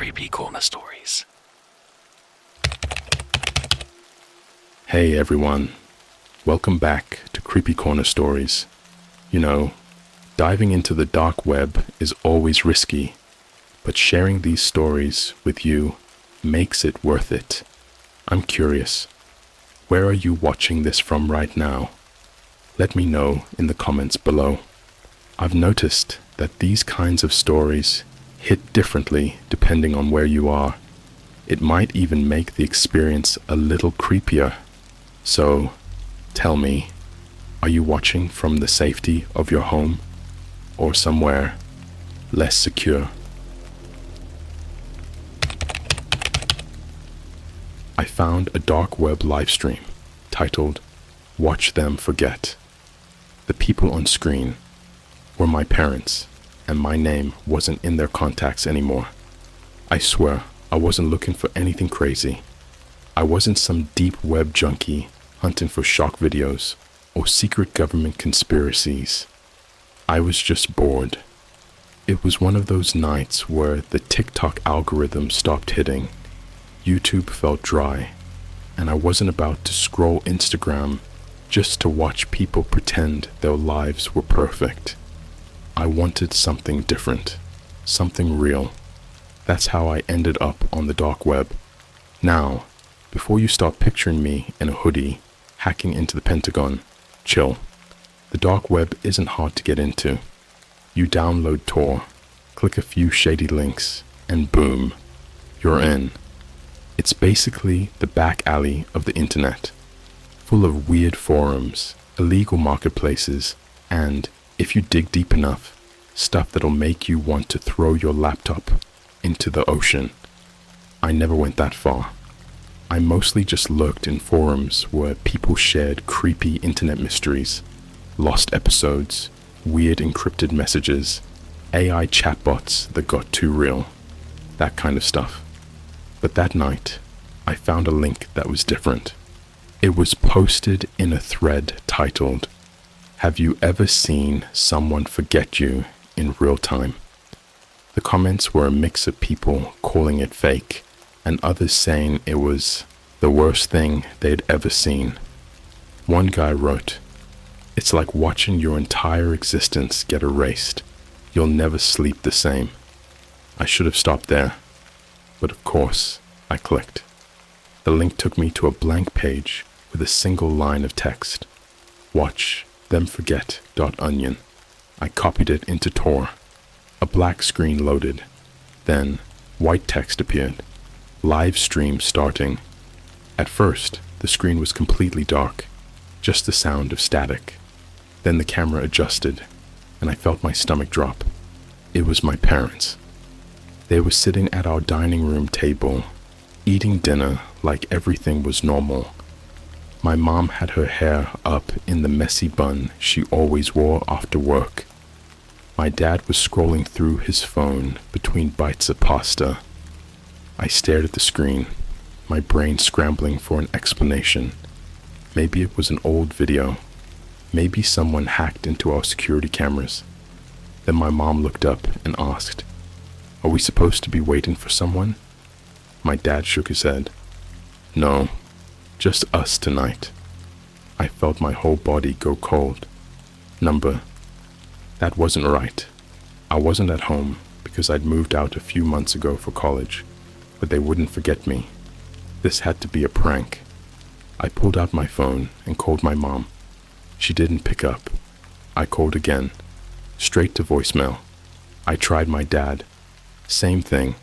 CreepyCorner stories. Hey everyone, welcome back to CreepyCorner stories. You know, diving into the dark web is always risky, but sharing these stories with you makes it worth it. I'm curious, where are you watching this from right now? Let me know in the comments below. I've noticed that these kinds of stories hit differently depending on where you are. It might even make the experience a little creepier. So, tell me, are you watching from the safety of your home or somewhere less secure? I found a dark web livestream titled, "Watch Them Forget." The people on screen were my parents, and my name wasn't in their contacts anymore. I swear, I wasn't looking for anything crazy. I wasn't some deep web junkie hunting for shock videos or secret government conspiracies. I was just bored. It was one of those nights where the TikTok algorithm stopped hitting, YouTube felt dry, and I wasn't about to scroll Instagram just to watch people pretend their lives were perfect. I wanted something different, something real. That's how I ended up on the dark web. Now, before you start picturing me in a hoodie, hacking into the Pentagon, chill. The dark web isn't hard to get into. You download Tor, click a few shady links, and boom, you're in. It's basically the back alley of the internet, full of weird forums, illegal marketplaces, and, if you dig deep enough, stuff that'll make you want to throw your laptop into the ocean. I never went that far. I mostly just lurked in forums where people shared creepy internet mysteries, lost episodes, weird encrypted messages, AI chatbots that got too real, that kind of stuff. But that night, I found a link that was different. It was posted in a thread titled, "Have you ever seen someone forget you in real time?" The comments were a mix of people calling it fake and others saying it was the worst thing they'd ever seen. One guy wrote, "It's like watching your entire existence get erased. You'll never sleep the same." I should have stopped there, but of course, I clicked. The link took me to a blank page with a single line of text. Watch them forget.onion. I copied it into Tor. A black screen loaded. Then, white text appeared. Live stream starting. At first, the screen was completely dark, just the sound of static. Then the camera adjusted, and I felt my stomach drop. It was my parents. They were sitting at our dining room table, eating dinner like everything was normal. My mom had her hair up in the messy bun she always wore after work. My dad was scrolling through his phone between bites of pasta. I stared at the screen, my brain scrambling for an explanation. Maybe it was an old video. Maybe someone hacked into our security cameras. Then my mom looked up and asked, "Are we supposed to be waiting for someone?" My dad shook his head. "No, just us tonight." I felt my whole body go cold. Number. That wasn't right. I wasn't at home because I'd moved out a few months ago for college, but they wouldn't forget me. This had to be a prank. I pulled out my phone and called my mom. She didn't pick up. I called again, straight to voicemail. I tried my dad. Same thing.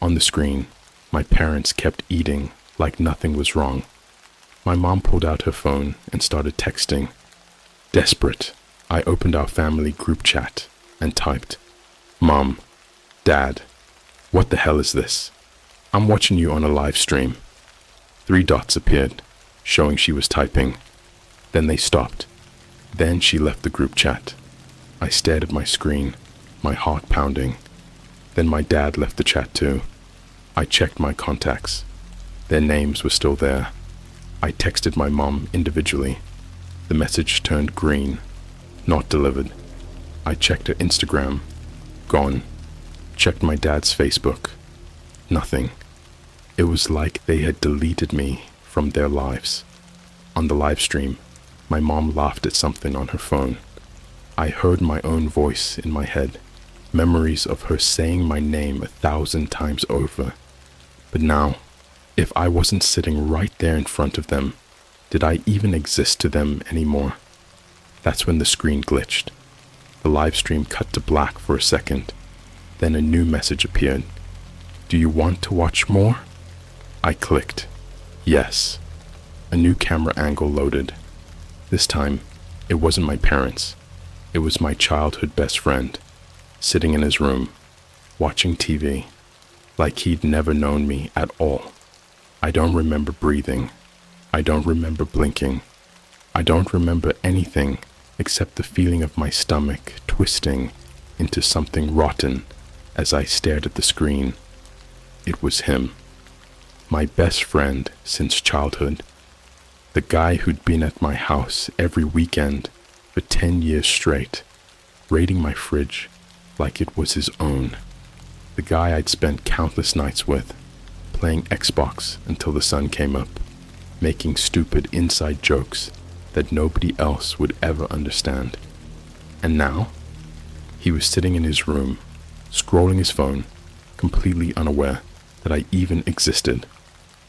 On the screen, my parents kept eating like nothing was wrong. My mom pulled out her phone and started texting. Desperate, I opened our family group chat and typed, "Mom, Dad, what the hell is this? I'm watching you on a live stream." 3 dots appeared, showing she was typing. Then they stopped. Then she left the group chat. I stared at my screen, my heart pounding. Then my dad left the chat too. I checked my contacts. Their names were still there. I texted my mom individually. The message turned green. Not delivered. I checked her Instagram. Gone. Checked my dad's Facebook. Nothing. It was like they had deleted me from their lives. On the live stream, my mom laughed at something on her phone. I heard my own voice in my head, memories of her saying my name 1,000 times over. But now, if I wasn't sitting right there in front of them, did I even exist to them anymore? That's when the screen glitched. The live stream cut to black for a second. Then a new message appeared. Do you want to watch more? I clicked. Yes. A new camera angle loaded. This time, it wasn't my parents. It was my childhood best friend, sitting in his room, watching TV, like he'd never known me at all. I don't remember breathing. I don't remember blinking. I don't remember anything except the feeling of my stomach twisting into something rotten as I stared at the screen. It was him, my best friend since childhood, the guy who'd been at my house every weekend for 10 years straight, raiding my fridge like it was his own, the guy I'd spent countless nights with, playing Xbox until the sun came up, making stupid inside jokes that nobody else would ever understand. And now, he was sitting in his room, scrolling his phone, completely unaware that I even existed.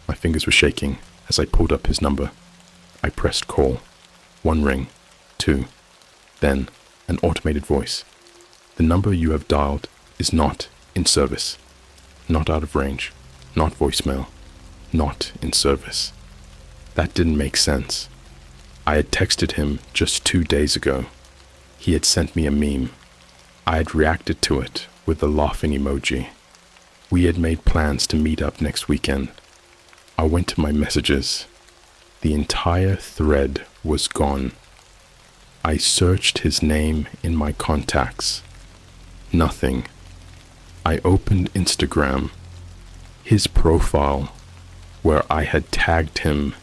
My fingers were shaking as I pulled up his number. I pressed call. 1 ring, 2, then an automated voice. The number you have dialed is not in service, not out of range, not voicemail, not in service. That didn't make sense. I had texted him just 2 days ago. He had sent me a meme. I had reacted to it with a laughing emoji. We had made plans to meet up next weekend. I went to my messages. The entire thread was gone. I searched his name in my contacts. Nothing. I opened Instagram. His profile, where I had tagged him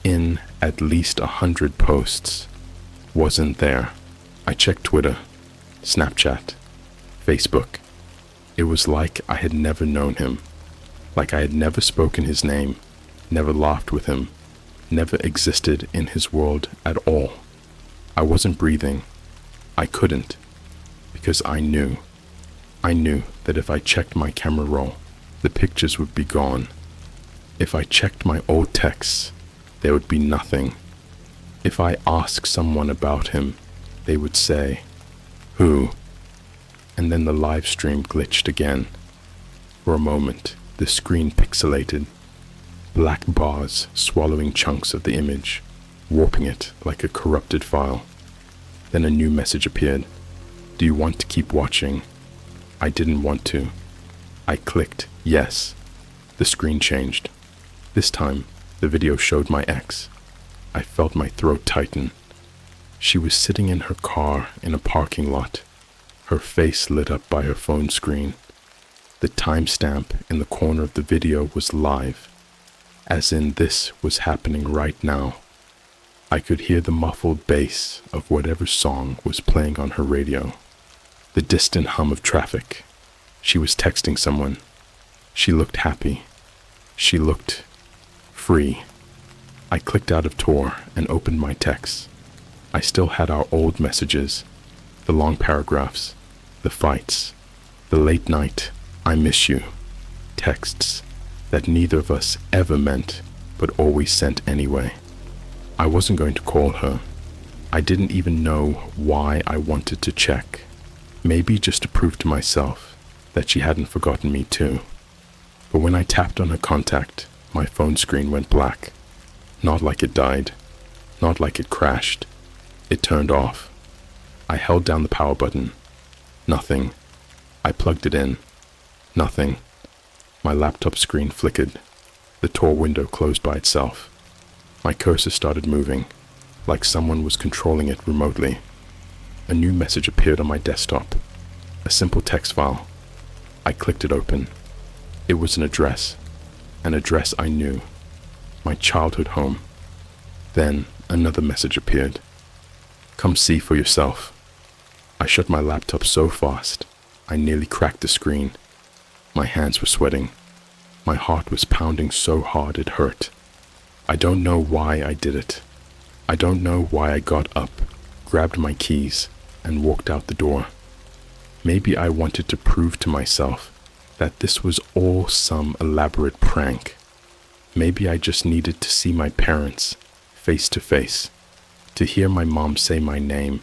in at least 100 posts, wasn't there. I checked Twitter, Snapchat, Facebook. It was like I had never known him, like I had never spoken his name, never laughed with him, never existed in his world at all. I wasn't breathing. I couldn't, because I knew that if I checked my camera roll, the pictures would be gone. If I checked my old texts, there would be nothing. If I asked someone about him, they would say, "Who?" And then the live stream glitched again. For a moment, the screen pixelated, black bars swallowing chunks of the image, warping it like a corrupted file. Then a new message appeared. Do you want to keep watching? I didn't want to. I clicked yes. The screen changed. This time, the video showed my ex. I felt my throat tighten. She was sitting in her car in a parking lot, her face lit up by her phone screen. The timestamp in the corner of the video was live, as in this was happening right now. I could hear the muffled bass of whatever song was playing on her radio, the distant hum of traffic. She was texting someone. She looked happy. She looked free. I clicked out of Tor and opened my texts. I still had our old messages, the long paragraphs, the fights, the late night, I miss you, texts that neither of us ever meant but always sent anyway. I wasn't going to call her. I didn't even know why I wanted to check. Maybe just to prove to myself that she hadn't forgotten me too. But when I tapped on her contact, my phone screen went black. Not like it died. Not like it crashed. It turned off. I held down the power button. Nothing. I plugged it in. Nothing. My laptop screen flickered. The Tor window closed by itself. My cursor started moving, like someone was controlling it remotely. A new message appeared on my desktop. A simple text file. I clicked it open. It was an address I knew. My childhood home. Then another message appeared. Come see for yourself. I shut my laptop so fast, I nearly cracked the screen. My hands were sweating. My heart was pounding so hard it hurt. I don't know why I did it. I don't know why I got up, grabbed my keys, and walked out the door. Maybe I wanted to prove to myself that this was all some elaborate prank. Maybe I just needed to see my parents face to face, to hear my mom say my name,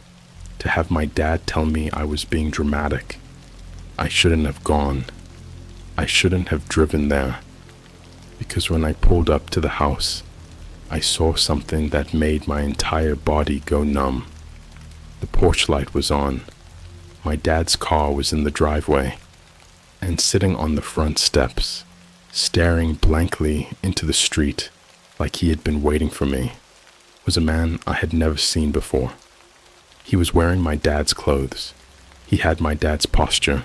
to have my dad tell me I was being dramatic. I shouldn't have gone. I shouldn't have driven there. Because when I pulled up to the house, I saw something that made my entire body go numb. The porch light was on. My dad's car was in the driveway, and sitting on the front steps, staring blankly into the street like he had been waiting for me, was a man I had never seen before. He was wearing my dad's clothes. He had my dad's posture,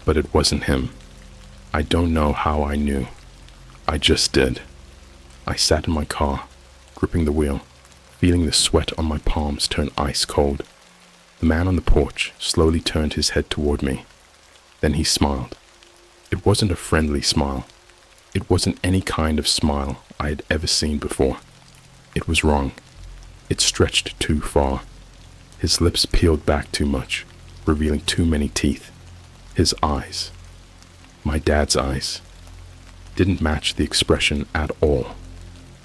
but it wasn't him. I don't know how I knew. I just did. I sat in my car, gripping the wheel, feeling the sweat on my palms turn ice cold. The man on the porch slowly turned his head toward me. Then he smiled. It wasn't a friendly smile. It wasn't any kind of smile I had ever seen before. It was wrong. It stretched too far. His lips peeled back too much, revealing too many teeth. His eyes, my dad's eyes, didn't match the expression at all.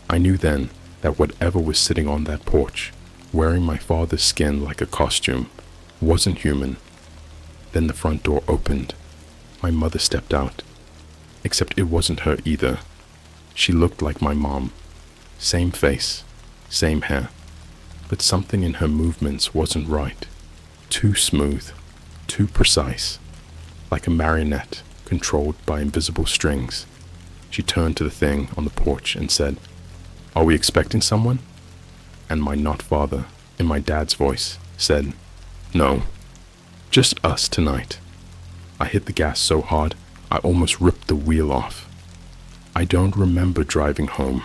I knew then that whatever was sitting on that porch, wearing my father's skin like a costume, wasn't human. Then the front door opened. My mother stepped out. Except it wasn't her either. She looked like my mom. Same face, same hair. But something in her movements wasn't right. Too smooth, too precise. Like a marionette controlled by invisible strings. She turned to the thing on the porch and said, "Are we expecting someone?" And my not father, in my dad's voice, said, "No, just us tonight." I hit the gas so hard, I almost ripped the wheel off. I don't remember driving home.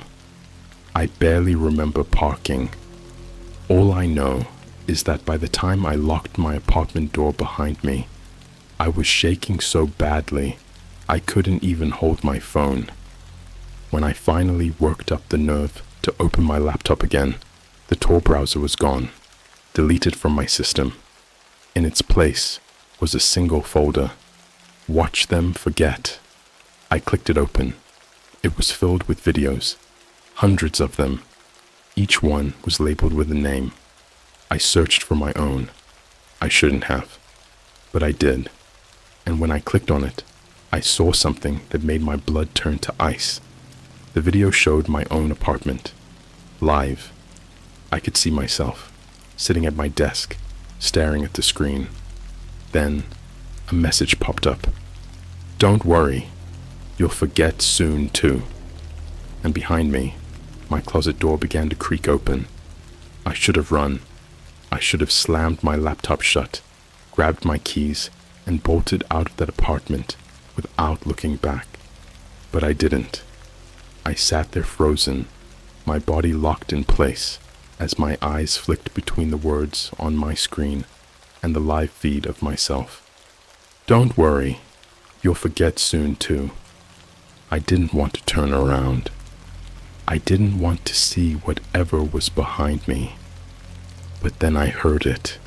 I barely remember parking. All I know is that by the time I locked my apartment door behind me, I was shaking so badly I couldn't even hold my phone. When I finally worked up the nerve to open my laptop again, the Tor browser was gone, deleted from my system. In its place was a single folder. Watch Them Forget. I clicked it open. It was filled with videos, hundreds of them. Each one was labeled with a name. I searched for my own. I shouldn't have, but I did. And when I clicked on it, I saw something that made my blood turn to ice. The video showed my own apartment, live. I could see myself, sitting at my desk, staring at the screen. Then, a message popped up. "Don't worry, you'll forget soon too." And behind me, my closet door began to creak open. I should have run. I should have slammed my laptop shut, grabbed my keys, and bolted out of that apartment without looking back. But I didn't. I sat there frozen, my body locked in place, as my eyes flicked between the words on my screen and the live feed of myself. "Don't worry, you'll forget soon too." I didn't want to turn around. I didn't want to see whatever was behind me. But then I heard it,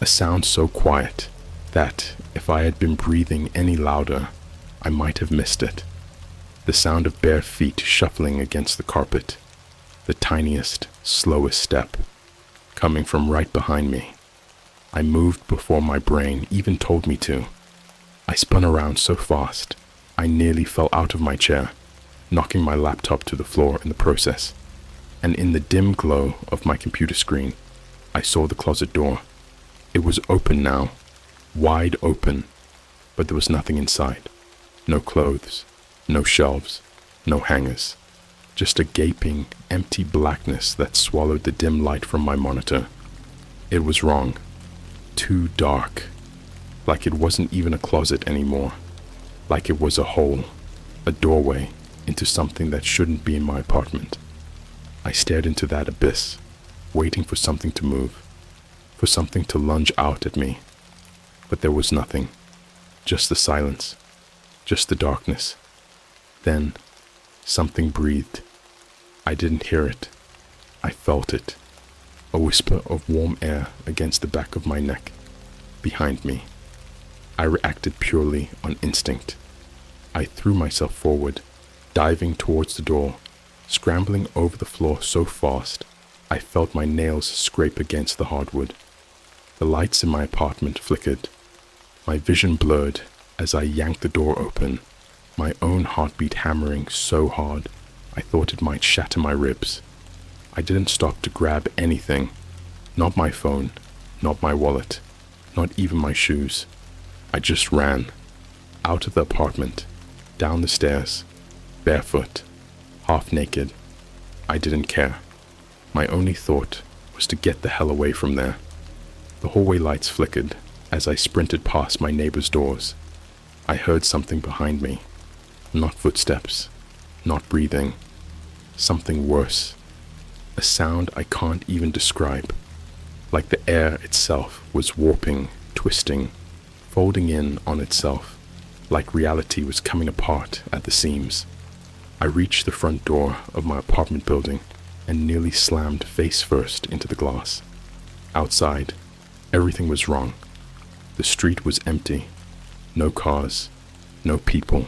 a sound so quiet that if I had been breathing any louder, I might have missed it. The sound of bare feet shuffling against the carpet, the tiniest, slowest step, coming from right behind me. I moved before my brain even told me to. I spun around so fast, I nearly fell out of my chair, knocking my laptop to the floor in the process. And in the dim glow of my computer screen, I saw the closet door. It was open now, wide open, but there was nothing inside. No clothes, no shelves, no hangers. Just a gaping, empty blackness that swallowed the dim light from my monitor. It was wrong. Too dark. Like it wasn't even a closet anymore. Like it was a hole, a doorway into something that shouldn't be in my apartment. I stared into that abyss, waiting for something to move, for something to lunge out at me. But there was nothing. Just the silence. Just the darkness. Then, something breathed. I didn't hear it. I felt it. A whisper of warm air against the back of my neck, behind me. I reacted purely on instinct. I threw myself forward, diving towards the door, scrambling over the floor so fast, I felt my nails scrape against the hardwood. The lights in my apartment flickered. My vision blurred as I yanked the door open, my own heartbeat hammering so hard I thought it might shatter my ribs. I didn't stop to grab anything. Not my phone, not my wallet, not even my shoes. I just ran. Out of the apartment, down the stairs, barefoot, half naked. I didn't care. My only thought was to get the hell away from there. The hallway lights flickered as I sprinted past my neighbor's doors. I heard something behind me. Not footsteps, not breathing. Something worse. A sound I can't even describe. Like the air itself was warping, twisting, folding in on itself, like reality was coming apart at the seams. I reached the front door of my apartment building and nearly slammed face first into the glass. Outside, everything was wrong. The street was empty. No cars, no people.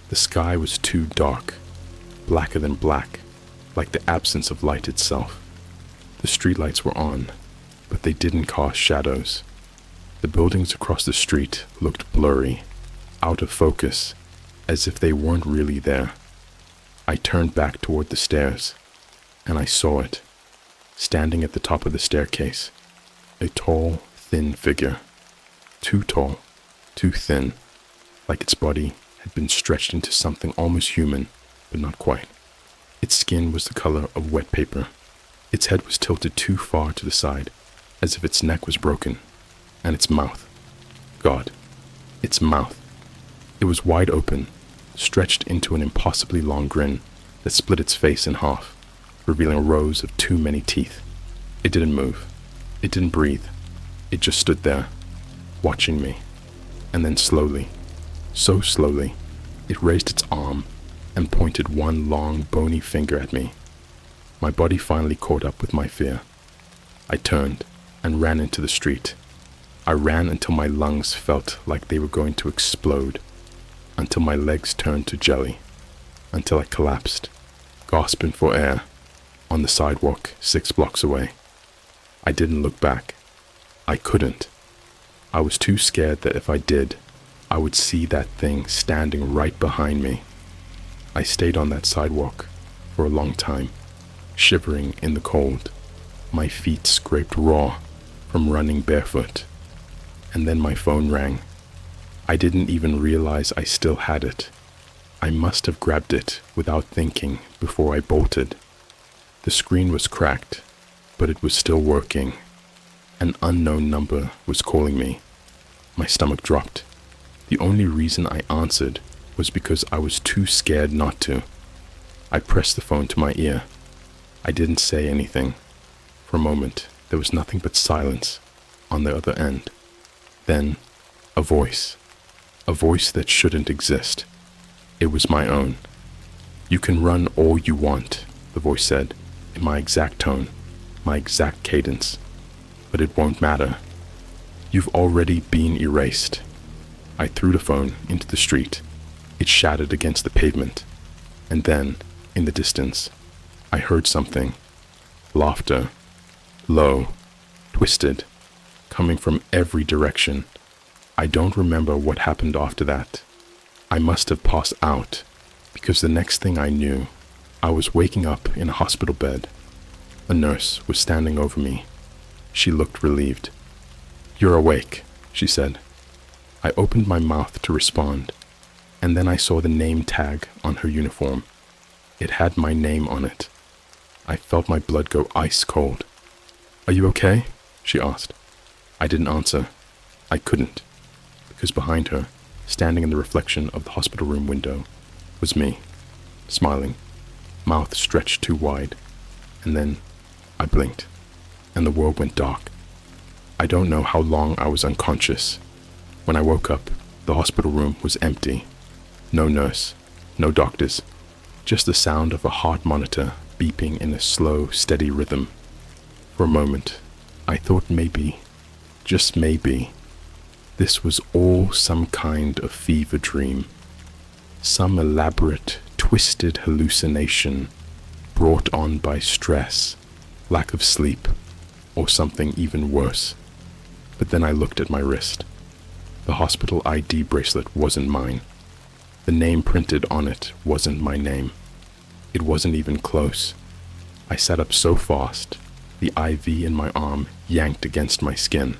The sky was too dark, blacker than black, like the absence of light itself. The streetlights were on, but they didn't cast shadows. The buildings across the street looked blurry, out of focus, as if they weren't really there. I turned back toward the stairs, and I saw it, standing at the top of the staircase, a tall, thin figure. Too tall, too thin, like its body had been stretched into something almost human, but not quite. Its skin was the color of wet paper. Its head was tilted too far to the side, as if its neck was broken, and its mouth. God, its mouth. It was wide open, stretched into an impossibly long grin that split its face in half, revealing rows of too many teeth. It didn't move. It didn't breathe. It just stood there, watching me. And then slowly, so slowly, it raised its arm and pointed one long, bony finger at me. My body finally caught up with my fear. I turned and ran into the street. I ran until my lungs felt like they were going to explode, until my legs turned to jelly, until I collapsed, gasping for air, on the sidewalk 6 blocks away. I didn't look back. I couldn't. I was too scared that if I did, I would see that thing standing right behind me. I stayed on that sidewalk for a long time, shivering in the cold. My feet scraped raw from running barefoot. And then my phone rang. I didn't even realize I still had it. I must have grabbed it without thinking before I bolted. The screen was cracked, but it was still working. An unknown number was calling me. My stomach dropped. The only reason I answered was because I was too scared not to. I pressed the phone to my ear. I didn't say anything. For a moment, there was nothing but silence on the other end. Then, a voice that shouldn't exist. It was my own. "You can run all you want," the voice said, in my exact tone, my exact cadence. "But it won't matter. You've already been erased." I threw the phone into the street. It shattered against the pavement. And then, in the distance, I heard something. Laughter. Low. Twisted. Coming from every direction. I don't remember what happened after that. I must have passed out, because the next thing I knew, I was waking up in a hospital bed. A nurse was standing over me. She looked relieved. "You're awake," she said. I opened my mouth to respond, and then I saw the name tag on her uniform. It had my name on it. I felt my blood go ice cold. "Are you okay?" she asked. I didn't answer. I couldn't, because behind her, standing in the reflection of the hospital room window, was me, smiling, mouth stretched too wide. And then I blinked, and the world went dark. I don't know how long I was unconscious. When I woke up, the hospital room was empty. No nurse, No doctors. Just the sound of a heart monitor beeping in a slow, steady rhythm. For a moment, I thought maybe, just maybe, this was all some kind of fever dream. Some elaborate, twisted hallucination brought on by stress, lack of sleep, or something even worse. But then I looked at my wrist. The hospital ID bracelet wasn't mine. The name printed on it wasn't my name. It wasn't even close. I sat up so fast, the IV in my arm yanked against my skin.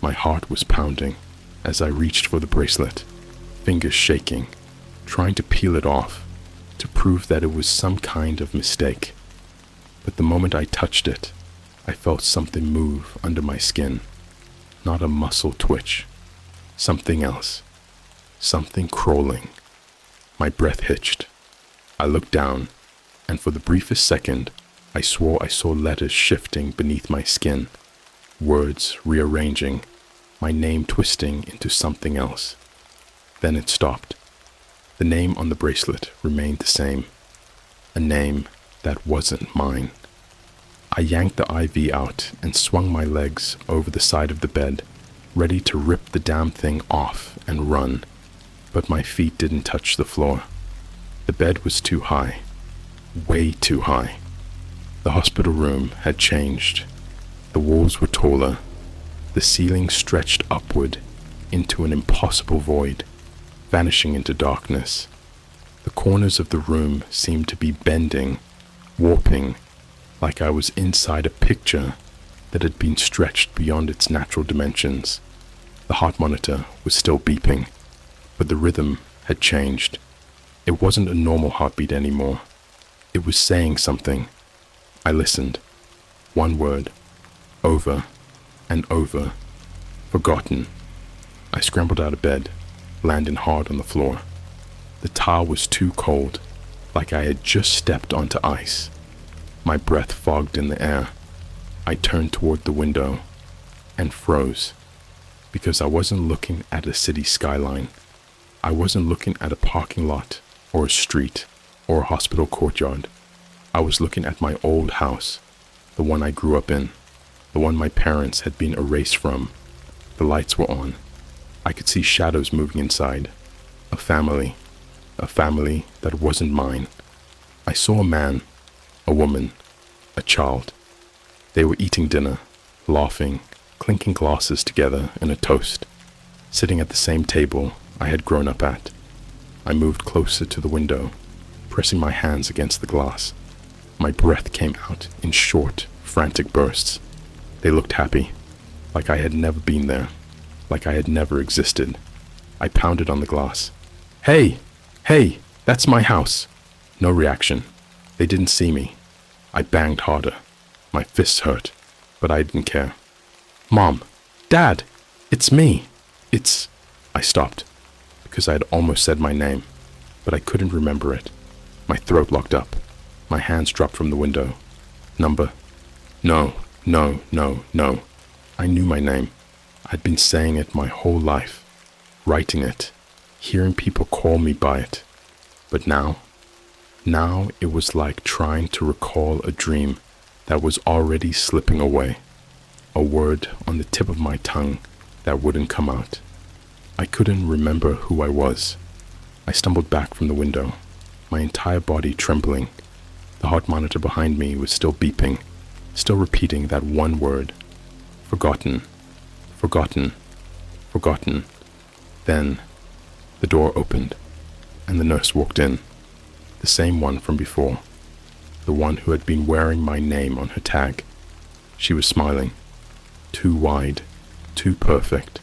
My heart was pounding as I reached for the bracelet, fingers shaking, trying to peel it off to prove that it was some kind of mistake. But the moment I touched it, I felt something move under my skin. Not a muscle twitch. Something else. Something crawling. My breath hitched. I looked down, and for the briefest second, I swore I saw letters shifting beneath my skin, words rearranging, my name twisting into something else. Then it stopped. The name on the bracelet remained the same. A name that wasn't mine. I yanked the IV out and swung my legs over the side of the bed, ready to rip the damn thing off and run. But my feet didn't touch the floor. The bed was too high. Way too high. The hospital room had changed. The walls were taller. The ceiling stretched upward into an impossible void, vanishing into darkness. The corners of the room seemed to be bending, warping, like I was inside a picture that had been stretched beyond its natural dimensions. The heart monitor was still beeping, but the rhythm had changed. It wasn't a normal heartbeat anymore. It was saying something. I listened. One word. Over and over. Forgotten. I scrambled out of bed, landing hard on the floor. The tile was too cold, like I had just stepped onto ice. My breath fogged in the air. I turned toward the window and froze, because I wasn't looking at a city skyline. I wasn't looking at a parking lot or a street or a hospital courtyard. I was looking at my old house, the one I grew up in, the one my parents had been erased from. The lights were on. I could see shadows moving inside. A family that wasn't mine. I saw a man, a woman, a child. They were eating dinner, laughing, clinking glasses together in a toast, sitting at the same table I had grown up at. I moved closer to the window, pressing my hands against the glass. My breath came out in short, frantic bursts. They looked happy, like I had never been there, like I had never existed. I pounded on the glass. Hey! Hey! That's my house! No reaction. They didn't see me. I banged harder. My fists hurt, but I didn't care. Mom! Dad! It's me! I stopped, because I had almost said my name, but I couldn't remember it. My throat locked up. My hands dropped from the window. Number? No. I knew my name. I'd been saying it my whole life, writing it, hearing people call me by it. But now it was like trying to recall a dream that was already slipping away, a word on the tip of my tongue that wouldn't come out. I couldn't remember who I was. I stumbled back from the window, my entire body trembling. The heart monitor behind me was still beeping, still repeating that one word. Forgotten. Forgotten. Forgotten. Then the door opened, and the nurse walked in. The same one from before. The one who had been wearing my name on her tag. She was smiling. Too wide. Too perfect.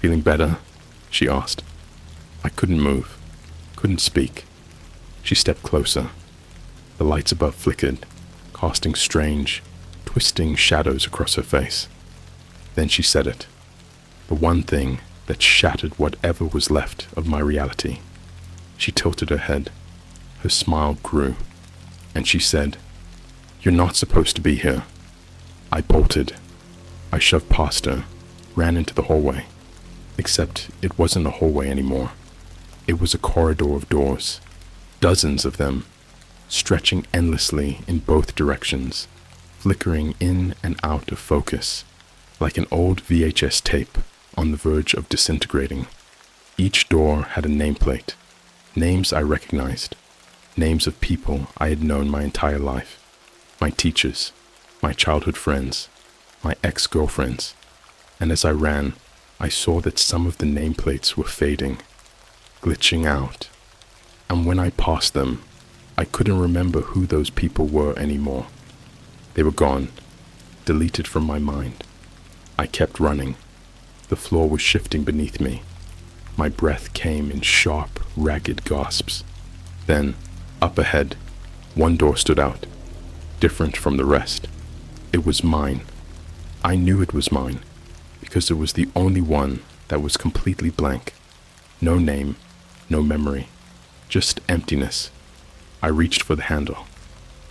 Feeling better? She asked. I couldn't move. Couldn't speak. She stepped closer. The lights above flickered, casting strange, twisting shadows across her face. Then she said it. The one thing that shattered whatever was left of my reality. She tilted her head. Her smile grew, and she said, "You're not supposed to be here." I bolted. I shoved past her, ran into the hallway. Except it wasn't a hallway anymore. It was a corridor of doors, dozens of them, stretching endlessly in both directions, flickering in and out of focus, like an old VHS tape on the verge of disintegrating. Each door had a nameplate, names I recognized, names of people I had known my entire life, my teachers, my childhood friends, my ex-girlfriends, and as I ran, I saw that some of the nameplates were fading, glitching out, and when I passed them, I couldn't remember who those people were anymore. They were gone, deleted from my mind. I kept running. The floor was shifting beneath me. My breath came in sharp, ragged gasps. Then, up ahead, one door stood out, different from the rest. It was mine. I knew it was mine, because it was the only one that was completely blank. No name, no memory, just emptiness. I reached for the handle.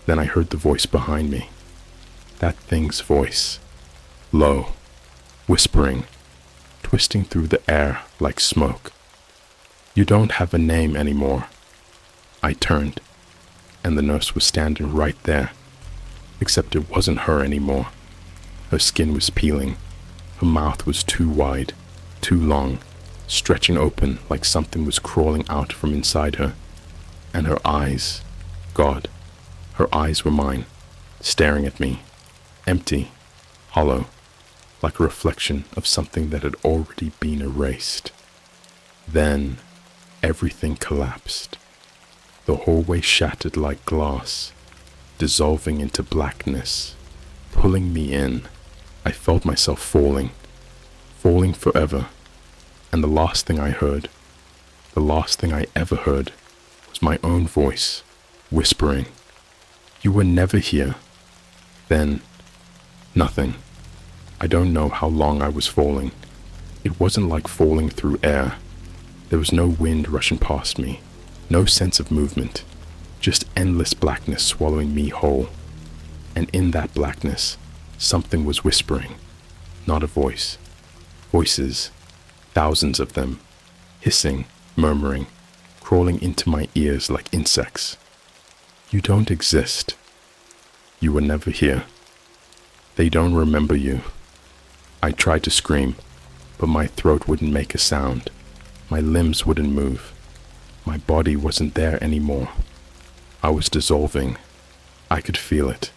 Then I heard the voice behind me. That thing's voice. Low, whispering, twisting through the air like smoke. You don't have a name anymore. I turned, and the nurse was standing right there, except it wasn't her anymore. Her skin was peeling. Her mouth was too wide, too long, stretching open like something was crawling out from inside her. And her eyes, God, her eyes were mine, staring at me, empty, hollow, like a reflection of something that had already been erased. Then everything collapsed. The hallway shattered like glass, dissolving into blackness, pulling me in. I felt myself falling forever, and the last thing I heard, the last thing I ever heard, was my own voice, whispering, "You were never here." Then, nothing. I don't know how long I was falling. It wasn't like falling through air. There was no wind rushing past me, no sense of movement, just endless blackness swallowing me whole. And in that blackness, something was whispering, not a voice. Voices, thousands of them, hissing, murmuring, crawling into my ears like insects. You don't exist. You were never here. They don't remember you. I tried to scream, but my throat wouldn't make a sound. My limbs wouldn't move. My body wasn't there anymore. I was dissolving. I could feel it.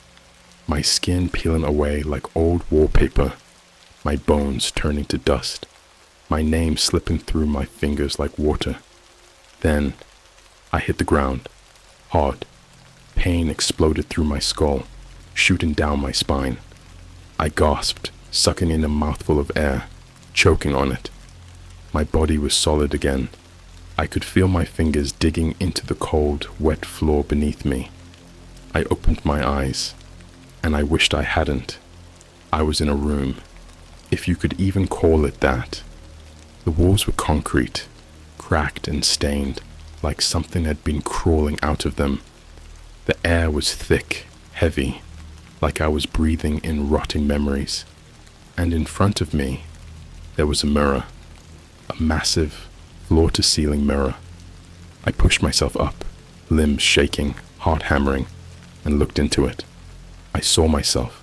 My skin peeling away like old wallpaper. My bones turning to dust. My name slipping through my fingers like water. Then, I hit the ground, hard. Pain exploded through my skull, shooting down my spine. I gasped, sucking in a mouthful of air, choking on it. My body was solid again. I could feel my fingers digging into the cold, wet floor beneath me. I opened my eyes, and I wished I hadn't. I was in a room, if you could even call it that. The walls were concrete, cracked and stained, like something had been crawling out of them. The air was thick, heavy, like I was breathing in rotting memories. And in front of me, there was a mirror, a massive, floor-to-ceiling mirror. I pushed myself up, limbs shaking, heart hammering, and looked into it. I saw myself,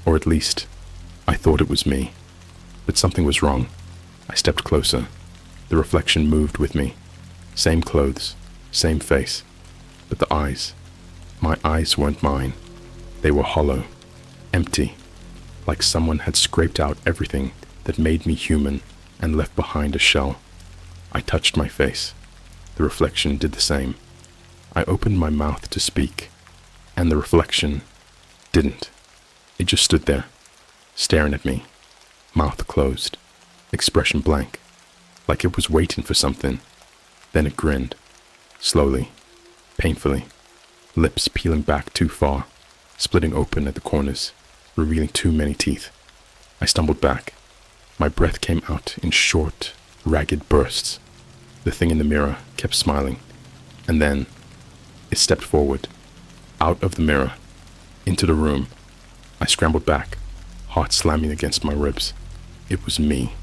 or at least, I thought it was me. But something was wrong. I stepped closer. The reflection moved with me. Same clothes, same face, but the eyes. My eyes weren't mine. They were hollow, empty, like someone had scraped out everything that made me human and left behind a shell. I touched my face. The reflection did the same. I opened my mouth to speak, and the reflection didn't. It just stood there, staring at me, mouth closed, expression blank, like it was waiting for something. Then it grinned, slowly, painfully, lips peeling back too far, splitting open at the corners, revealing too many teeth. I stumbled back. My breath came out in short, ragged bursts. The thing in the mirror kept smiling, and then it stepped forward, out of the mirror, into the room. I scrambled back, heart slamming against my ribs. It was me.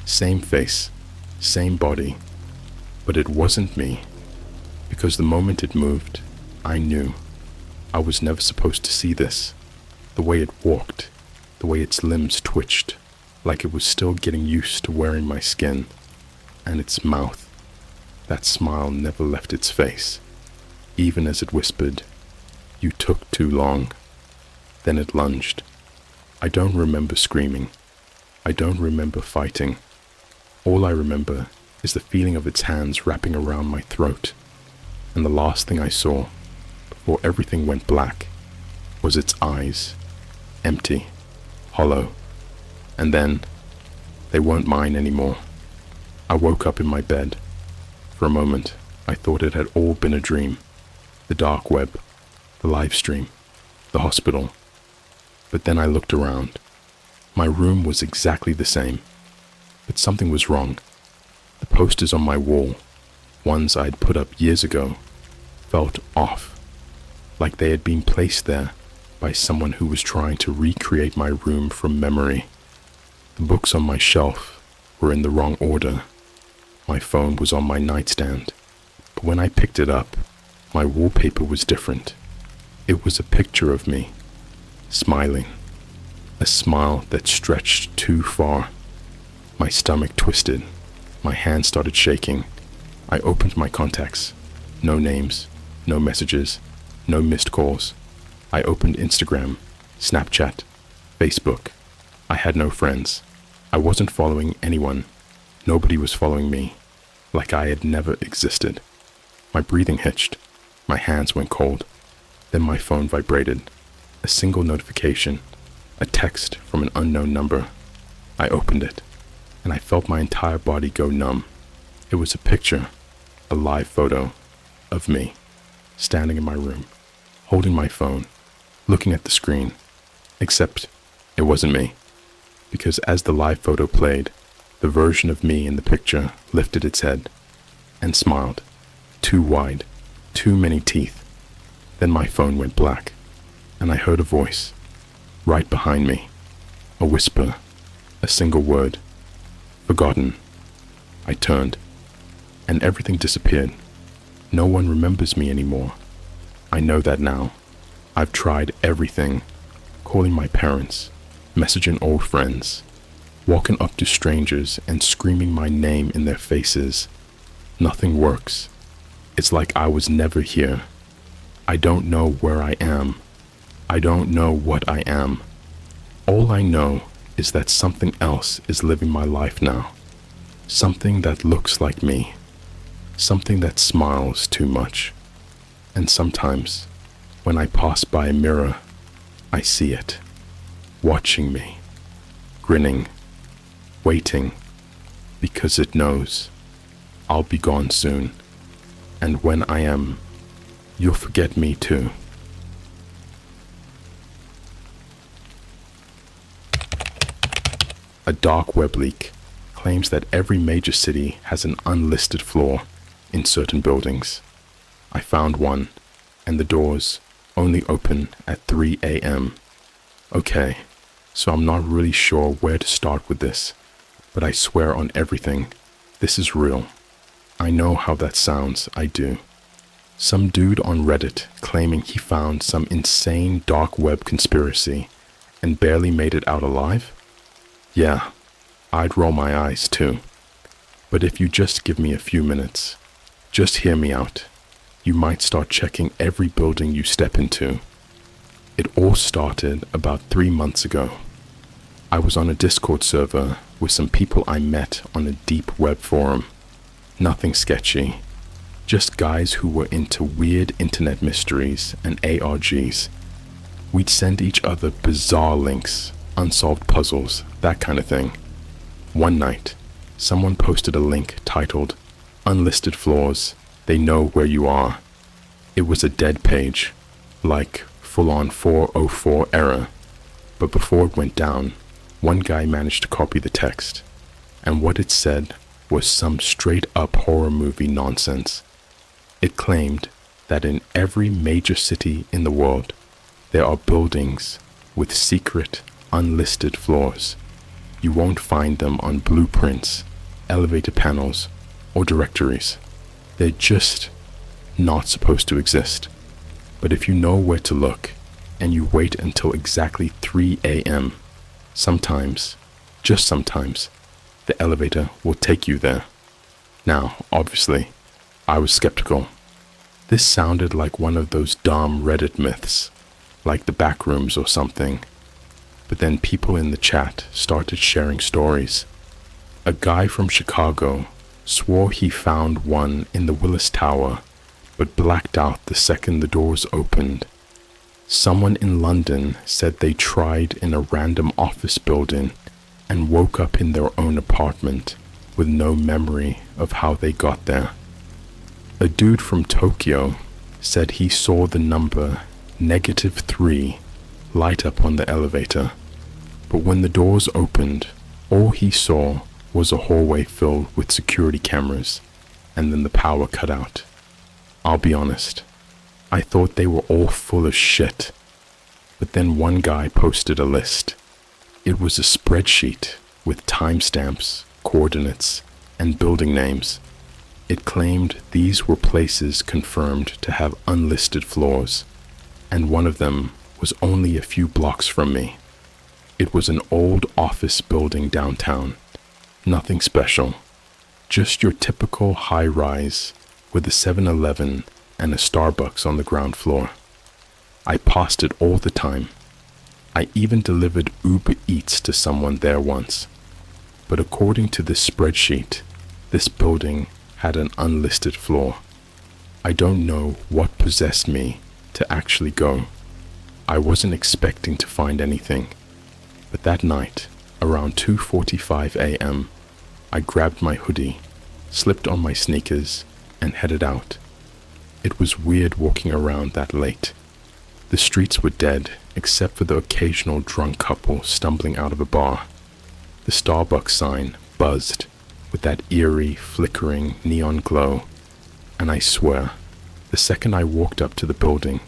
Same face, same body, But it wasn't me, because the moment it moved, I knew. I was never supposed to see this. The way it walked, the way its limbs twitched, like it was still getting used to wearing my skin. And its mouth, that smile never left its face, even as it whispered, "You took too long." Then it lunged. I don't remember screaming. I don't remember fighting. All I remember is the feeling of its hands wrapping around my throat. And the last thing I saw, before everything went black, was its eyes, empty, hollow. And then, they weren't mine anymore. I woke up in my bed. For a moment, I thought it had all been a dream. The dark web, the live stream, the hospital. But then I looked around. My room was exactly the same. But something was wrong. The posters on my wall, ones I'd put up years ago, felt off, like they had been placed there by someone who was trying to recreate my room from memory. The books on my shelf were in the wrong order. My phone was on my nightstand, but when I picked it up, my wallpaper was different. It was a picture of me, smiling, a smile that stretched too far. My stomach twisted. My hand started shaking. I opened my contacts. No names, no messages, no missed calls. I opened Instagram, Snapchat, Facebook. I had no friends. I wasn't following anyone. Nobody was following me, like I had never existed. My breathing hitched. My hands went cold. Then my phone vibrated. A single notification, a text from an unknown number. I opened it, and I felt my entire body go numb. It was a picture, a live photo, of me, standing in my room, holding my phone, looking at the screen. Except it wasn't me, because as the live photo played, the version of me in the picture lifted its head and smiled, too wide, too many teeth. Then my phone went black, and I heard a voice, right behind me, a whisper, a single word, "Forgotten." I turned, and everything disappeared. No one remembers me anymore. I know that now. I've tried everything, calling my parents, messaging old friends, walking up to strangers and screaming my name in their faces. Nothing works. It's like I was never here. I don't know where I am. I don't know what I am. All I know is that something else is living my life now. Something that looks like me. Something that smiles too much. And sometimes, when I pass by a mirror, I see it, watching me, grinning, waiting, because it knows I'll be gone soon. And when I am, you'll forget me too. A dark web leak claims that every major city has an unlisted floor in certain buildings. I found one, and the doors only open at 3 a.m. Okay, so I'm not really sure where to start with this, but I swear on everything, this is real. I know how that sounds, I do. Some dude on Reddit claiming he found some insane dark web conspiracy and barely made it out alive? Yeah, I'd roll my eyes too. But if you just give me a few minutes, just hear me out, you might start checking every building you step into. It all started about 3 months ago. I was on a Discord server with some people I met on a deep web forum. Nothing sketchy, just guys who were into weird internet mysteries and ARGs. We'd send each other bizarre links, unsolved puzzles, that kind of thing. One night, someone posted a link titled, "Unlisted Floors, They Know Where You Are." It was a dead page, like full-on 404 error. But before it went down, one guy managed to copy the text, and what it said was some straight-up horror movie nonsense. It claimed that in every major city in the world, there are buildings with secret, unlisted floors. You won't find them on blueprints, elevator panels, or directories. They're just not supposed to exist. But if you know where to look, and you wait until exactly 3 a.m., sometimes, just sometimes, the elevator will take you there. Now, obviously, I was skeptical. This sounded like one of those dumb Reddit myths, like the backrooms or something. But then people in the chat started sharing stories. A guy from Chicago swore he found one in the Willis Tower, but blacked out the second the doors opened. Someone in London said they tried in a random office building and woke up in their own apartment with no memory of how they got there. A dude from Tokyo said he saw the number -3 light up on the elevator, but when the doors opened, all he saw was a hallway filled with security cameras, and then the power cut out. I'll be honest, I thought they were all full of shit. But then one guy posted a list. It was a spreadsheet with timestamps, coordinates, and building names. It claimed these were places confirmed to have unlisted floors, and one of them was only a few blocks from me. It was an old office building downtown. Nothing special, just your typical high-rise with a 7-Eleven and a Starbucks on the ground floor. I passed it all the time. I even delivered Uber Eats to someone there once. But according to this spreadsheet, this building had an unlisted floor. I don't know what possessed me to actually go. I wasn't expecting to find anything. But that night, around 2:45 a.m., I grabbed my hoodie, slipped on my sneakers, and headed out. It was weird walking around that late. The streets were dead, except for the occasional drunk couple stumbling out of a bar. The Starbucks sign buzzed with that eerie, flickering neon glow, and I swear, the second I walked up to the building,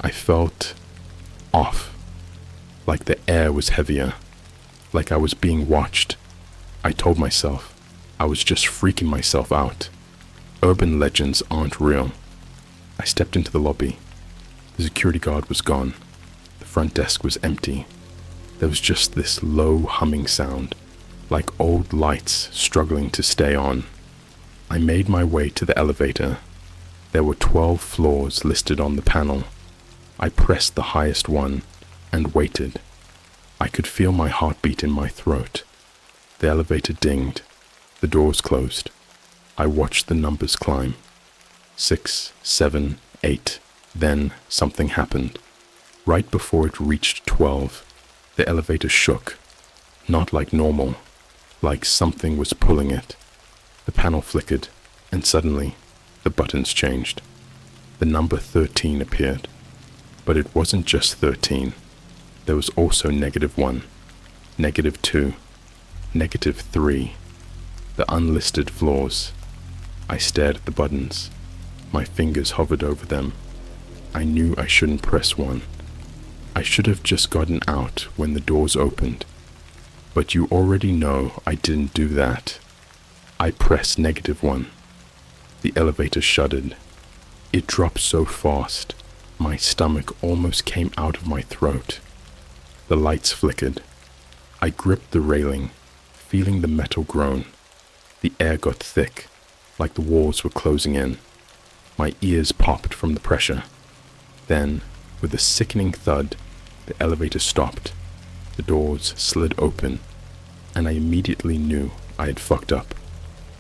I felt off, like the air was heavier, like I was being watched. I told myself I was just freaking myself out. Urban legends aren't real. I stepped into the lobby. The security guard was gone. The front desk was empty. There was just this low humming sound, like old lights struggling to stay on. I made my way to the elevator. There were 12 floors listed on the panel. I pressed the highest one and waited. I could feel my heartbeat in my throat. The elevator dinged. The doors closed. I watched the numbers climb. 6, 7, 8. Then something happened. Right before it reached 12, the elevator shook. Not like normal, like something was pulling it. The panel flickered, and suddenly, the buttons changed. The number 13 appeared. But it wasn't just 13. There was also -1, -2, -3. The unlisted floors. I stared at the buttons. My fingers hovered over them. I knew I shouldn't press one. I should have just gotten out when the doors opened. But you already know I didn't do that. I pressed -1. The elevator shuddered. It dropped so fast, my stomach almost came out of my throat. The lights flickered. I gripped the railing, feeling the metal groan. The air got thick, like the walls were closing in. My ears popped from the pressure. Then, with a sickening thud, the elevator stopped. The doors slid open, and I immediately knew I had fucked up,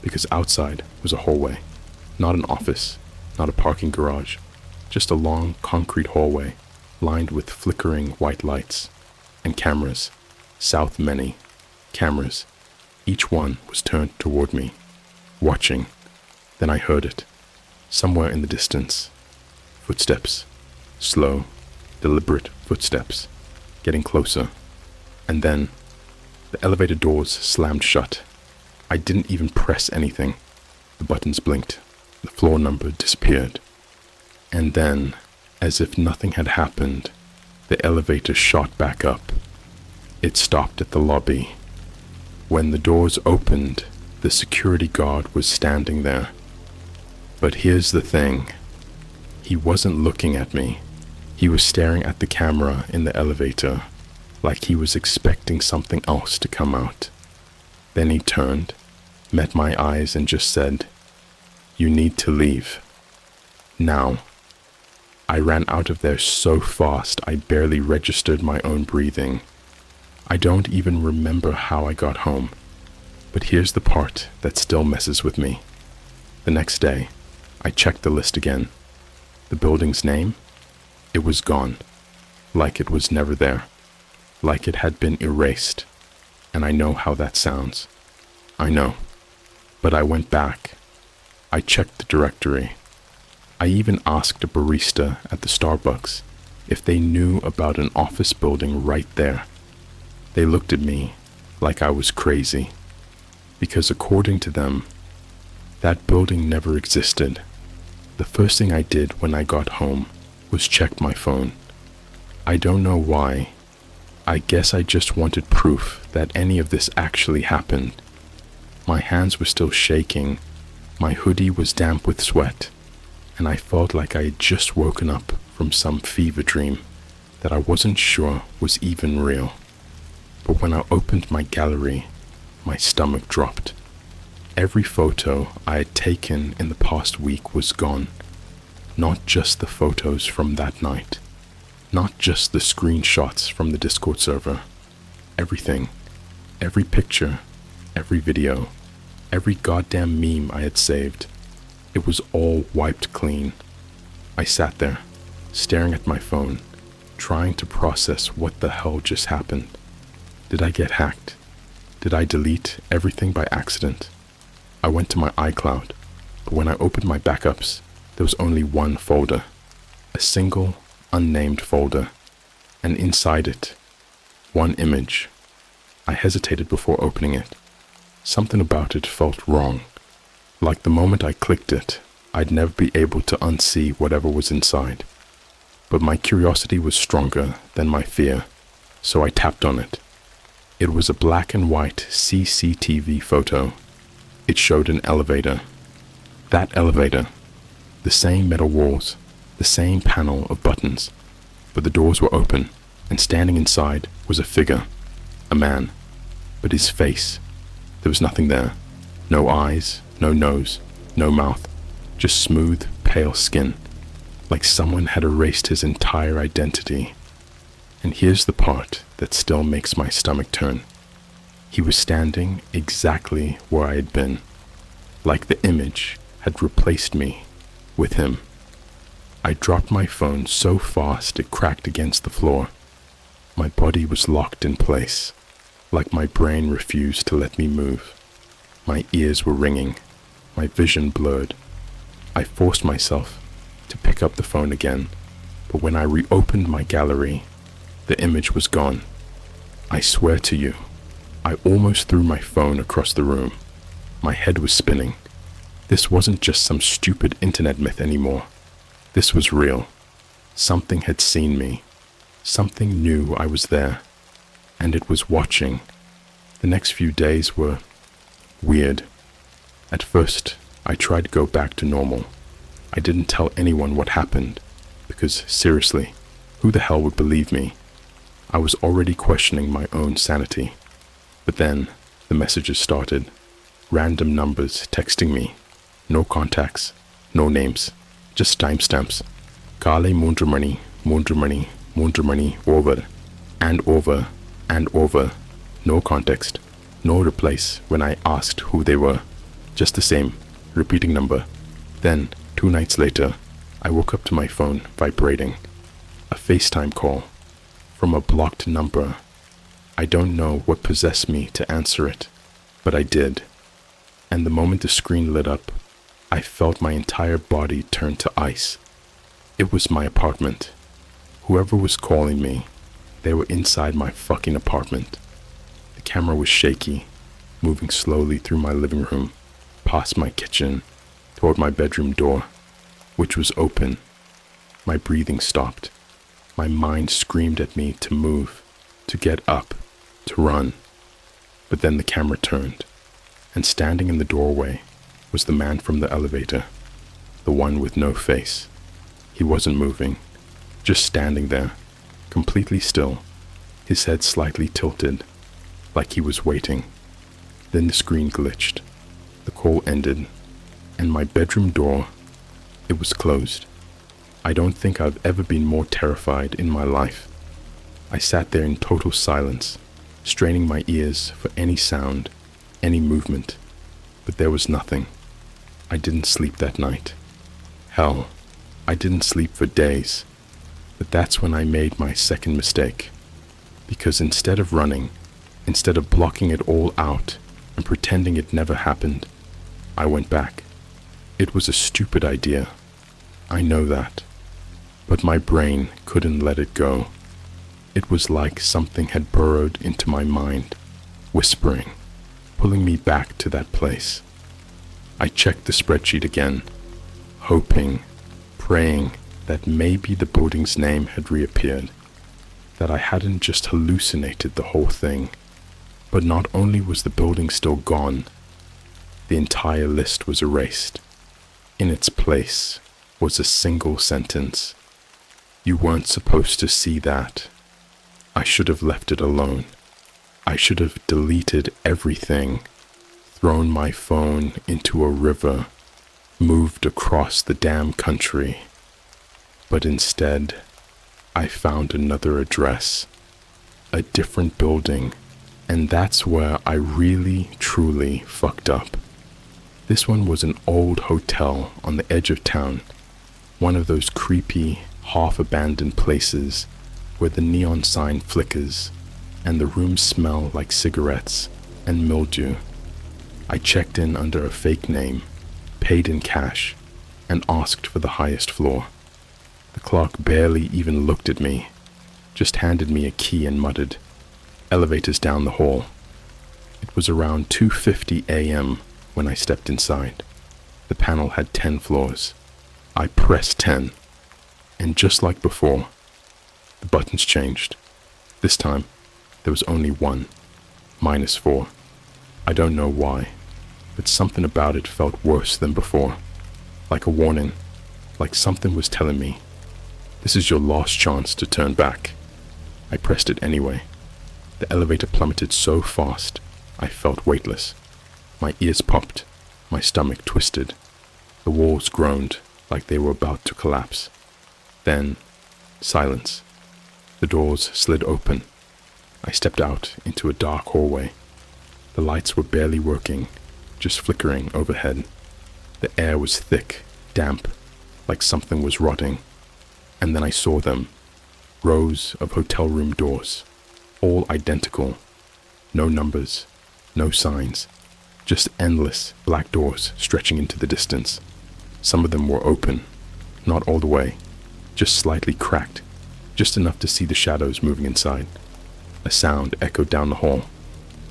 because outside was a hallway. Not an office, not a parking garage, just a long concrete hallway lined with flickering white lights. And cameras, south many, cameras. Each one was turned toward me, watching. Then I heard it, somewhere in the distance. Footsteps, slow, deliberate footsteps, getting closer. And then, the elevator doors slammed shut. I didn't even press anything. The buttons blinked. The floor number disappeared. And then, as if nothing had happened, the elevator shot back up. It stopped at the lobby. When the doors opened, the security guard was standing there. But here's the thing. He wasn't looking at me. He was staring at the camera in the elevator, like he was expecting something else to come out. Then he turned, met my eyes, and just said, "You need to leave. Now." I ran out of there so fast I barely registered my own breathing. I don't even remember how I got home. But here's the part that still messes with me. The next day, I checked the list again. The building's name? It was gone. Like it was never there. Like it had been erased. And I know how that sounds. I know. But I went back. I checked the directory. I even asked a barista at the Starbucks if they knew about an office building right there. They looked at me like I was crazy, because according to them, that building never existed. The first thing I did when I got home was check my phone. I don't know why. I guess I just wanted proof that any of this actually happened. My hands were still shaking, my hoodie was damp with sweat, and I felt like I had just woken up from some fever dream that I wasn't sure was even real. But when I opened my gallery, my stomach dropped. Every photo I had taken in the past week was gone. Not just the photos from that night. Not just the screenshots from the Discord server. Everything. Every picture. Every video. Every goddamn meme I had saved. It was all wiped clean. I sat there, staring at my phone, trying to process what the hell just happened. Did I get hacked? Did I delete everything by accident? I went to my iCloud, but when I opened my backups, there was only one folder. A single, unnamed folder. And inside it, one image. I hesitated before opening it. Something about it felt wrong. Like the moment I clicked it, I'd never be able to unsee whatever was inside. But my curiosity was stronger than my fear, so I tapped on it. It was a black and white CCTV photo. It showed an elevator. That elevator. The same metal walls, the same panel of buttons, but the doors were open, and standing inside was a figure, a man. But his face, there was nothing there. No eyes, no nose, no mouth, just smooth, pale skin, like someone had erased his entire identity. And here's the part that still makes my stomach turn. He was standing exactly where I had been, like the image had replaced me with him. I dropped my phone so fast it cracked against the floor. My body was locked in place, like my brain refused to let me move. My ears were ringing, my vision blurred. I forced myself to pick up the phone again, but when I reopened my gallery, the image was gone. I swear to you, I almost threw my phone across the room. My head was spinning. This wasn't just some stupid internet myth anymore. This was real. Something had seen me. Something knew I was there, and it was watching. The next few days were weird. At first, I tried to go back to normal. I didn't tell anyone what happened, because seriously, who the hell would believe me? I was already questioning my own sanity. But then, the messages started. Random numbers texting me. No contacts, no names, just timestamps. Kale Mundramani, Mundramani, Mundramani, over, and over, and over. No context, no replies when I asked who they were. Just the same, repeating number. Then, 2 nights later, I woke up to my phone vibrating. A FaceTime call from a blocked number. I don't know what possessed me to answer it, but I did. And the moment the screen lit up, I felt my entire body turn to ice. It was my apartment. Whoever was calling me, they were inside my fucking apartment. The camera was shaky, moving slowly through my living room, past my kitchen, toward my bedroom door, which was open. My breathing stopped. My mind screamed at me to move, to get up, to run. But then the camera turned, and standing in the doorway was the man from the elevator. the one with no face. He wasn't moving, just standing there, completely still, his head slightly tilted, like he was waiting. Then the screen glitched, the call ended, and my bedroom door, it was closed. I don't think I've ever been more terrified in my life. I sat there in total silence, straining my ears for any sound, any movement, but there was nothing. I didn't sleep that night. Hell, I didn't sleep for days. But that's when I made my second mistake. Because instead of running, instead of blocking it all out and pretending it never happened, I went back. It was a stupid idea. I know that. But my brain couldn't let it go. It was like something had burrowed into my mind, whispering, pulling me back to that place. I checked the spreadsheet again, hoping, praying that maybe the building's name had reappeared, that I hadn't just hallucinated the whole thing. But not only was the building still gone, the entire list was erased. In its place was a single sentence. You weren't supposed to see that. I should have left it alone. I should have deleted everything, thrown my phone into a river, moved across the damn country. But instead, I found another address, a different building, and that's where I really, truly fucked up. This one was an old hotel on the edge of town, one of those creepy, half-abandoned places where the neon sign flickers and the rooms smell like cigarettes and mildew. I checked in under a fake name, paid in cash, and asked for the highest floor. The clerk barely even looked at me, just handed me a key and muttered, "Elevators down the hall." It was around 2:50 a.m. when I stepped inside. The panel had 10 floors. I pressed 10, and just like before, the buttons changed. This time, there was only one, -4. I don't know why, but something about it felt worse than before, like a warning, like something was telling me, this is your last chance to turn back. I pressed it anyway. The elevator plummeted so fast, I felt weightless. My ears popped, my stomach twisted. The walls groaned like they were about to collapse. Then, silence. The doors slid open. I stepped out into a dark hallway. The lights were barely working, just flickering overhead. The air was thick, damp, like something was rotting. And then I saw them, rows of hotel room doors, all identical. No numbers, no signs, just endless black doors stretching into the distance. Some of them were open, not all the way, just slightly cracked, just enough to see the shadows moving inside. A sound echoed down the hall,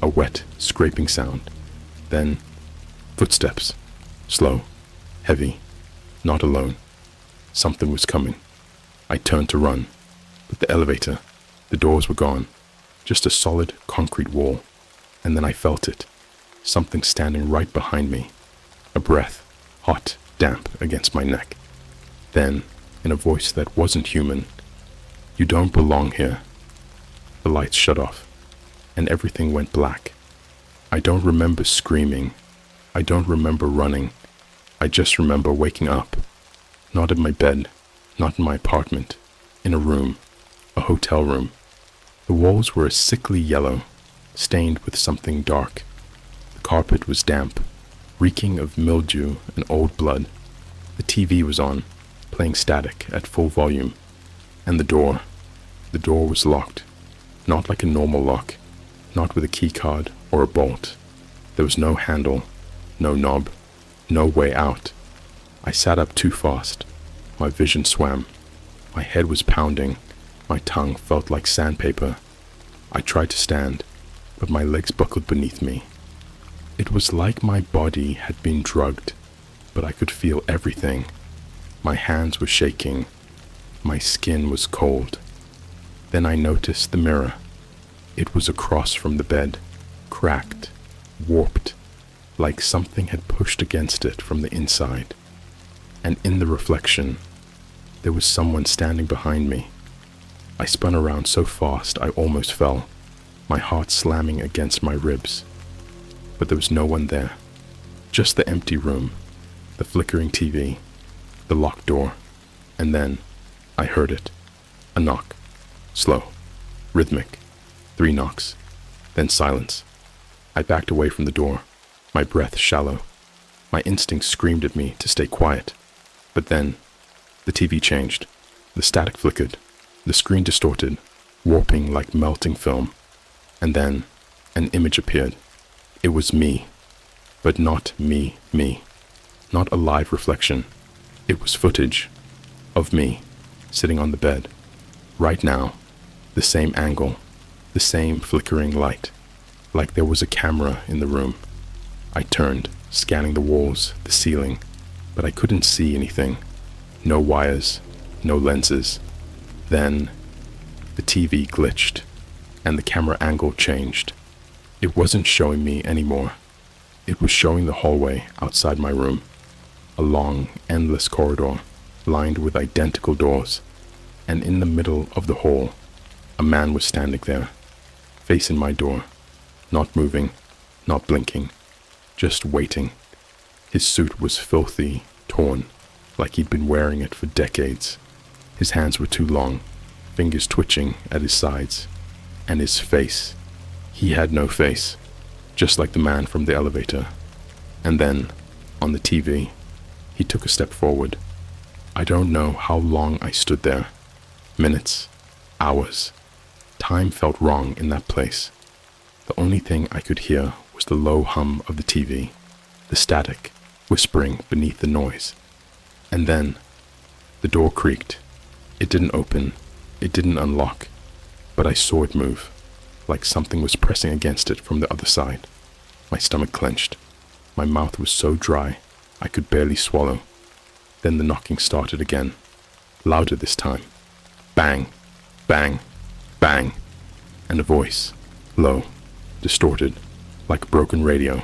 a wet, scraping sound. Then, footsteps, slow, heavy, not alone. Something was coming. I turned to run, but the elevator, the doors were gone, just a solid concrete wall. And then I felt it, something standing right behind me, a breath, hot, damp against my neck. Then, in a voice that wasn't human, "You don't belong here." The lights shut off, and everything went black. I don't remember screaming. I don't remember running. I just remember waking up, not in my bed, not in my apartment, in a room, a hotel room. The walls were a sickly yellow, stained with something dark. The carpet was damp, reeking of mildew and old blood. The TV was on, playing static at full volume. And the door was locked. Not like a normal lock, not with a key card or a bolt. There was no handle, no knob, no way out. I sat up too fast. My vision swam. My head was pounding. My tongue felt like sandpaper. I tried to stand, but my legs buckled beneath me. It was like my body had been drugged, but I could feel everything. My hands were shaking. My skin was cold. Then I noticed the mirror. It was across from the bed, cracked, warped, like something had pushed against it from the inside. and in the reflection, there was someone standing behind me. I spun around so fast I almost fell, my heart slamming against my ribs. But there was no one there, just the empty room, the flickering TV, the locked door, and then I heard it. A knock. Slow. Rhythmic. 3 knocks. Then silence. I backed away from the door, my breath shallow. My instincts screamed at me to stay quiet. But then, the TV changed. The static flickered. The screen distorted, warping like melting film. And then, an image appeared. It was me. But not me. Not a live reflection. It was footage of me, sitting on the bed. Right now, the same angle, the same flickering light, like there was a camera in the room. I turned, scanning the walls, the ceiling, but I couldn't see anything. No wires, no lenses. Then, the TV glitched, and the camera angle changed. It wasn't showing me anymore. It was showing the hallway outside my room, a long, endless corridor lined with identical doors, and in the middle of the hall, a man was standing there, facing my door, not moving, not blinking, just waiting. His suit was filthy, torn, like he'd been wearing it for decades. His hands were too long, fingers twitching at his sides, and his face. He had no face, just like the man from the elevator. And then, on the TV, he took a step forward. I don't know how long I stood there. Minutes, hours. Time felt wrong in that place. The only thing I could hear was the low hum of the TV, the static, whispering beneath the noise. And then, the door creaked. It didn't open, it didn't unlock, but I saw it move, like something was pressing against it from the other side. My stomach clenched. My mouth was so dry, I could barely swallow. Then the knocking started again, louder this time. Bang, bang, bang, and a voice, low, distorted, like a broken radio.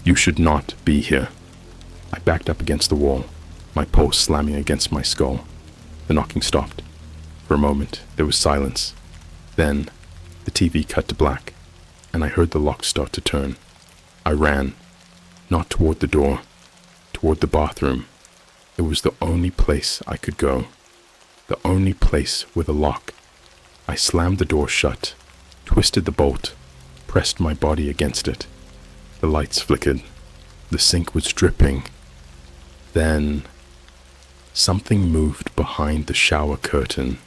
You should not be here. I backed up against the wall, my pulse slamming against my skull. The knocking stopped. For a moment, there was silence. Then, the TV cut to black, and I heard the lock start to turn. I ran, not toward the door, toward the bathroom. It was the only place I could go, the only place with a lock. I slammed the door shut, twisted the bolt, pressed my body against it. The lights flickered. The sink was dripping. Then, something moved behind the shower curtain.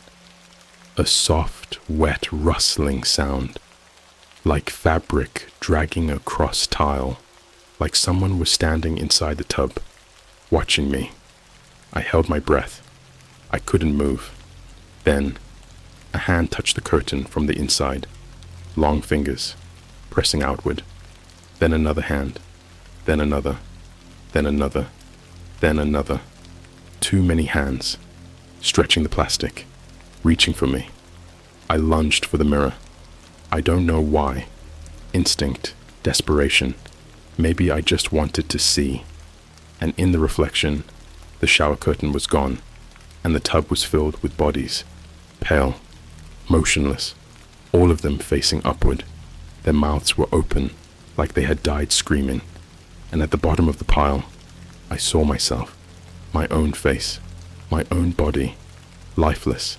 A soft, wet, rustling sound, like fabric dragging across tile, like someone was standing inside the tub, watching me. I held my breath. I couldn't move. Then, a hand touched the curtain from the inside, long fingers, pressing outward. Then another hand, then another, then another, then another. Too many hands, stretching the plastic, reaching for me. I lunged for the mirror. I don't know why. Instinct, desperation. Maybe I just wanted to see. And in the reflection, the shower curtain was gone, and the tub was filled with bodies, pale, motionless, all of them facing upward. Their mouths were open, like they had died screaming. And at the bottom of the pile, I saw myself, my own face, my own body, lifeless,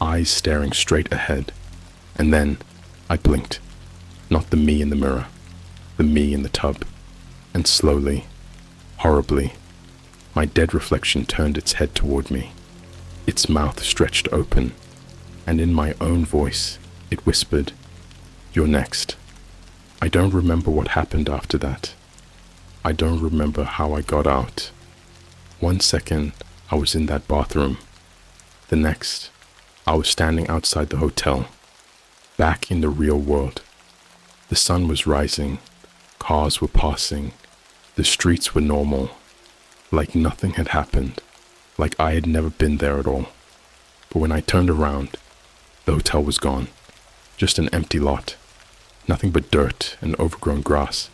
eyes staring straight ahead. And then I blinked. Not the me in the mirror, the me in the tub. And slowly, horribly, my dead reflection turned its head toward me. Its mouth stretched open, and in my own voice, it whispered, "You're next." I don't remember what happened after that. I don't remember how I got out. 1 second, I was in that bathroom. The next, I was standing outside the hotel, back in the real world. The sun was rising, cars were passing, the streets were normal, like nothing had happened, like I had never been there at all. But when I turned around, the hotel was gone, just an empty lot, nothing but dirt and overgrown grass,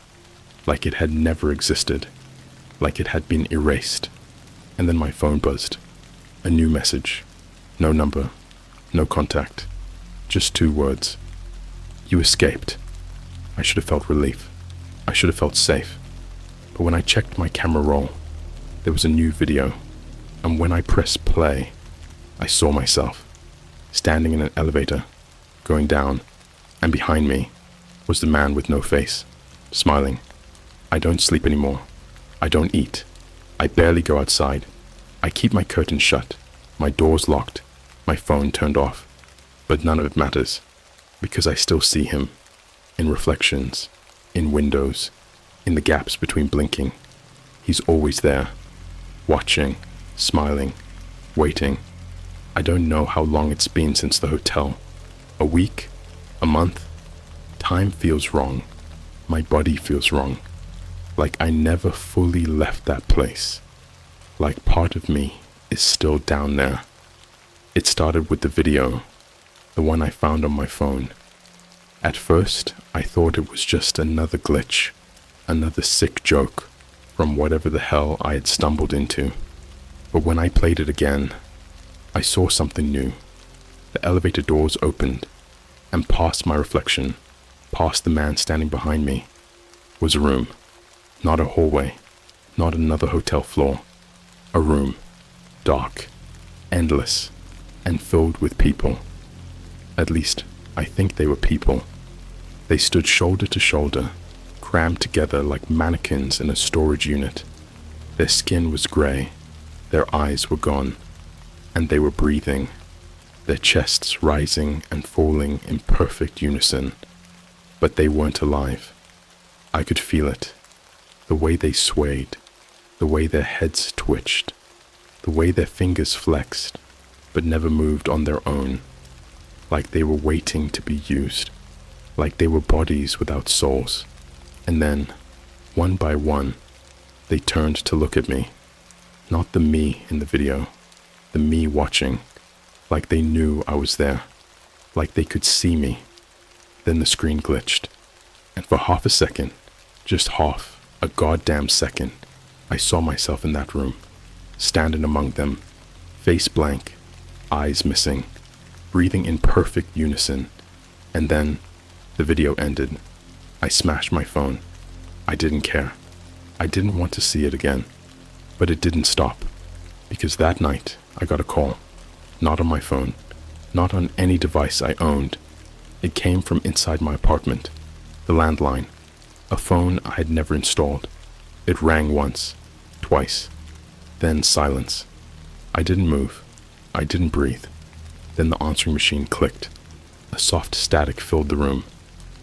like it had never existed, like it had been erased. And then my phone buzzed. A new message. No number. No contact. Just 2 words. You escaped. I should have felt relief. I should have felt safe. But when I checked my camera roll, there was a new video. And when I pressed play, I saw myself standing in an elevator, going down, and behind me was the man with no face, smiling. I don't sleep anymore. I don't eat. I barely go outside. I keep my curtains shut, my doors locked, my phone turned off. But none of it matters, because I still see him, in reflections, in windows, in the gaps between blinking. He's always there, watching, smiling, waiting. I don't know how long it's been since the hotel. A week? A month? Time feels wrong. My body feels wrong. Like I never fully left that place. Like part of me is still down there. It started with the video, the one I found on my phone. At first, I thought it was just another glitch, another sick joke from whatever the hell I had stumbled into. But when I played it again, I saw something new. The elevator doors opened, and past my reflection, past the man standing behind me, was a room. Not a hallway, not another hotel floor. A room, dark, endless, and filled with people. At least, I think they were people. They stood shoulder to shoulder, crammed together like mannequins in a storage unit. Their skin was grey, their eyes were gone, and they were breathing, their chests rising and falling in perfect unison. But they weren't alive. I could feel it. The way they swayed, the way their heads twitched, the way their fingers flexed, but never moved on their own, like they were waiting to be used, like they were bodies without souls. And then, one by one, they turned to look at me. Not the me in the video, the me watching, like they knew I was there, like they could see me. Then the screen glitched, and for half a second, just half a goddamn second, I saw myself in that room, standing among them, face blank, eyes missing, breathing in perfect unison. And then the video ended. I smashed my phone. I didn't care. I didn't want to see it again. But it didn't stop, because that night I got a call. Not on my phone, not on any device I owned. It came from inside my apartment, the landline, a phone I had never installed. It rang once, twice, then silence. I didn't move. I didn't breathe. Then the answering machine clicked. A soft static filled the room,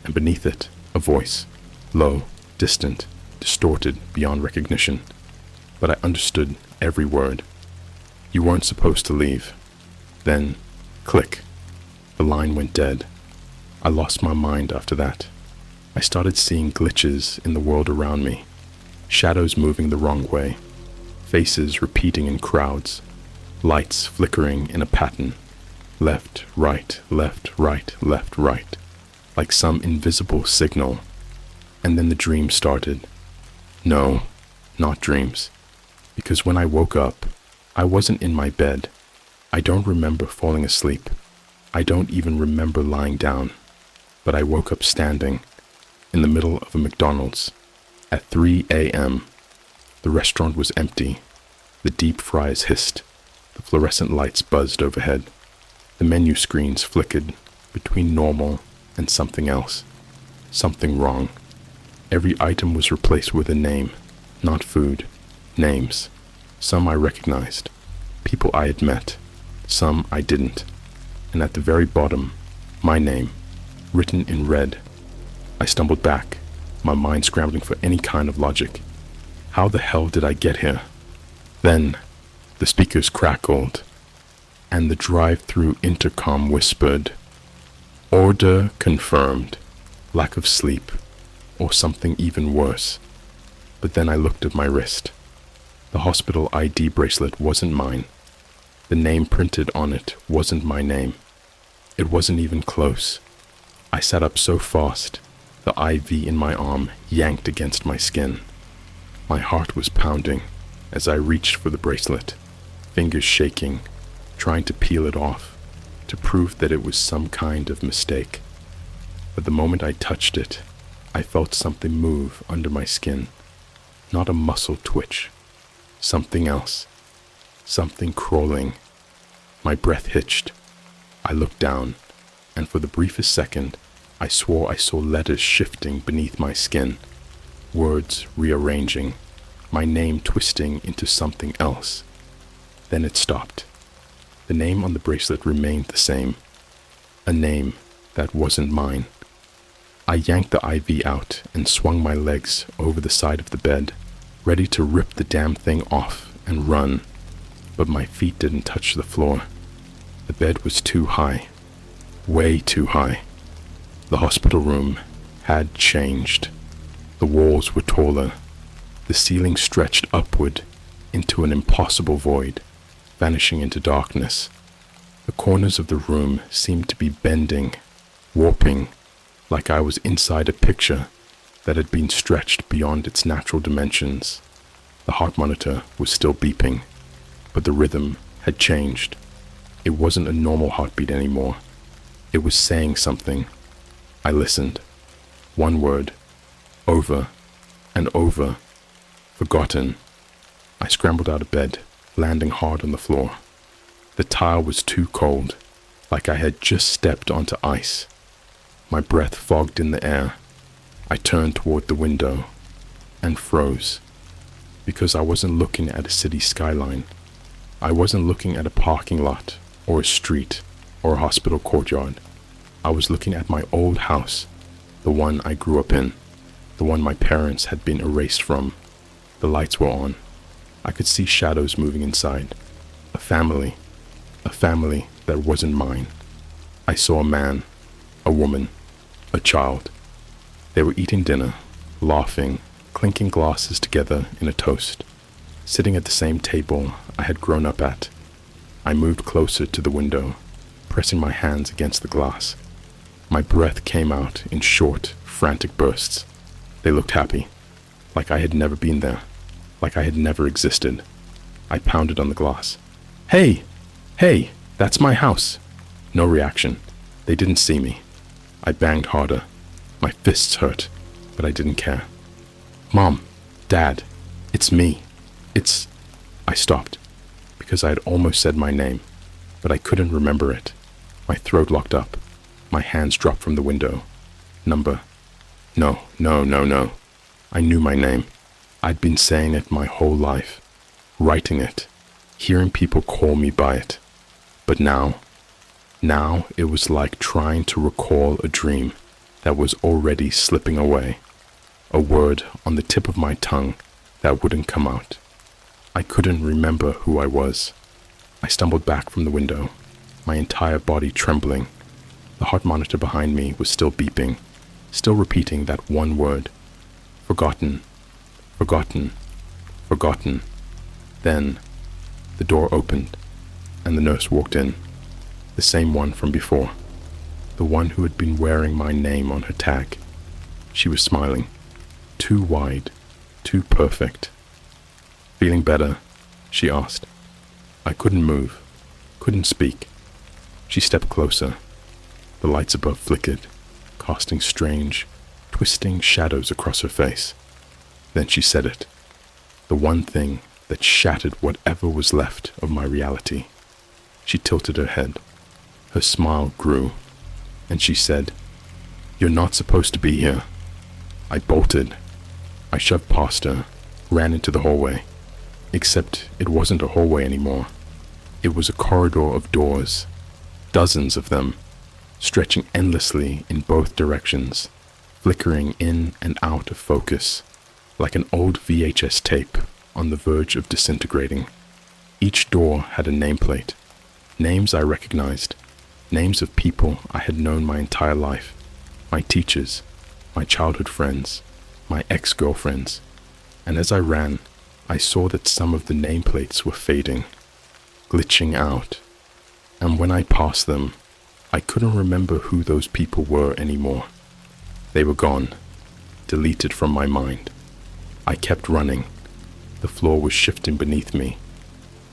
and beneath it, a voice, low, distant, distorted beyond recognition. But I understood every word. You weren't supposed to leave. Then, click. The line went dead. I lost my mind after that. I started seeing glitches in the world around me. Shadows moving the wrong way. Faces repeating in crowds. Lights flickering in a pattern. Left, right, left, right, left, right. Like some invisible signal. And then the dream started. No, not dreams. Because when I woke up, I wasn't in my bed. I don't remember falling asleep. I don't even remember lying down. But I woke up standing in the middle of a McDonald's at 3 a.m. The restaurant was empty. The deep fries hissed. The fluorescent lights buzzed overhead. The menu screens flickered between normal and something else. Something wrong. Every item was replaced with a name, not food. Names. Some I recognized. People I had met. Some I didn't. And at the very bottom, my name, written in red. I stumbled back, my mind scrambling for any kind of logic. How the hell did I get here? Then, the speakers crackled, and the drive-through intercom whispered, "Order confirmed. Lack of sleep, or something even worse." But then I looked at my wrist. The hospital ID bracelet wasn't mine. The name printed on it wasn't my name. It wasn't even close. I sat up so fast, the IV in my arm yanked against my skin. My heart was pounding. as I reached for the bracelet, fingers shaking, trying to peel it off, to prove that it was some kind of mistake. But the moment I touched it, I felt something move under my skin. Not a muscle twitch. Something else. Something crawling. My breath hitched. I looked down, and for the briefest second, I swore I saw letters shifting beneath my skin, words rearranging, my name twisting into something else. Then it stopped. The name on the bracelet remained the same. A name that wasn't mine. I yanked the IV out and swung my legs over the side of the bed, ready to rip the damn thing off and run, but my feet didn't touch the floor. The bed was too high. Way too high. The hospital room had changed. The walls were taller. The ceiling stretched upward into an impossible void, vanishing into darkness. The corners of the room seemed to be bending, warping, like I was inside a picture that had been stretched beyond its natural dimensions. The heart monitor was still beeping, but the rhythm had changed. It wasn't a normal heartbeat anymore. It was saying something. I listened. One word. Over and over. Forgotten. I scrambled out of bed, landing hard on the floor. The tile was too cold, like I had just stepped onto ice. My breath fogged in the air. I turned toward the window and froze, because I wasn't looking at a city skyline. I wasn't looking at a parking lot or a street or a hospital courtyard. I was looking at my old house, the one I grew up in, the one my parents had been erased from. The lights were on. I could see shadows moving inside. A family that wasn't mine. I saw a man, a woman, a child. They were eating dinner, laughing, clinking glasses together in a toast, sitting at the same table I had grown up at. I moved closer to the window, pressing my hands against the glass. My breath came out in short, frantic bursts. They looked happy, like I had never been there, like I had never existed. I pounded on the glass. Hey! Hey! That's my house! No reaction. They didn't see me. I banged harder. My fists hurt, but I didn't care. Mom! Dad! It's me! I stopped, because I had almost said my name, but I couldn't remember it. My throat locked up. My hands dropped from the window. Number. No. I knew my name. I'd been saying it my whole life, writing it, hearing people call me by it. But now it was like trying to recall a dream that was already slipping away, a word on the tip of my tongue that wouldn't come out. I couldn't remember who I was. I stumbled back from the window, my entire body trembling. The heart monitor behind me was still beeping, still repeating that one word. Forgotten. Forgotten. Forgotten. Then, the door opened, and the nurse walked in. The same one from before. The one who had been wearing my name on her tag. She was smiling. Too wide. Too perfect. Feeling better? She asked. I couldn't move. Couldn't speak. She stepped closer. The lights above flickered, casting strange, twisting shadows across her face. Then she said it. The one thing that shattered whatever was left of my reality. She tilted her head. Her smile grew, and she said, "You're not supposed to be here." I bolted. I shoved past her, ran into the hallway. Except it wasn't a hallway anymore. It was a corridor of doors, dozens of them, stretching endlessly in both directions, flickering in and out of focus, like an old VHS tape on the verge of disintegrating. Each door had a nameplate, names I recognized, names of people I had known my entire life, my teachers, my childhood friends, my ex-girlfriends, and as I ran, I saw that some of the nameplates were fading, glitching out, and when I passed them, I couldn't remember who those people were anymore. They were gone, deleted from my mind. I kept running. The floor was shifting beneath me.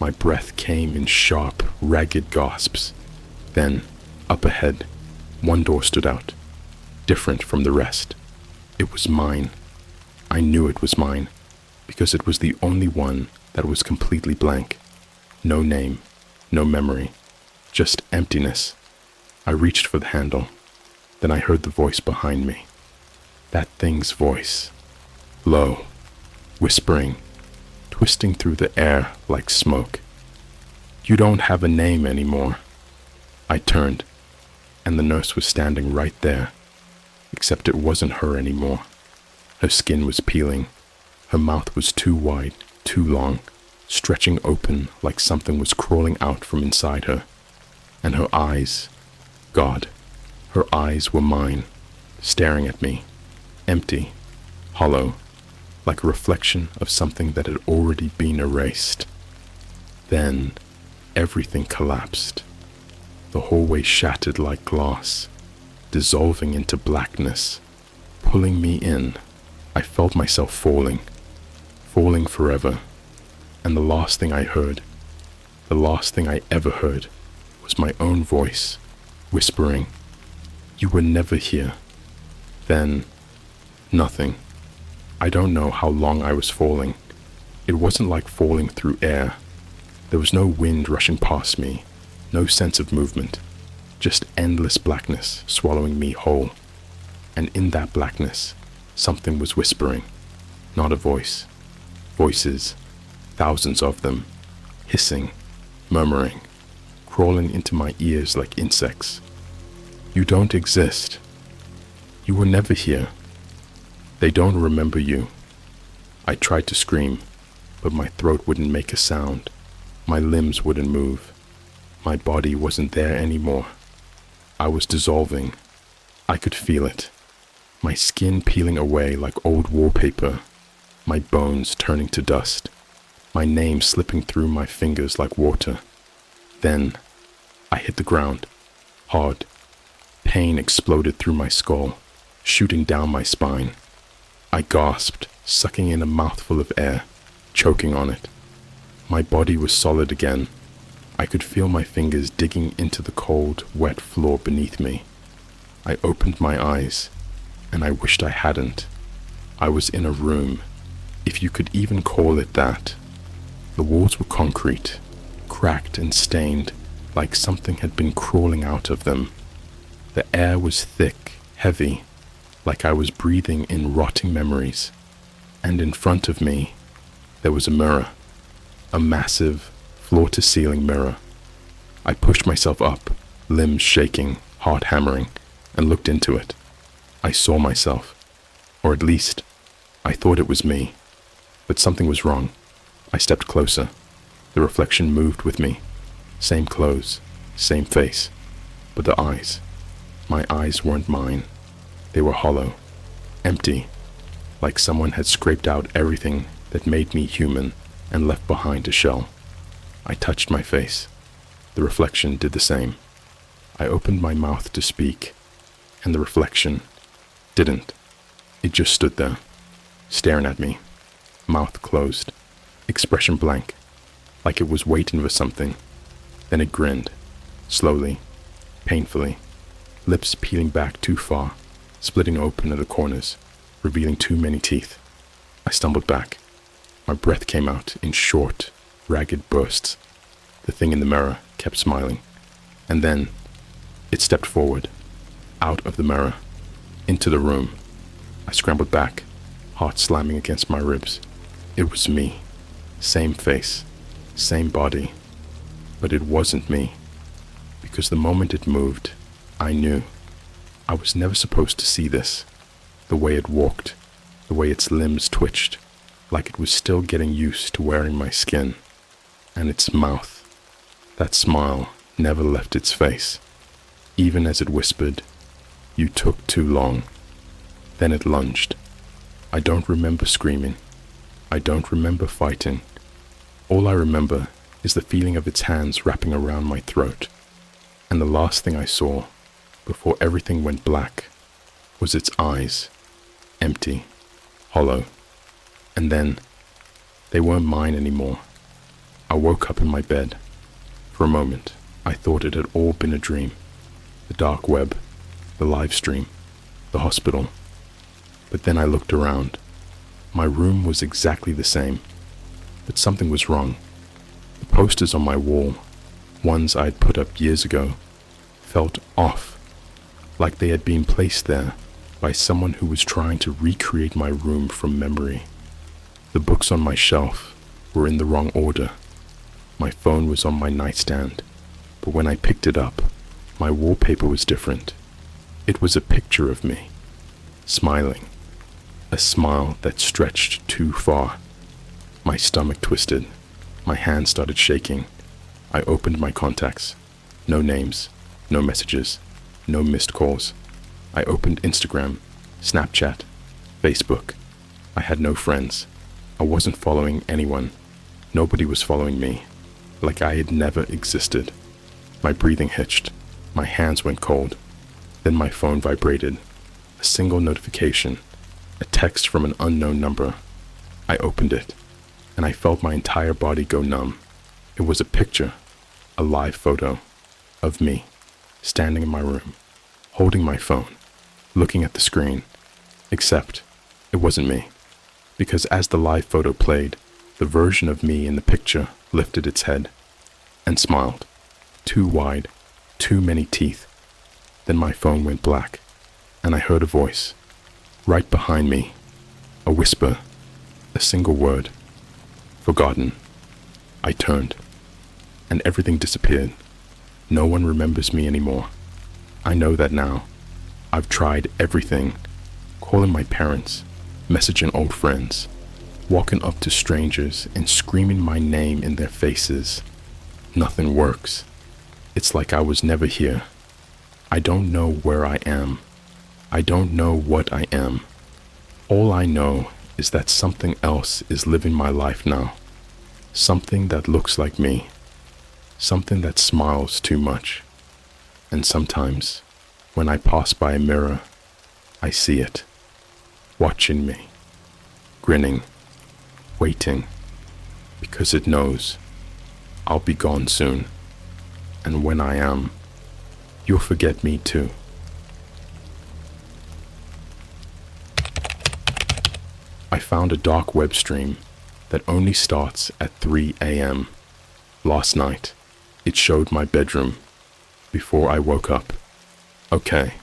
My breath came in sharp, ragged gasps. Then, up ahead, one door stood out, different from the rest. It was mine. I knew it was mine, because it was the only one that was completely blank. No name, no memory, just emptiness. I reached for the handle. Then I heard the voice behind me. That thing's voice. Low, whispering, twisting through the air like smoke. You don't have a name anymore. I turned, and the nurse was standing right there, except it wasn't her anymore. Her skin was peeling. Her mouth was too wide, too long, stretching open like something was crawling out from inside her. And her eyes, God, her eyes were mine, staring at me, empty, hollow, like a reflection of something that had already been erased. Then everything collapsed. The hallway shattered like glass, dissolving into blackness, pulling me in. I felt myself falling forever. And the last thing I heard, the last thing I ever heard, was my own voice, whispering, "You were never here." Then, nothing. I don't know how long I was falling. It wasn't like falling through air. There was no wind rushing past me, no sense of movement, just endless blackness swallowing me whole. And in that blackness, something was whispering, not a voice. Voices, thousands of them, hissing, murmuring, crawling into my ears like insects. You don't exist. You were never here. They don't remember you. I tried to scream, but my throat wouldn't make a sound. My limbs wouldn't move. My body wasn't there anymore. I was dissolving. I could feel it. My skin peeling away like old wallpaper. My bones turning to dust. My name slipping through my fingers like water. Then, I hit the ground, hard. Pain exploded through my skull, shooting down my spine. I gasped, sucking in a mouthful of air, choking on it. My body was solid again. I could feel my fingers digging into the cold, wet floor beneath me. I opened my eyes, and I wished I hadn't. I was in a room, if you could even call it that. The walls were concrete, cracked and stained, like something had been crawling out of them. The air was thick, heavy, like I was breathing in rotting memories. And in front of me, there was a mirror, a massive, floor-to-ceiling mirror. I pushed myself up, limbs shaking, heart hammering, and looked into it. I saw myself, or at least, I thought it was me. But something was wrong. I stepped closer. The reflection moved with me. Same clothes, same face, but the eyes. My eyes weren't mine. They were hollow, empty, like someone had scraped out everything that made me human and left behind a shell. I touched my face. The reflection did the same. I opened my mouth to speak, and the reflection didn't. It just stood there, staring at me, mouth closed, expression blank, like it was waiting for something. Then it grinned, slowly, painfully, lips peeling back too far, splitting open at the corners, revealing too many teeth. I stumbled back. My breath came out in short, ragged bursts. The thing in the mirror kept smiling. And then, it stepped forward, out of the mirror, into the room. I scrambled back, heart slamming against my ribs. It was me. Same face, same body. But it wasn't me. Because the moment it moved, I knew. I was never supposed to see this. The way it walked, the way its limbs twitched, like it was still getting used to wearing my skin. And its mouth, that smile never left its face, even as it whispered, "You took too long." Then it lunged. I don't remember screaming. I don't remember fighting. All I remember is the feeling of its hands wrapping around my throat. And the last thing I saw, before everything went black, was its eyes, empty, hollow. And then They weren't mine anymore. I woke up in my bed. For a moment, I thought it had all been a dream. The dark web, the live stream, the hospital. But then I looked around. My room was exactly the same, but something was wrong. The posters on my wall, ones I'd put up years ago, felt off, like they had been placed there by someone who was trying to recreate my room from memory. The books on my shelf were in the wrong order. My phone was on my nightstand, but when I picked it up, my wallpaper was different. It was a picture of me, smiling, a smile that stretched too far. My stomach twisted. My hand started shaking. I opened my contacts. No names, no messages, no missed calls. I opened Instagram, Snapchat, Facebook. I had no friends. I wasn't following anyone. Nobody was following me, like I had never existed. My breathing hitched. My hands went cold. Then my phone vibrated. A single notification, a text from an unknown number. I opened it, and I felt my entire body go numb. It was a picture, a live photo, of me, standing in my room, holding my phone, looking at the screen. Except, it wasn't me, because as the live photo played, the version of me in the picture lifted its head and smiled. Too wide, too many teeth. Then my phone went black, and I heard a voice, right behind me, a whisper, a single word, forgotten. I turned, and everything disappeared. No one remembers me anymore. I know that now. I've tried everything, calling my parents, messaging old friends, walking up to strangers and screaming my name in their faces. Nothing works. It's like I was never here. I don't know where I am. I don't know what I am. All I know is that something else is living my life now. Something that looks like me. Something that smiles too much. And sometimes, when I pass by a mirror, I see it, watching me, grinning, waiting, because it knows I'll be gone soon. And when I am, you'll forget me too. I found a dark web stream that only starts at 3 a.m. Last night, it showed my bedroom before I woke up. Okay,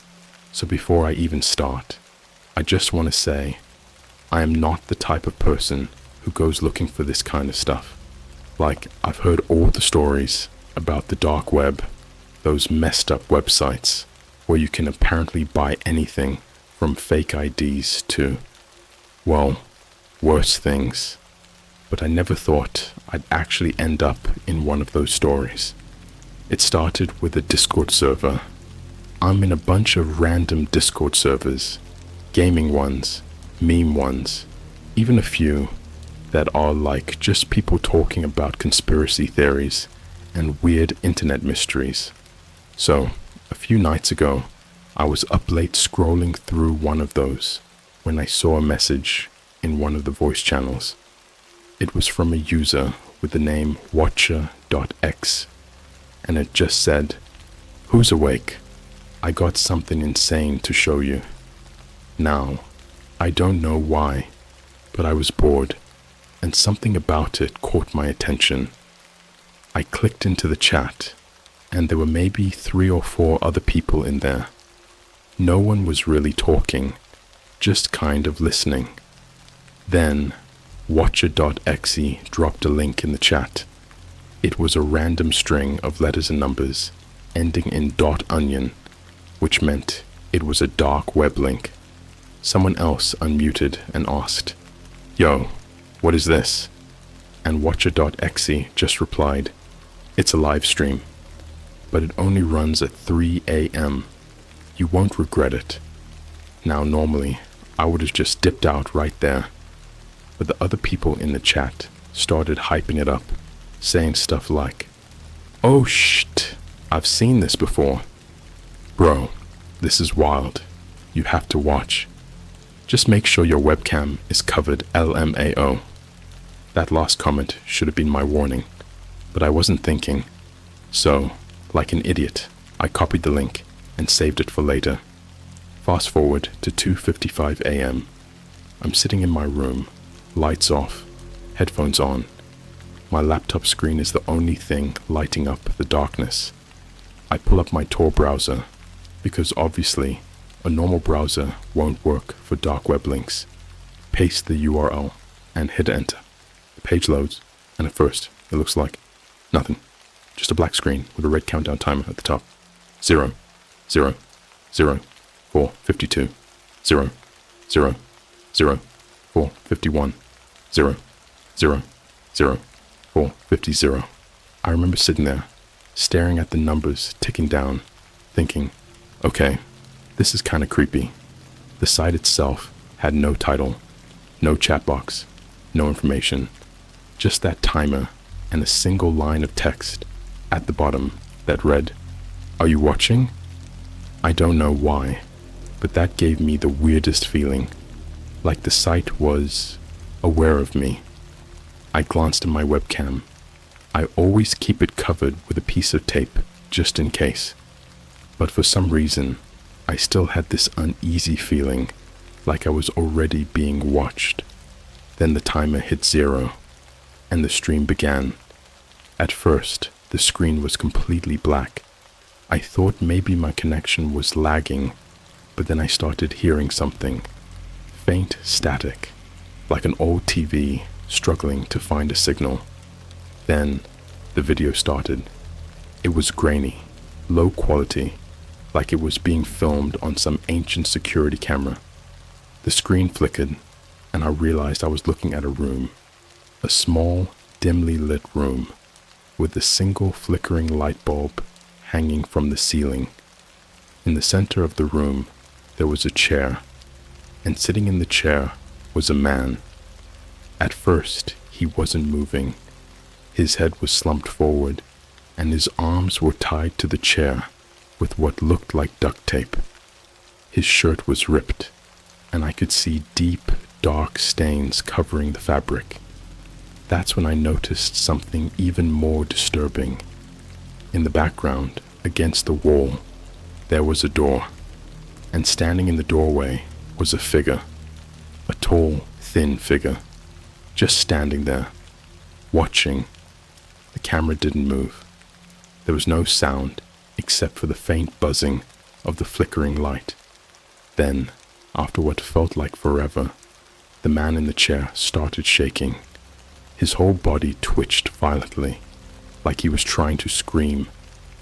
so before I even start, I just want to say I am not the type of person who goes looking for this kind of stuff. Like, I've heard all the stories about the dark web, those messed up websites where you can apparently buy anything from fake IDs to, well, worse things. But I never thought I'd actually end up in one of those stories. It started with a Discord server. I'm in a bunch of random Discord servers, gaming ones, meme ones, even a few that are like just people talking about conspiracy theories and weird internet mysteries. So, a few nights ago, I was up late scrolling through one of those when I saw a message in one of the voice channels. It was from a user with the name watcher.x, and it just said, "Who's awake? I got something insane to show you." Now, I don't know why, but I was bored, and something about it caught my attention. I clicked into the chat, and there were maybe 3 or 4 other people in there. No one was really talking, just kind of listening. Then, watcher.exe dropped a link in the chat. It was a random string of letters and numbers, ending in .onion, which meant it was a dark web link. Someone else unmuted and asked, "Yo, what is this?" And watcher.exe just replied, "It's a live stream, but it only runs at 3 a.m. You won't regret it." Now normally, I would have just dipped out right there, but the other people in the chat started hyping it up, saying stuff like, "Oh shit, I've seen this before. Bro, this is wild. You have to watch. Just make sure your webcam is covered LMAO." That last comment should have been my warning, but I wasn't thinking. So, like an idiot, I copied the link and saved it for later. Fast forward to 2:55 a.m. I'm sitting in my room, lights off, headphones on. My laptop screen is the only thing lighting up the darkness. I pull up my Tor browser, because obviously a normal browser won't work for dark web links. Paste the URL and hit enter. The page loads, and at first it looks like nothing. Just a black screen with a red countdown timer at the top. 0, 0, 0, 4, 52, 0, 0, 0, 4, 51, 0, 0, 0, 4, 50, 0. I remember sitting there, staring at the numbers ticking down, thinking, okay, this is kind of creepy. The site itself had no title, no chat box, no information, just that timer and a single line of text at the bottom that read, "Are you watching?" I don't know why, but that gave me the weirdest feeling, like the site was aware of me. I glanced at my webcam. I always keep it covered with a piece of tape, just in case. But for some reason, I still had this uneasy feeling, like I was already being watched. Then the timer hit 0, and the stream began. At first, the screen was completely black. I thought maybe my connection was lagging, but then I started hearing something. Faint static, like an old TV struggling to find a signal. Then, the video started. It was grainy, low quality, like it was being filmed on some ancient security camera. The screen flickered, and I realized I was looking at a room. A small, dimly lit room, with a single flickering light bulb hanging from the ceiling. In the center of the room, there was a chair, and sitting in the chair was a man. At first, he wasn't moving. His head was slumped forward, and his arms were tied to the chair with what looked like duct tape. His shirt was ripped, and I could see deep, dark stains covering the fabric. That's when I noticed something even more disturbing. In the background, against the wall, there was a door, and standing in the doorway was a figure, a tall, thin figure, just standing there, watching. The camera didn't move. There was no sound except for the faint buzzing of the flickering light. Then, after what felt like forever, the man in the chair started shaking. His whole body twitched violently, like he was trying to scream,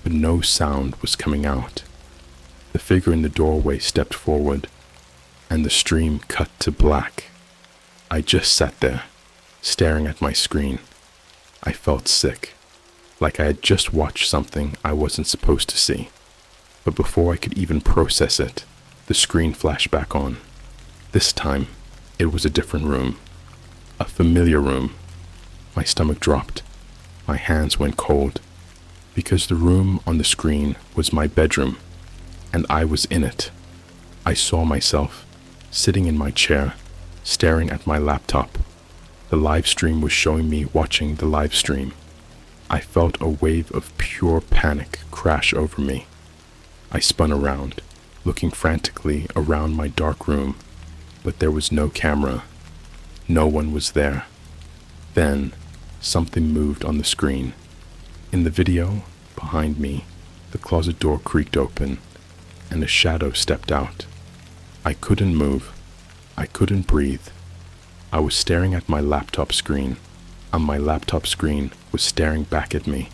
but no sound was coming out. The figure in the doorway stepped forward, and the stream cut to black. I just sat there, staring at my screen. I felt sick, like I had just watched something I wasn't supposed to see. But before I could even process it, the screen flashed back on. This time, it was a different room, a familiar room. My stomach dropped. My hands went cold, because the room on the screen was my bedroom, and I was in it. I saw myself, sitting in my chair, staring at my laptop. The live stream was showing me watching the live stream. I felt a wave of pure panic crash over me. I spun around, looking frantically around my dark room, but there was no camera. No one was there. Then, something moved on the screen. In the video, behind me, the closet door creaked open, and a shadow stepped out. I couldn't move. I couldn't breathe. I was staring at my laptop screen, and my laptop screen was staring back at me.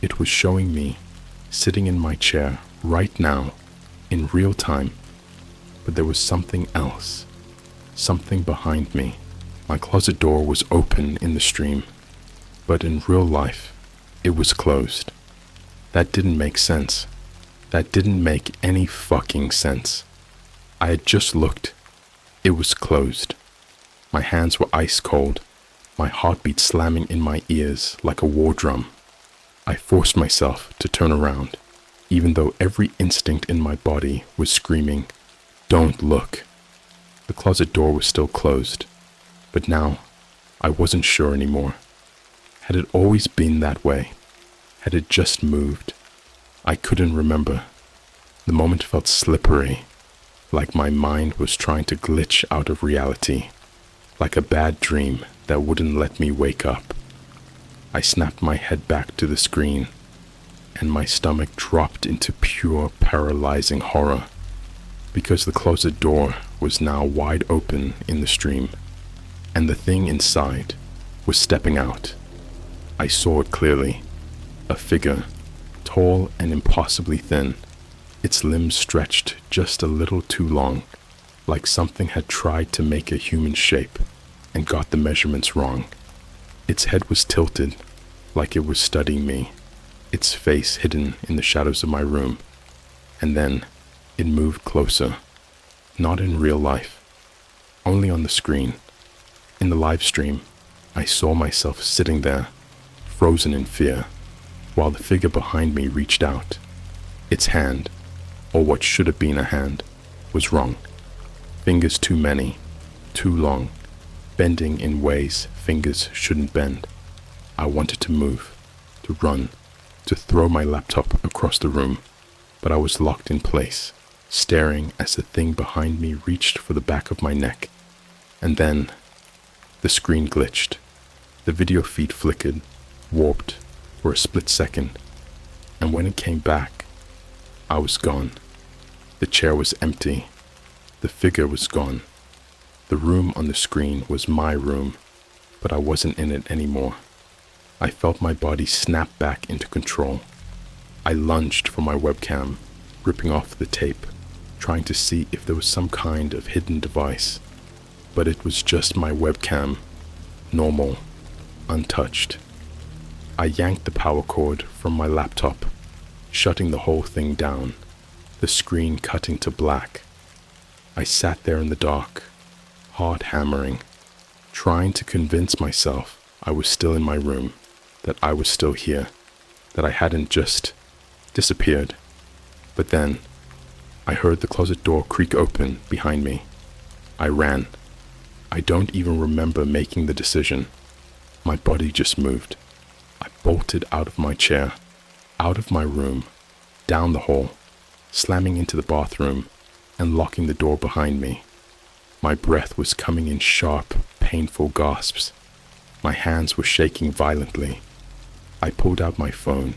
It was showing me, sitting in my chair right now, in real time, but there was something else, something behind me. My closet door was open in the stream, but in real life, it was closed. That didn't make sense. That didn't make any fucking sense. I had just looked. It was closed. My hands were ice cold, my heartbeat slamming in my ears like a war drum. I forced myself to turn around, even though every instinct in my body was screaming, "Don't look." The closet door was still closed, but now I wasn't sure anymore. Had it always been that way? Had it just moved? I couldn't remember. The moment felt slippery, like my mind was trying to glitch out of reality, like a bad dream that wouldn't let me wake up. I snapped my head back to the screen, and my stomach dropped into pure paralyzing horror, because the closet door was now wide open in the stream, and the thing inside was stepping out. I saw it clearly. A figure, tall and impossibly thin, its limbs stretched just a little too long, like something had tried to make a human shape and got the measurements wrong. Its head was tilted, like it was studying me, its face hidden in the shadows of my room. And then it moved closer, not in real life, only on the screen. In the live stream, I saw myself sitting there, frozen in fear, while the figure behind me reached out. Its hand, or what should have been a hand, was wrong. Fingers too many, too long, bending in ways fingers shouldn't bend. I wanted to move, to run, to throw my laptop across the room, but I was locked in place, staring as the thing behind me reached for the back of my neck. And then, the screen glitched. The video feed flickered, warped for a split second, and when it came back, I was gone. The chair was empty. The figure was gone. The room on the screen was my room, but I wasn't in it anymore. I felt my body snap back into control. I lunged for my webcam, ripping off the tape, trying to see if there was some kind of hidden device. But it was just my webcam, normal, untouched. I yanked the power cord from my laptop, shutting the whole thing down, the screen cutting to black. I sat there in the dark, heart hammering, trying to convince myself I was still in my room, that I was still here, that I hadn't just disappeared. But then, I heard the closet door creak open behind me. I ran. I don't even remember making the decision. My body just moved. I bolted out of my chair, out of my room, down the hall, slamming into the bathroom and locking the door behind me. My breath was coming in sharp, painful gasps. My hands were shaking violently. I pulled out my phone,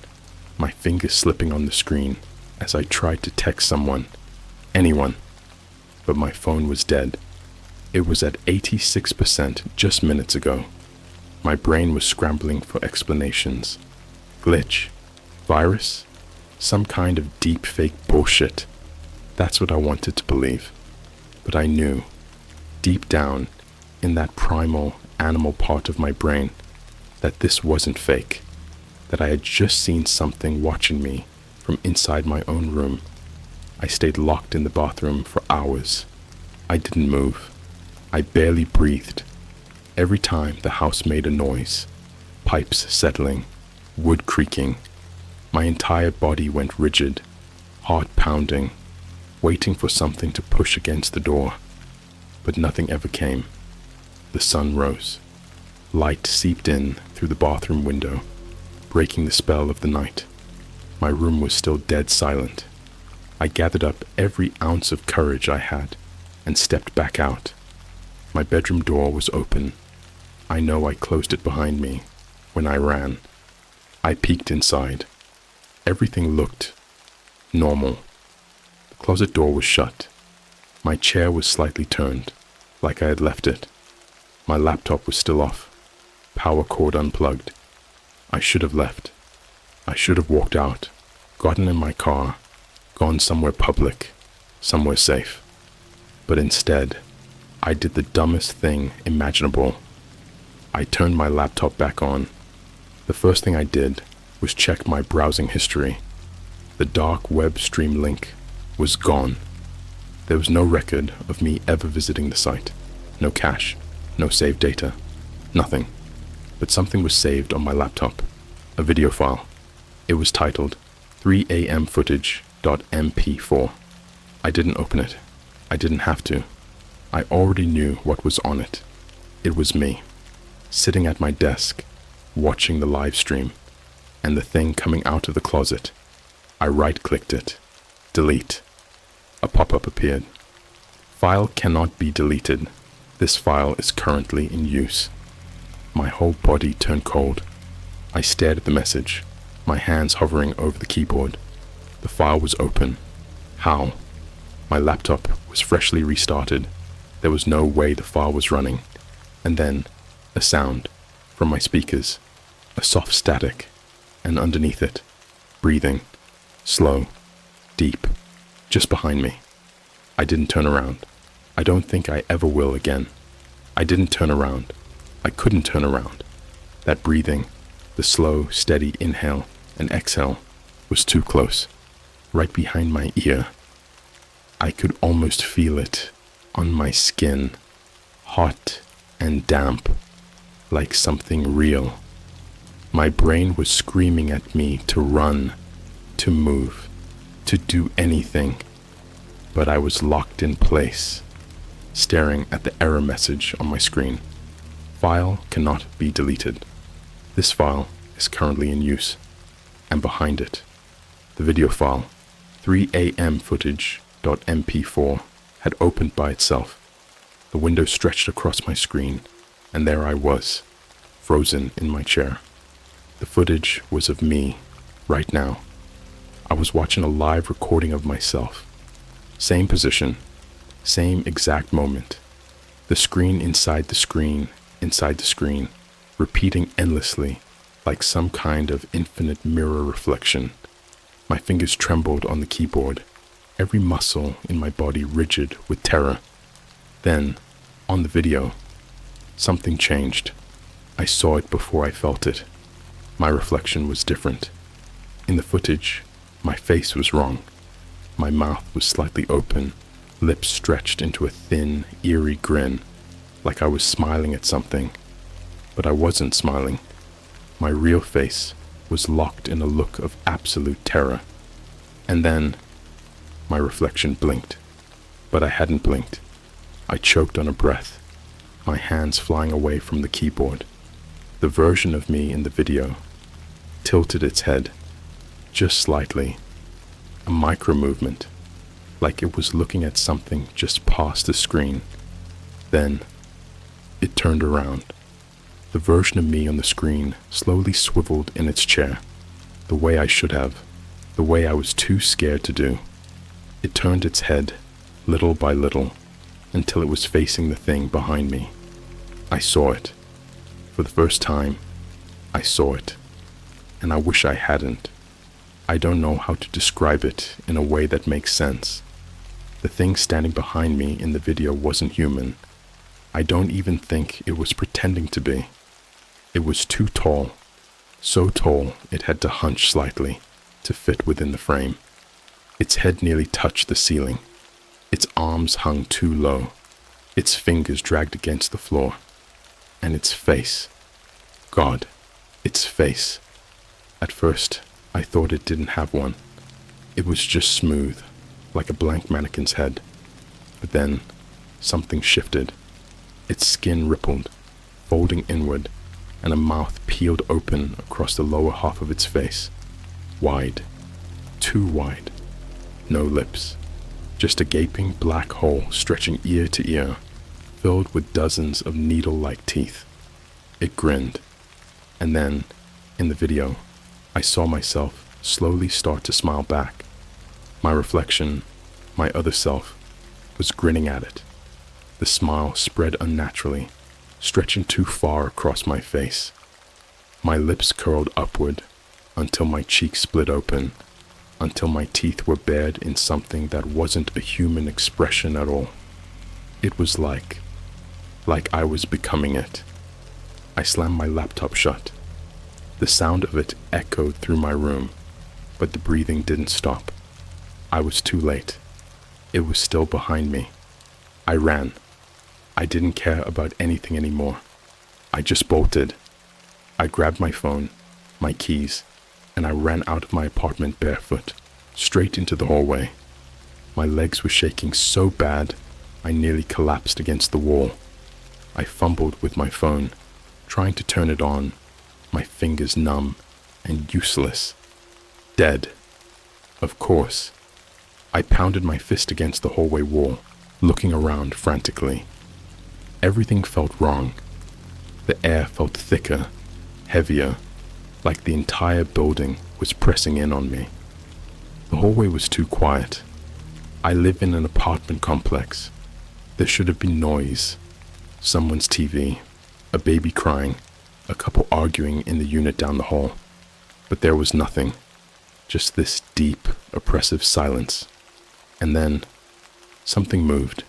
my fingers slipping on the screen as I tried to text someone, anyone, but my phone was dead. It was at 86% just minutes ago. My brain was scrambling for explanations. Glitch? Virus? Some kind of deep fake bullshit. That's what I wanted to believe. But I knew, deep down, in that primal animal part of my brain, that this wasn't fake, that I had just seen something watching me from inside my own room. I stayed locked in the bathroom for hours. I didn't move. I barely breathed. Every time the house made a noise, pipes settling, wood creaking, my entire body went rigid, heart pounding, waiting for something to push against the door. But nothing ever came. The sun rose. Light seeped in through the bathroom window, breaking the spell of the night. My room was still dead silent. I gathered up every ounce of courage I had and stepped back out. My bedroom door was open. I know I closed it behind me when I ran. I peeked inside. Everything looked normal. The closet door was shut. My chair was slightly turned, like I had left it. My laptop was still off, power cord unplugged. I should have left. I should have walked out, gotten in my car, gone somewhere public, somewhere safe. But instead, I did the dumbest thing imaginable. I turned my laptop back on. The first thing I did was check my browsing history. The dark web stream link was gone. There was no record of me ever visiting the site. No cache, no saved data, nothing. But something was saved on my laptop, a video file. It was titled 3am footage.mp4. I didn't open it. I didn't have to. I already knew what was on it. It was me. sitting at my desk, watching the live stream, and the thing coming out of the closet. I right-clicked it. Delete. A pop-up appeared. File cannot be deleted. This file is currently in use. My whole body turned cold. I stared at the message, my hands hovering over the keyboard. The file was open. How? My laptop was freshly restarted. There was no way the file was running. And then, a sound from my speakers, a soft static, and underneath it, breathing, slow, deep, just behind me. I didn't turn around. I don't think I ever will again. I didn't turn around. I couldn't turn around. That breathing, the slow, steady inhale and exhale, was too close, right behind my ear. I could almost feel it on my skin, hot and damp, like something real. My brain was screaming at me to run, to move, to do anything, but I was locked in place, staring at the error message on my screen. File cannot be deleted. This file is currently in use, and behind it, the video file, 3 a.m. footage.mp4, had opened by itself. The window stretched across my screen, and there I was, frozen in my chair. The footage was of me, right now. I was watching a live recording of myself. Same position, same exact moment. The screen inside the screen, inside the screen, repeating endlessly, like some kind of infinite mirror reflection. My fingers trembled on the keyboard, every muscle in my body rigid with terror. Then, on the video, something changed. I saw it before I felt it. My reflection was different. In the footage, my face was wrong. My mouth was slightly open, lips stretched into a thin, eerie grin, like I was smiling at something. But I wasn't smiling. My real face was locked in a look of absolute terror. And then, my reflection blinked. But I hadn't blinked. I choked on a breath, my hands flying away from the keyboard. The version of me in the video tilted its head, just slightly, a micro movement, like it was looking at something just past the screen. Then, it turned around. The version of me on the screen slowly swiveled in its chair, the way I should have, the way I was too scared to do. It turned its head, little by little, until it was facing the thing behind me. I saw it. For the first time, I saw it. And I wish I hadn't. I don't know how to describe it in a way that makes sense. The thing standing behind me in the video wasn't human. I don't even think it was pretending to be. It was too tall, so tall it had to hunch slightly to fit within the frame. Its head nearly touched the ceiling. Its arms hung too low. Its fingers dragged against the floor. And its face. God, its face. At first, I thought it didn't have one. It was just smooth, like a blank mannequin's head. But then, something shifted. Its skin rippled, folding inward, and a mouth peeled open across the lower half of its face. Wide. Too wide. No lips. Just a gaping black hole stretching ear to ear, filled with dozens of needle-like teeth. It grinned. And then, in the video, I saw myself slowly start to smile back. My reflection, my other self, was grinning at it. The smile spread unnaturally, stretching too far across my face. My lips curled upward until my cheeks split open, until my teeth were bared in something that wasn't a human expression at all. It was like I was becoming it. I slammed my laptop shut. The sound of it echoed through my room, but the breathing didn't stop. I was too late. It was still behind me. I ran. I didn't care about anything anymore. I just bolted. I grabbed my phone, my keys, and I ran out of my apartment barefoot, straight into the hallway. My legs were shaking so bad, I nearly collapsed against the wall. I fumbled with my phone, trying to turn it on, my fingers numb and useless. Dead. Of course. I pounded my fist against the hallway wall, looking around frantically. Everything felt wrong. The air felt thicker, heavier, like the entire building was pressing in on me. The hallway was too quiet. I live in an apartment complex. There should have been noise. Someone's TV, a baby crying, a couple arguing in the unit down the hall. But there was nothing. Just this deep, oppressive silence. And then, something moved.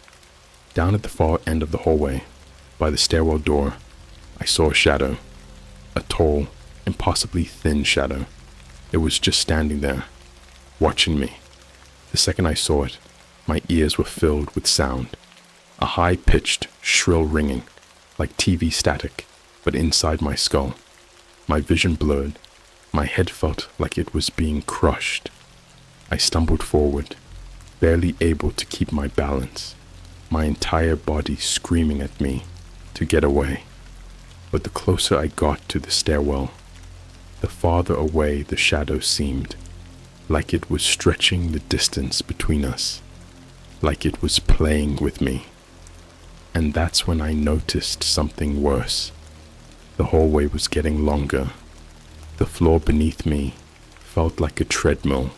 Down at the far end of the hallway, by the stairwell door, I saw a shadow. A tall, impossibly thin shadow. It was just standing there, watching me. The second I saw it, my ears were filled with sound. A high-pitched, shrill ringing, like TV static, but inside my skull. My vision blurred. My head felt like it was being crushed. I stumbled forward, barely able to keep my balance, my entire body screaming at me to get away. But the closer I got to the stairwell, the farther away the shadow seemed, like it was stretching the distance between us, like it was playing with me. And that's when I noticed something worse. The hallway was getting longer. The floor beneath me felt like a treadmill,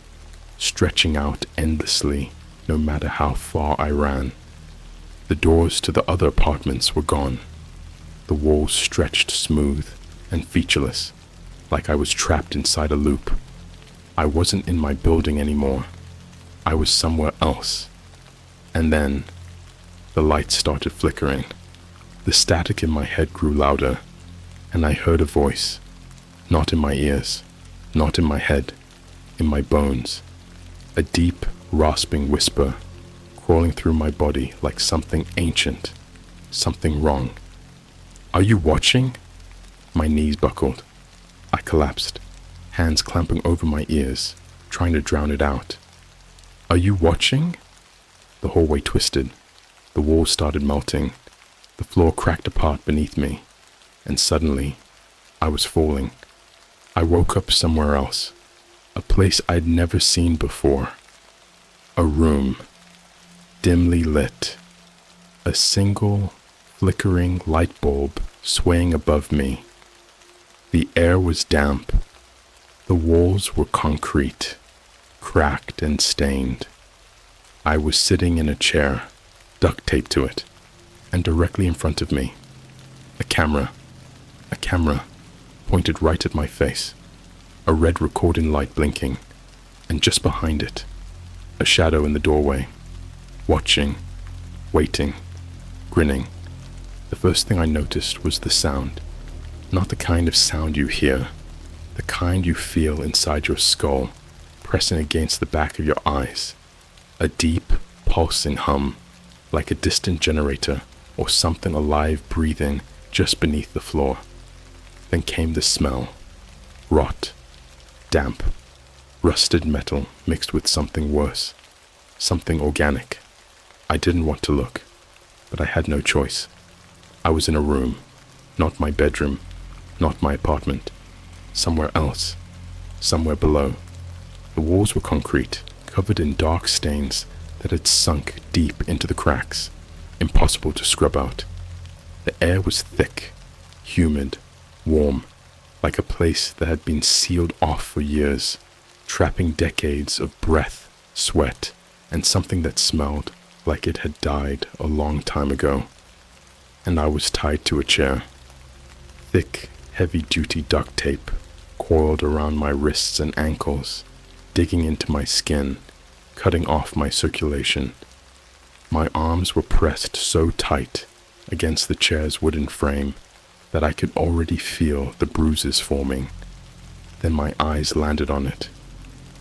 stretching out endlessly no matter how far I ran. The doors to the other apartments were gone. The walls stretched smooth and featureless, like I was trapped inside a loop. I wasn't in my building anymore. I was somewhere else. And then, the lights started flickering. The static in my head grew louder, and I heard a voice, not in my ears, not in my head, in my bones. A deep, rasping whisper, crawling through my body like something ancient, something wrong. "Are you watching?" My knees buckled. I collapsed, hands clamping over my ears, trying to drown it out. "Are you watching?" The hallway twisted. The walls started melting. The floor cracked apart beneath me. And suddenly, I was falling. I woke up somewhere else. A place I'd never seen before. A room, dimly lit. A single, flickering light bulb swaying above me. The air was damp. The walls were concrete, cracked and stained. I was sitting in a chair, duct taped to it, and directly in front of me, a camera pointed right at my face, a red recording light blinking, and just behind it, a shadow in the doorway, watching, waiting, grinning. The first thing I noticed was the sound, not the kind of sound you hear, the kind you feel inside your skull, pressing against the back of your eyes, a deep, pulsing hum, like a distant generator or something alive breathing just beneath the floor. Then came the smell, rot, damp, rusted metal mixed with something worse, something organic. I didn't want to look, but I had no choice. I was in a room, not my bedroom, not my apartment, somewhere else, somewhere below. The walls were concrete, covered in dark stains that had sunk deep into the cracks, impossible to scrub out. The air was thick, humid, warm, like a place that had been sealed off for years, trapping decades of breath, sweat, and something that smelled like it had died a long time ago. And I was tied to a chair. Thick, heavy-duty duct tape coiled around my wrists and ankles, digging into my skin, cutting off my circulation. My arms were pressed so tight against the chair's wooden frame that I could already feel the bruises forming. Then my eyes landed on it.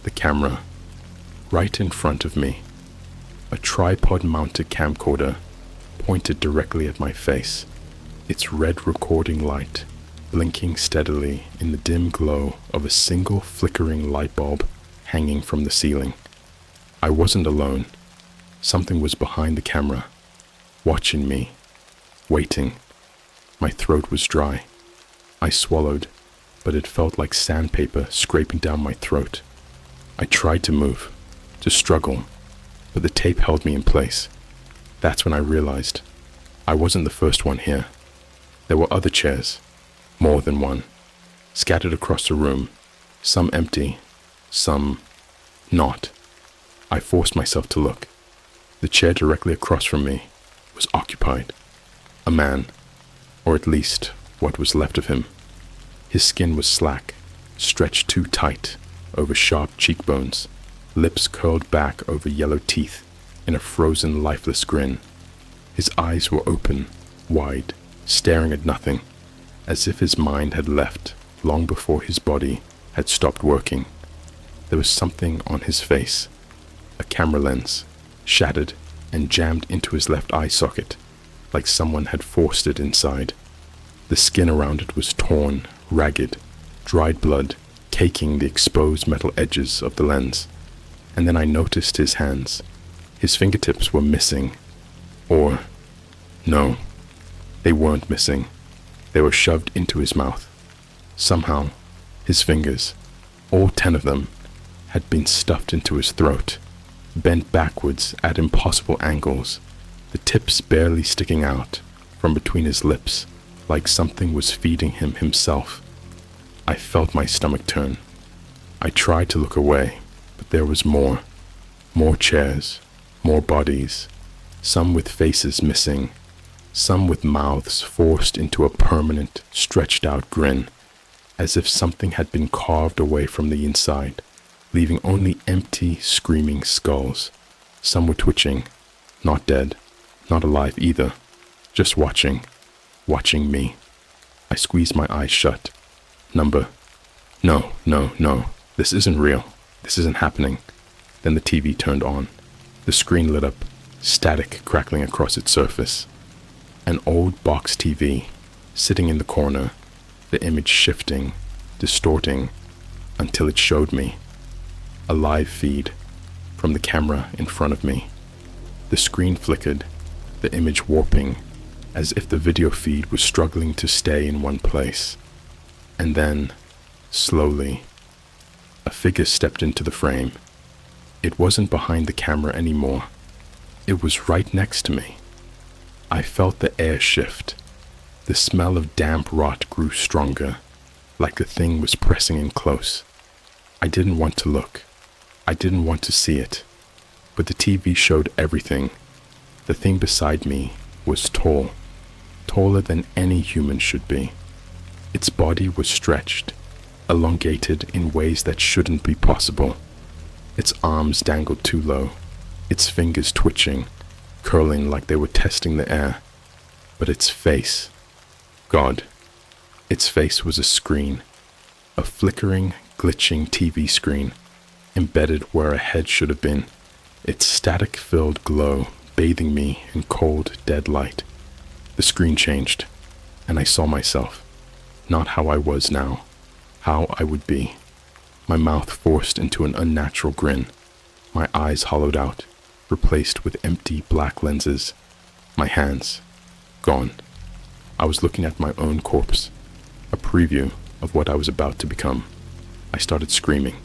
The camera, right in front of me. A tripod-mounted camcorder pointed directly at my face, its red recording light blinking steadily in the dim glow of a single flickering light bulb hanging from the ceiling. I wasn't alone. Something was behind the camera, watching me, waiting. My throat was dry. I swallowed, but it felt like sandpaper scraping down my throat. I tried to move, to struggle, but the tape held me in place. That's when I realized I wasn't the first one here. There were other chairs, more than one, scattered across the room, some empty, some not. I forced myself to look. The chair directly across from me was occupied. A man, or at least what was left of him. His skin was slack, stretched too tight over sharp cheekbones, lips curled back over yellow teeth in a frozen, lifeless grin. His eyes were open, wide, staring at nothing, as if his mind had left long before his body had stopped working. There was something on his face, a camera lens, shattered and jammed into his left eye socket, like someone had forced it inside. The skin around it was torn, ragged, dried blood caking the exposed metal edges of the lens. And then I noticed his hands. His fingertips were missing. Or, no, they weren't missing. They were shoved into his mouth. Somehow, his fingers, all 10 of them, had been stuffed into his throat, bent backwards at impossible angles, the tips barely sticking out from between his lips, like something was feeding him himself. I felt my stomach turn. I tried to look away, but there was more. More chairs, more bodies, some with faces missing, some with mouths forced into a permanent, stretched-out grin, as if something had been carved away from the inside, leaving only empty, screaming skulls. Some were twitching, not dead, not alive either, just watching me. I squeezed my eyes shut. No, this isn't real. This isn't happening. Then the TV turned on. The screen lit up, static crackling across its surface. An old box TV, sitting in the corner, the image shifting, distorting, until it showed me a live feed from the camera in front of me. The screen flickered, the image warping, as if the video feed was struggling to stay in one place. And then, slowly, a figure stepped into the frame. It wasn't behind the camera anymore. It was right next to me. I felt the air shift. The smell of damp rot grew stronger, like the thing was pressing in close. I didn't want to look. I didn't want to see it. But the TV showed everything. The thing beside me was tall, taller than any human should be. Its body was stretched, elongated in ways that shouldn't be possible. Its arms dangled too low, its fingers twitching, curling like they were testing the air. But its face, God, its face was a screen, a flickering, glitching TV screen, embedded where a head should have been, its static-filled glow bathing me in cold, dead light. The screen changed, and I saw myself, not how I was now, how I would be. My mouth forced into an unnatural grin, my eyes hollowed out, replaced with empty black lenses. My hands, gone. I was looking at my own corpse, a preview of what I was about to become. I started screaming.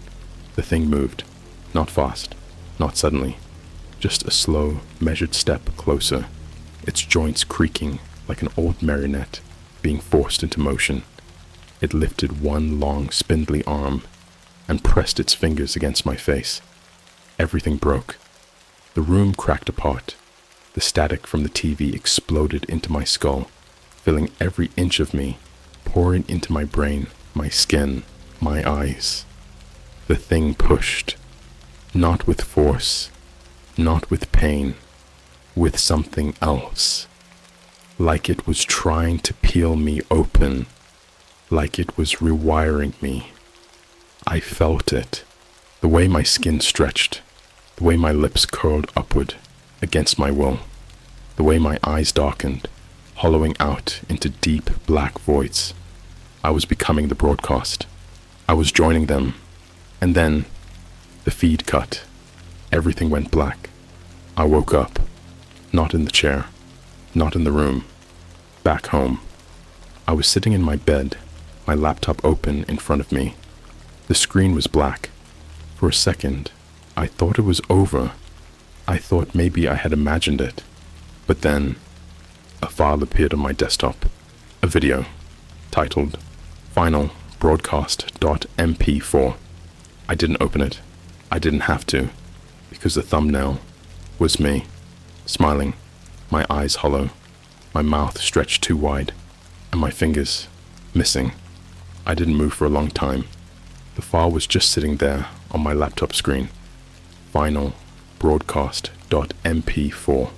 The thing moved, not fast, not suddenly, just a slow, measured step closer, its joints creaking like an old marionette being forced into motion. It lifted one long, spindly arm and pressed its fingers against my face. Everything broke. The room cracked apart. The static from the TV exploded into my skull, filling every inch of me, pouring into my brain, my skin, my eyes. The thing pushed, not with force, not with pain, with something else. Like it was trying to peel me open, like it was rewiring me. I felt it, the way my skin stretched, the way my lips curled upward against my will, the way my eyes darkened, hollowing out into deep black voids. I was becoming the broadcast. I was joining them. And then, the feed cut. Everything went black. I woke up, not in the chair, not in the room, back home. I was sitting in my bed, my laptop open in front of me. The screen was black. For a second, I thought it was over. I thought maybe I had imagined it. But then, a file appeared on my desktop. A video, titled Final Broadcast.mp4. I didn't open it. I didn't have to, because the thumbnail was me, smiling, my eyes hollow, my mouth stretched too wide, and my fingers missing. I didn't move for a long time. The file was just sitting there on my laptop screen. Final Broadcast.mp4.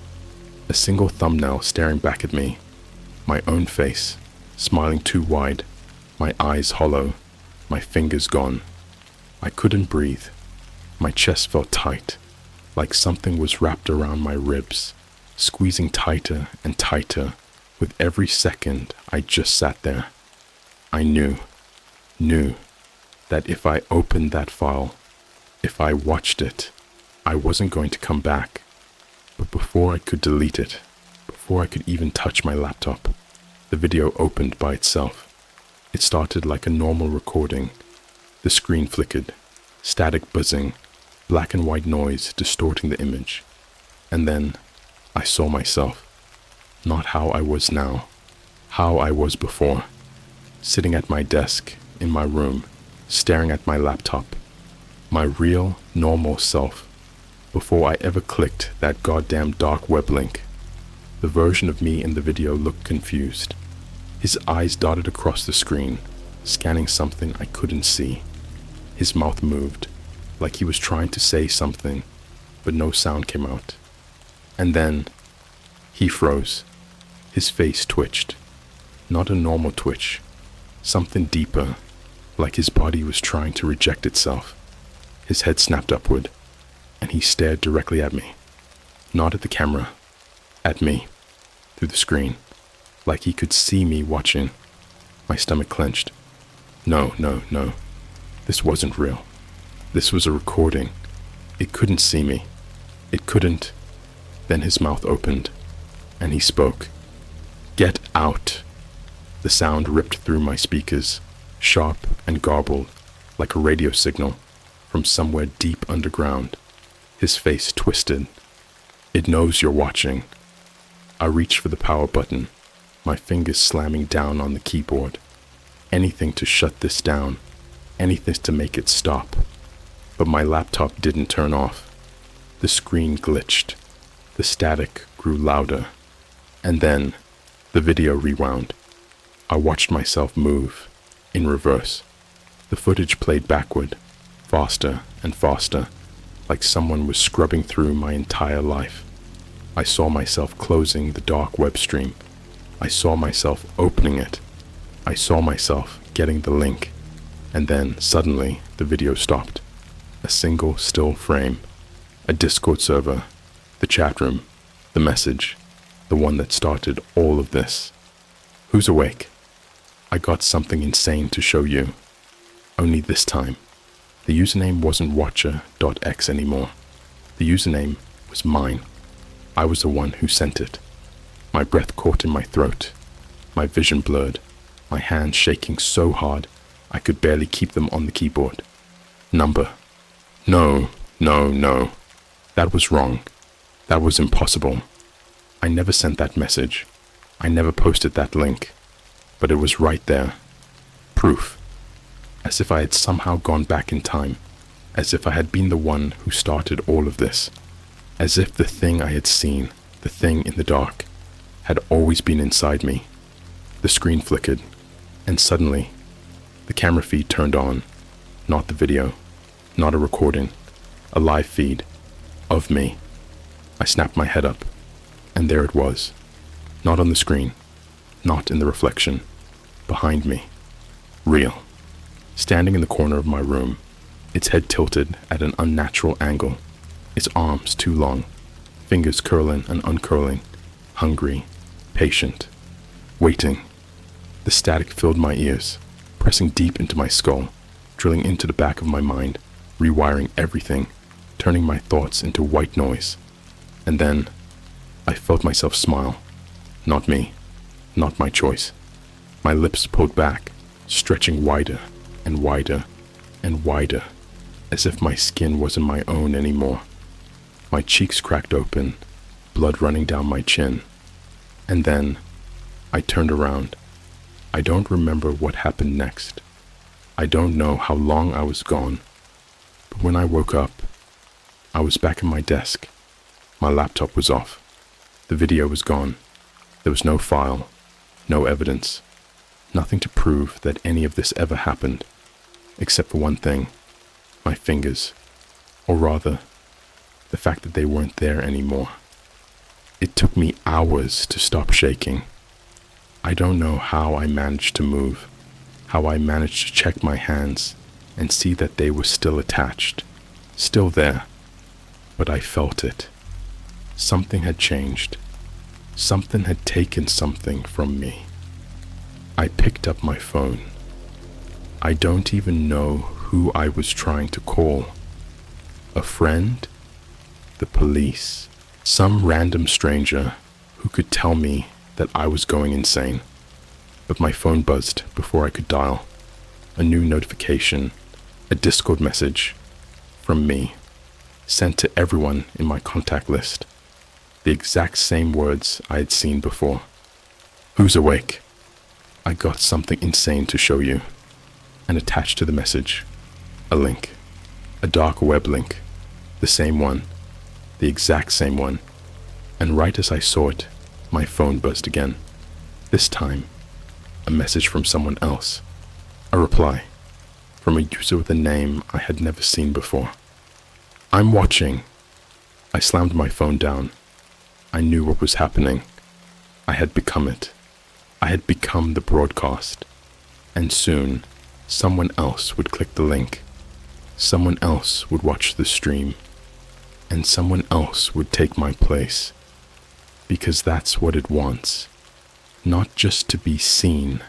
A single thumbnail staring back at me, my own face, smiling too wide, my eyes hollow, my fingers gone. I couldn't breathe. My chest felt tight, like something was wrapped around my ribs, squeezing tighter and tighter with every second I just sat there. I knew that if I opened that file, if I watched it, I wasn't going to come back. But before I could delete it, before I could even touch my laptop, the video opened by itself. It started like a normal recording. The screen flickered, static buzzing, black and white noise distorting the image. And then I saw myself, not how I was now, how I was before, sitting at my desk in my room, staring at my laptop, my real, normal self, before I ever clicked that goddamn dark web link. The version of me in the video looked confused. His eyes darted across the screen, scanning something I couldn't see. His mouth moved, like he was trying to say something, but no sound came out. And then, he froze. His face twitched. Not a normal twitch. Something deeper, like his body was trying to reject itself. His head snapped upward, and he stared directly at me. Not at the camera, at me, through the screen, like he could see me watching. My stomach clenched. No. This wasn't real. This was a recording. It couldn't see me. It couldn't. Then his mouth opened, and he spoke. Get out. The sound ripped through my speakers, sharp and garbled, like a radio signal from somewhere deep underground. His face twisted. It knows you're watching. I reached for the power button, my fingers slamming down on the keyboard. Anything to shut this down, anything to make it stop. But my laptop didn't turn off. The screen glitched. The static grew louder. And then, the video rewound. I watched myself move, in reverse. The footage played backward, faster and faster, like someone was scrubbing through my entire life. I saw myself closing the dark web stream. I saw myself opening it. I saw myself getting the link. And then, suddenly, the video stopped. A single still frame. A Discord server. The chat room. The message. The one that started all of this. Who's awake? I got something insane to show you. Only this time. The username wasn't watcher.x anymore. The username was mine. I was the one who sent it. My breath caught in my throat. My vision blurred. My hands shaking so hard I could barely keep them on the keyboard. Number. No. That was wrong. That was impossible. I never sent that message. I never posted that link. But it was right there. Proof. As if I had somehow gone back in time. As if I had been the one who started all of this. As if the thing I had seen, the thing in the dark, had always been inside me. The screen flickered, and suddenly, the camera feed turned on. Not the video, not a recording, a live feed of me. I snapped my head up, and there it was. Not on the screen, not in the reflection, behind me. Real. Standing in the corner of my room, its head tilted at an unnatural angle, its arms too long, fingers curling and uncurling, hungry, patient, waiting. The static filled my ears, pressing deep into my skull, drilling into the back of my mind, rewiring everything, turning my thoughts into white noise. And then, I felt myself smile. Not me, not my choice. My lips pulled back, stretching wider and wider and wider, as if my skin wasn't my own anymore. My cheeks cracked open, blood running down my chin. And then I turned around. I don't remember what happened next. I don't know how long I was gone. But when I woke up, I was back at my desk. My laptop was off. The video was gone. There was no file, no evidence, nothing to prove that any of this ever happened, except for one thing, my fingers, or rather, the fact that they weren't there anymore. It took me hours to stop shaking. I don't know how I managed to move, how I managed to check my hands and see that they were still attached, still there, but I felt it. Something had changed. Something had taken something from me. I picked up my phone. I don't even know who I was trying to call. A friend? The police? Some random stranger who could tell me that I was going insane. But my phone buzzed before I could dial. A new notification, a Discord message from me, sent to everyone in my contact list. The exact same words I had seen before. Who's awake? I got something insane to show you. And attached to the message, a link. A dark web link. The same one. The exact same one. And right as I saw it, my phone buzzed again. This time, a message from someone else. A reply. From a user with a name I had never seen before. I'm watching. I slammed my phone down. I knew what was happening. I had become it. I had become the broadcast. And soon, someone else would click the link. Someone else would watch the stream. And someone else would take my place. Because that's what it wants. Not just to be seen.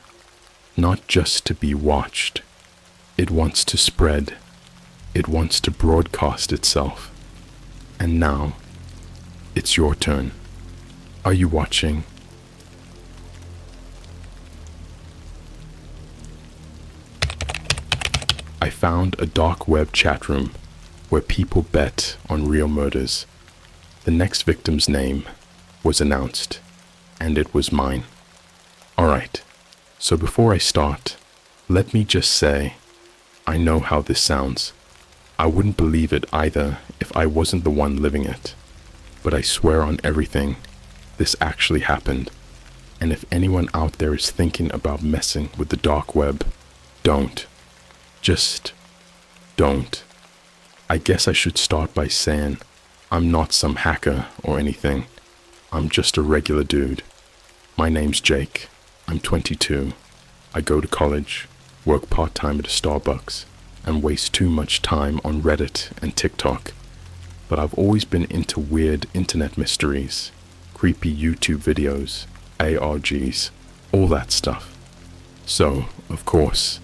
Not just to be watched. It wants to spread. It wants to broadcast itself. And now, it's your turn. Are you watching? I found a dark web chat room where people bet on real murders. The next victim's name was announced, and it was mine. Alright, so before I start, let me just say, I know how this sounds. I wouldn't believe it either if I wasn't the one living it. But I swear on everything, this actually happened. And if anyone out there is thinking about messing with the dark web, don't. Just don't. I guess I should start by saying I'm not some hacker or anything. I'm just a regular dude. My name's Jake. I'm 22. I go to college, work part-time at a Starbucks, and waste too much time on Reddit and TikTok. But I've always been into weird internet mysteries, creepy YouTube videos, ARGs, all that stuff. So, of course,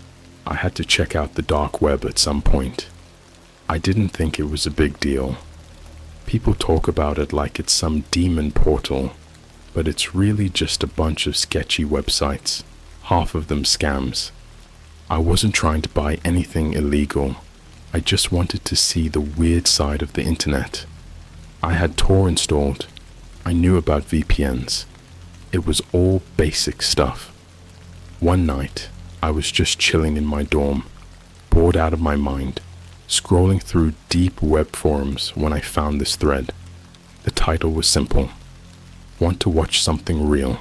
I had to check out the dark web at some point. I didn't think it was a big deal. People talk about it like it's some demon portal, but it's really just a bunch of sketchy websites, half of them scams. I wasn't trying to buy anything illegal. I just wanted to see the weird side of the internet. I had Tor installed. I knew about VPNs. It was all basic stuff. One night, I was just chilling in my dorm, bored out of my mind, scrolling through deep web forums when I found this thread. The title was simple. Want to watch something real?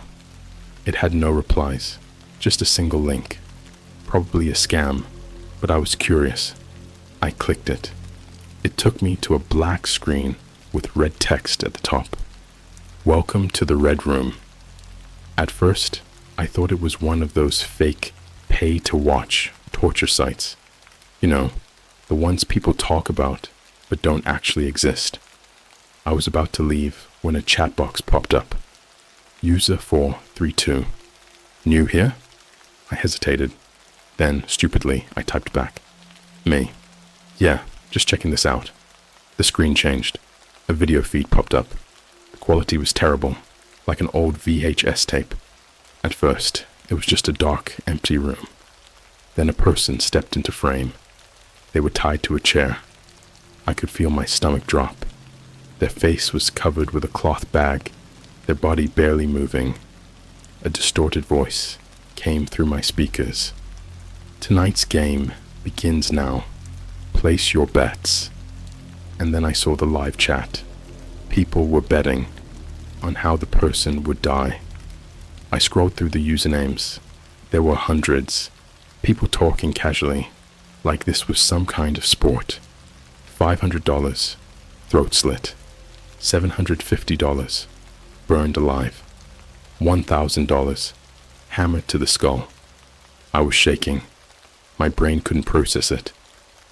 It had no replies, just a single link. Probably a scam, but I was curious. I clicked it. It took me to a black screen with red text at the top. Welcome to the Red Room. At first, I thought it was one of those fake pay-to-watch torture sites. You know, the ones people talk about but don't actually exist. I was about to leave when a chat box popped up. User 432. New here? I hesitated. Then, stupidly, I typed back. Me. Yeah, just checking this out. The screen changed. A video feed popped up. The quality was terrible, like an old VHS tape. At first, it was just a dark, empty room. Then a person stepped into frame. They were tied to a chair. I could feel my stomach drop. Their face was covered with a cloth bag, their body barely moving. A distorted voice came through my speakers. "Tonight's game begins now. Place your bets." And then I saw the live chat. People were betting on how the person would die. I scrolled through the usernames. There were hundreds. People talking casually, like this was some kind of sport. $500, throat slit. $750, burned alive. $1,000, hammered to the skull. I was shaking. My brain couldn't process it.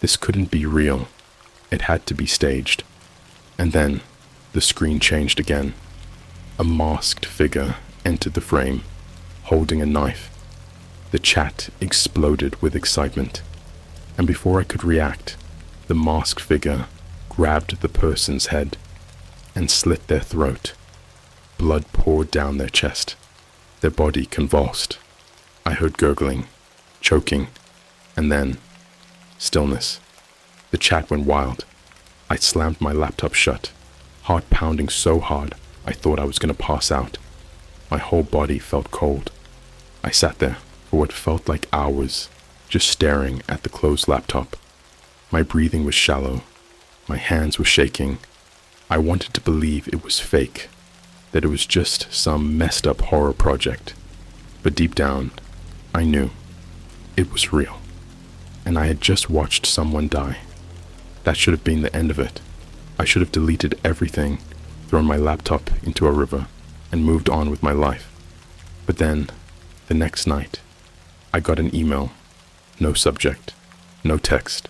This couldn't be real. It had to be staged. And then the screen changed again. A masked figure entered the frame, holding a knife. The chat exploded with excitement. And before I could react, the masked figure grabbed the person's head and slit their throat. Blood poured down their chest. Their body convulsed. I heard gurgling, choking, and then stillness. The chat went wild. I slammed my laptop shut, heart pounding so hard I thought I was going to pass out. My whole body felt cold. I sat there for what felt like hours, just staring at the closed laptop. My breathing was shallow. My hands were shaking. I wanted to believe it was fake, that it was just some messed up horror project. But deep down, I knew it was real. And I had just watched someone die. That should have been the end of it. I should have deleted everything, thrown my laptop into a river, and moved on with my life. But then, the next night, I got an email. No subject, no text,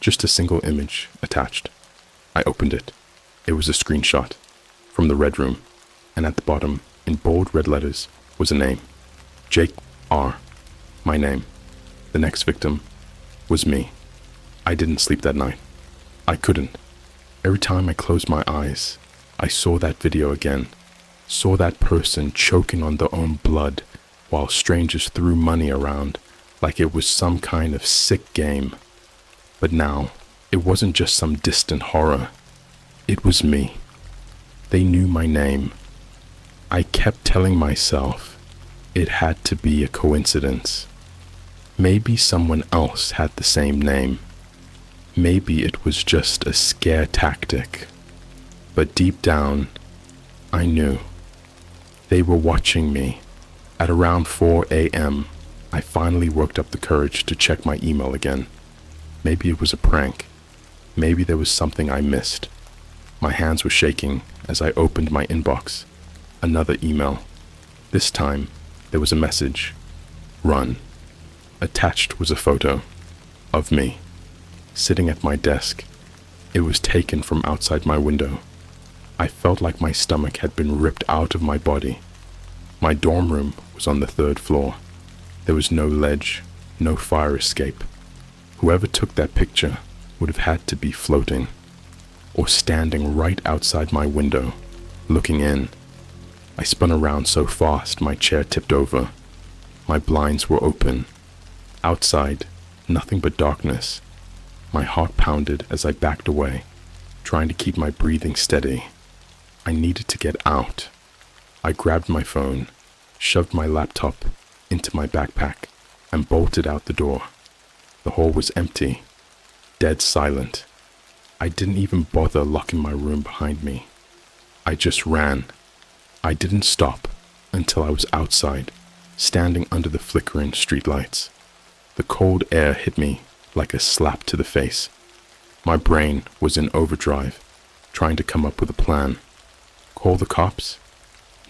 just a single image attached. I opened it. It was a screenshot from the Red Room, and at the bottom, in bold red letters, was a name. Jake R. My name. The next victim was me. I didn't sleep that night. I couldn't. Every time I closed my eyes, I saw that video again. Saw that person choking on their own blood while strangers threw money around like it was some kind of sick game. But now, it wasn't just some distant horror. It was me. They knew my name. I kept telling myself it had to be a coincidence. Maybe someone else had the same name. Maybe it was just a scare tactic. But deep down, I knew. They were watching me. At around 4 a.m., I finally worked up the courage to check my email again. Maybe it was a prank. Maybe there was something I missed. My hands were shaking as I opened my inbox. Another email. This time, there was a message. Run. Attached was a photo of me, sitting at my desk. It was taken from outside my window. I felt like my stomach had been ripped out of my body. My dorm room was on the 3rd floor. There was no ledge, no fire escape. Whoever took that picture would have had to be floating, or standing right outside my window, looking in. I spun around so fast my chair tipped over. My blinds were open. Outside, nothing but darkness. My heart pounded as I backed away, trying to keep my breathing steady. I needed to get out. I grabbed my phone, shoved my laptop into my backpack, and bolted out the door. The hall was empty, dead silent. I didn't even bother locking my room behind me. I just ran. I didn't stop until I was outside, standing under the flickering streetlights. The cold air hit me like a slap to the face. My brain was in overdrive, trying to come up with a plan. Call the cops?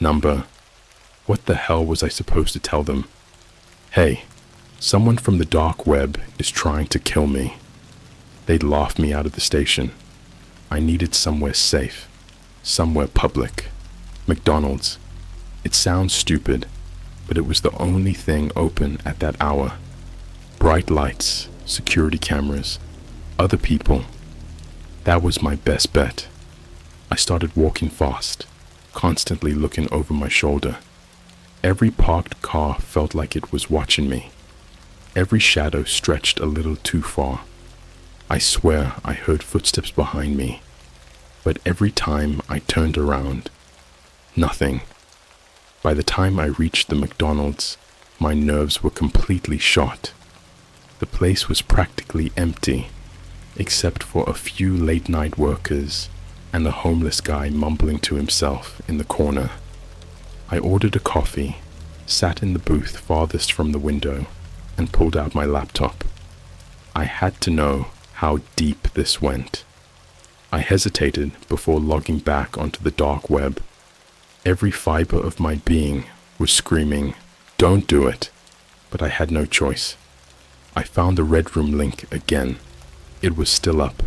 Number? What the hell was I supposed to tell them? Hey, someone from the dark web is trying to kill me. They'd laugh me out of the station. I needed somewhere safe, somewhere public. McDonald's. It sounds stupid, but it was the only thing open at that hour. Bright lights, security cameras, other people. That was my best bet. I started walking fast, constantly looking over my shoulder. Every parked car felt like it was watching me. Every shadow stretched a little too far. I swear I heard footsteps behind me, but every time I turned around, nothing. By the time I reached the McDonald's, my nerves were completely shot. The place was practically empty, except for a few late-night workers and a homeless guy mumbling to himself in the corner. I ordered a coffee, sat in the booth farthest from the window, and pulled out my laptop. I had to know how deep this went. I hesitated before logging back onto the dark web. Every fiber of my being was screaming, "Don't do it," but I had no choice. I found the Red Room link again. It was still up,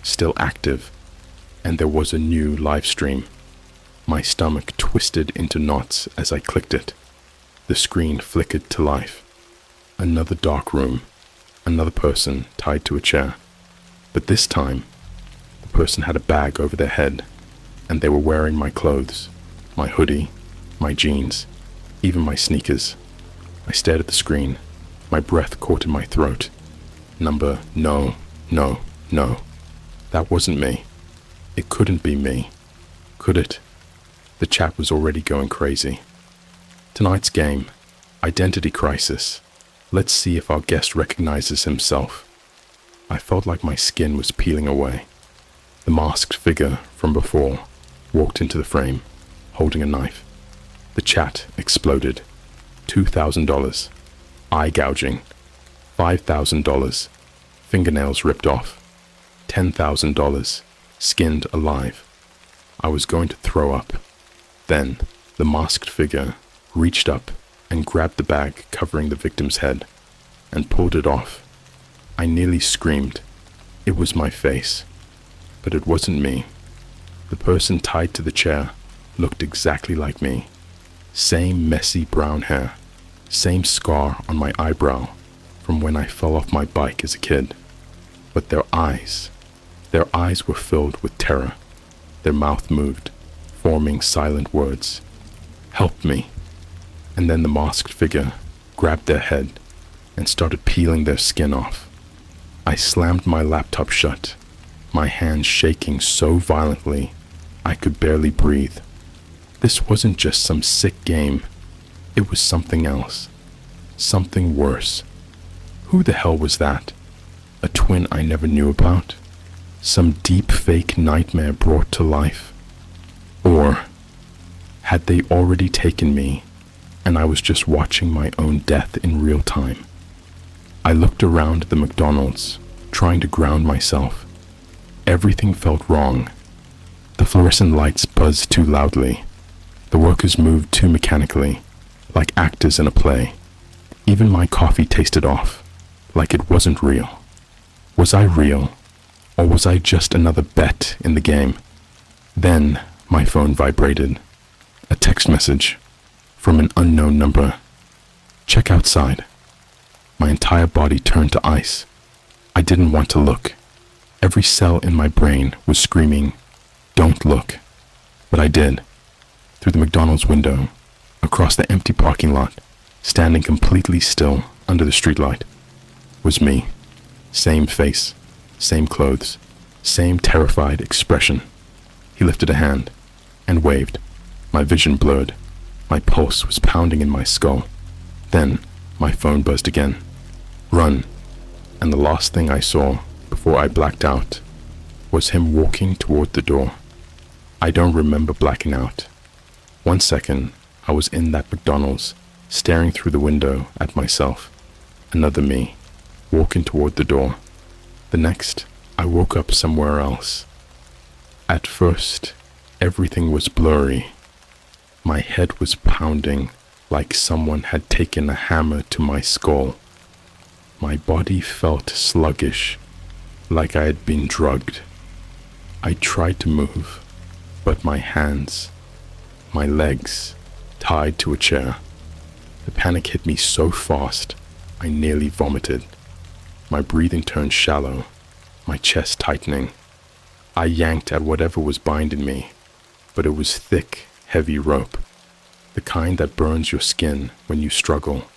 still active, and there was a new live stream. My stomach twisted into knots as I clicked it. The screen flickered to life. Another dark room, another person tied to a chair. But this time, the person had a bag over their head, and they were wearing my clothes, my hoodie, my jeans, even my sneakers. I stared at the screen, my breath caught in my throat. Number, no, no, no. That wasn't me. It couldn't be me. Could it? The chat was already going crazy. Tonight's game, Identity Crisis. Let's see if our guest recognizes himself. I felt like my skin was peeling away. The masked figure from before walked into the frame, holding a knife. The chat exploded. $2,000. Eye gouging. $5,000. Fingernails ripped off. $10,000. Skinned alive. I was going to throw up. Then, the masked figure reached up and grabbed the bag covering the victim's head and pulled it off. I nearly screamed. It was my face. But it wasn't me. The person tied to the chair looked exactly like me. Same messy brown hair. Same scar on my eyebrow from when I fell off my bike as a kid. But their eyes were filled with terror. Their mouth moved, forming silent words. "Help me." And then the masked figure grabbed their head and started peeling their skin off. I slammed my laptop shut, my hands shaking so violently I could barely breathe. This wasn't just some sick game. It was something else. Something worse. Who the hell was that? A twin I never knew about? Some deep fake nightmare brought to life? Or had they already taken me and I was just watching my own death in real time? I looked around the McDonald's, trying to ground myself. Everything felt wrong. The fluorescent lights buzzed too loudly. The workers moved too mechanically, like actors in a play. Even my coffee tasted off, like it wasn't real. Was I real? Or was I just another bet in the game? Then my phone vibrated. A text message from an unknown number. "Check outside." My entire body turned to ice. I didn't want to look. Every cell in my brain was screaming, "Don't look." But I did. Through the McDonald's window, across the empty parking lot, standing completely still under the streetlight, was me. Same face, same clothes, same terrified expression. He lifted a hand and waved. My vision blurred. My pulse was pounding in my skull. Then my phone buzzed again. Run. And the last thing I saw before I blacked out was him walking toward the door. I don't remember blacking out. 1 second, I was in that McDonald's, staring through the window at myself. Another me, walking toward the door. The next, I woke up somewhere else. At first, everything was blurry. My head was pounding like someone had taken a hammer to my skull. My body felt sluggish, like I had been drugged. I tried to move, but my hands, my legs, tied to a chair. The panic hit me so fast, I nearly vomited. My breathing turned shallow, my chest tightening. I yanked at whatever was binding me, but it was thick, heavy rope, the kind that burns your skin when you struggle.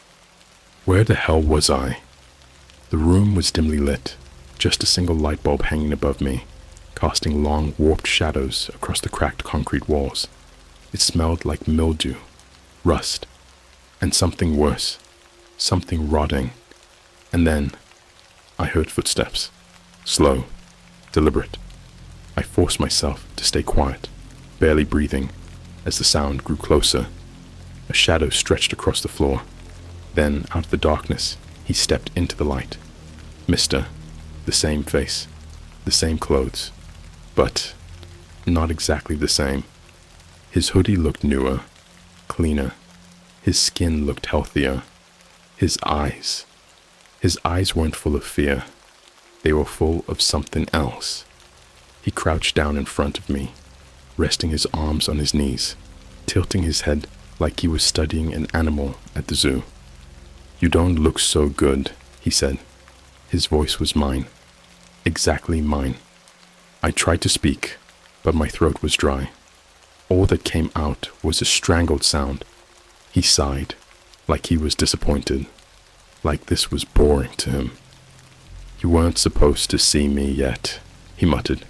Where the hell was I? The room was dimly lit, just a single light bulb hanging above me, casting long, warped shadows across the cracked concrete walls. It smelled like mildew, rust, and something worse, something rotting. And then I heard footsteps, slow, deliberate. I forced myself to stay quiet, barely breathing, as the sound grew closer. A shadow stretched across the floor. Then, out of the darkness, he stepped into the light. Mister, the same face, the same clothes, but not exactly the same. His hoodie looked newer, cleaner. His skin looked healthier. His eyes weren't full of fear. They were full of something else. He crouched down in front of me, resting his arms on his knees, tilting his head like he was studying an animal at the zoo. "You don't look so good," he said. His voice was mine, exactly mine. I tried to speak, but my throat was dry. All that came out was a strangled sound. He sighed, like he was disappointed, like this was boring to him. "You weren't supposed to see me yet," he muttered.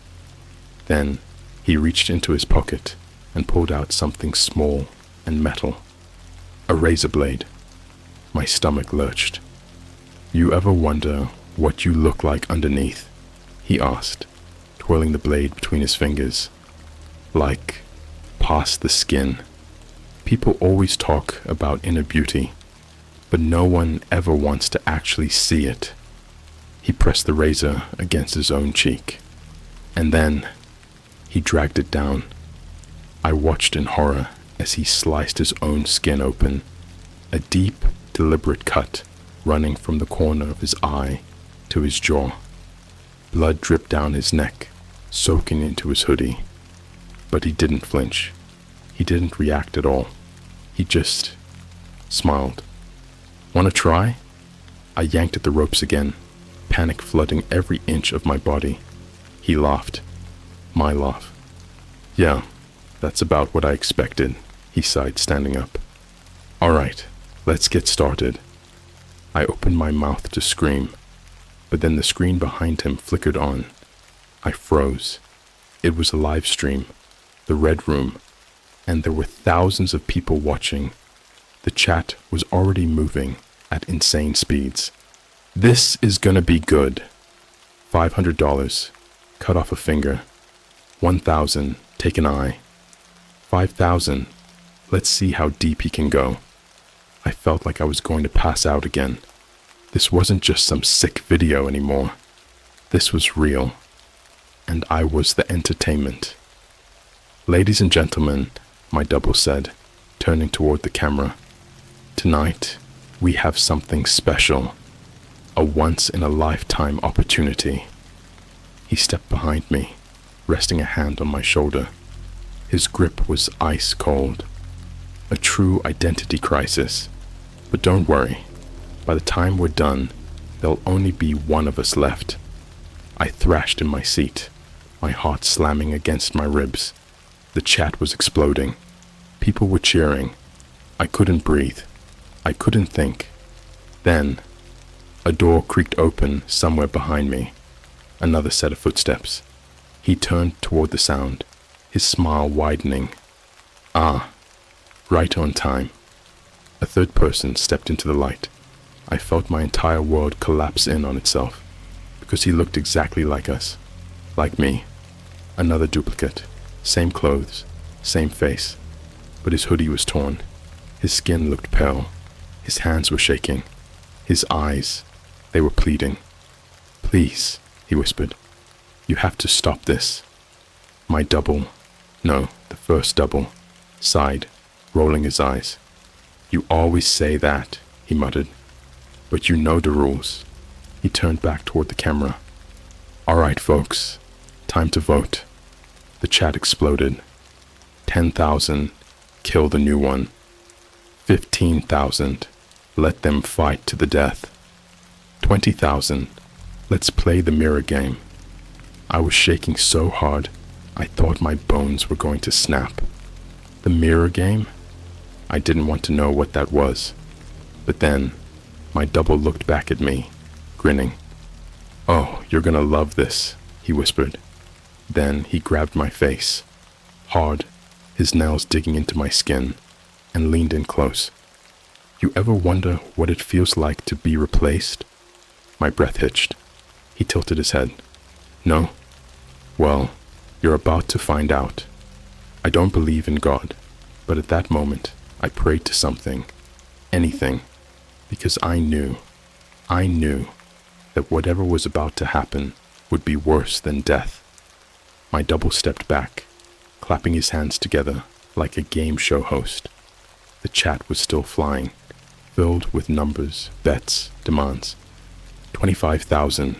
Then he reached into his pocket and pulled out something small and metal. A razor blade. My stomach lurched. "You ever wonder what you look like underneath?" he asked, twirling the blade between his fingers. "Like, past the skin. People always talk about inner beauty, but no one ever wants to actually see it." He pressed the razor against his own cheek, and then he dragged it down. I watched in horror as he sliced his own skin open, a deep, deliberate cut running from the corner of his eye to his jaw. Blood dripped down his neck, soaking into his hoodie. But he didn't flinch. He didn't react at all. He just smiled. "Wanna try?" I yanked at the ropes again, panic flooding every inch of my body. He laughed. My laugh. "Yeah, that's about what I expected," he sighed, standing up. "All right, let's get started." I opened my mouth to scream, but then the screen behind him flickered on. I froze. It was a live stream, the Red Room, and there were thousands of people watching. The chat was already moving at insane speeds. "This is gonna be good." $500, cut off a finger. 1,000, take an eye. 5,000, let's see how deep he can go. I felt like I was going to pass out again. This wasn't just some sick video anymore. This was real, and I was the entertainment. "Ladies and gentlemen," my double said, turning toward the camera, "tonight we have something special, a once-in-a-lifetime opportunity." He stepped behind me, resting a hand on my shoulder. His grip was ice cold. A true identity crisis. But don't worry, by the time we're done, there'll only be one of us left. I thrashed in my seat, my heart slamming against my ribs. The chat was exploding. People were cheering. I couldn't breathe. I couldn't think. Then, a door creaked open somewhere behind me. Another set of footsteps. He turned toward the sound, his smile widening. "Ah, right on time." A third person stepped into the light. I felt my entire world collapse in on itself, because he looked exactly like us. Like me. Another duplicate. Same clothes, same face. But his hoodie was torn. His skin looked pale. His hands were shaking. His eyes, they were pleading. "Please," he whispered. "You have to stop this." My double, no, the first double, sighed, rolling his eyes. "You always say that," he muttered. "But you know the rules." He turned back toward the camera. "All right, folks, time to vote." The chat exploded. 10,000, kill the new one. 15,000, let them fight to the death. 20,000, let's play the mirror game. I was shaking so hard, I thought my bones were going to snap. The mirror game? I didn't want to know what that was. But then, my double looked back at me, grinning. "Oh, you're gonna love this," he whispered. Then he grabbed my face, hard, his nails digging into my skin, and leaned in close. "You ever wonder what it feels like to be replaced?" My breath hitched. He tilted his head. "No? Well, you're about to find out. I don't believe in God, but at that moment, I prayed to something, anything, because I knew that whatever was about to happen would be worse than death." My double stepped back, clapping his hands together like a game show host. The chat was still flying, filled with numbers, bets, demands. 25,000.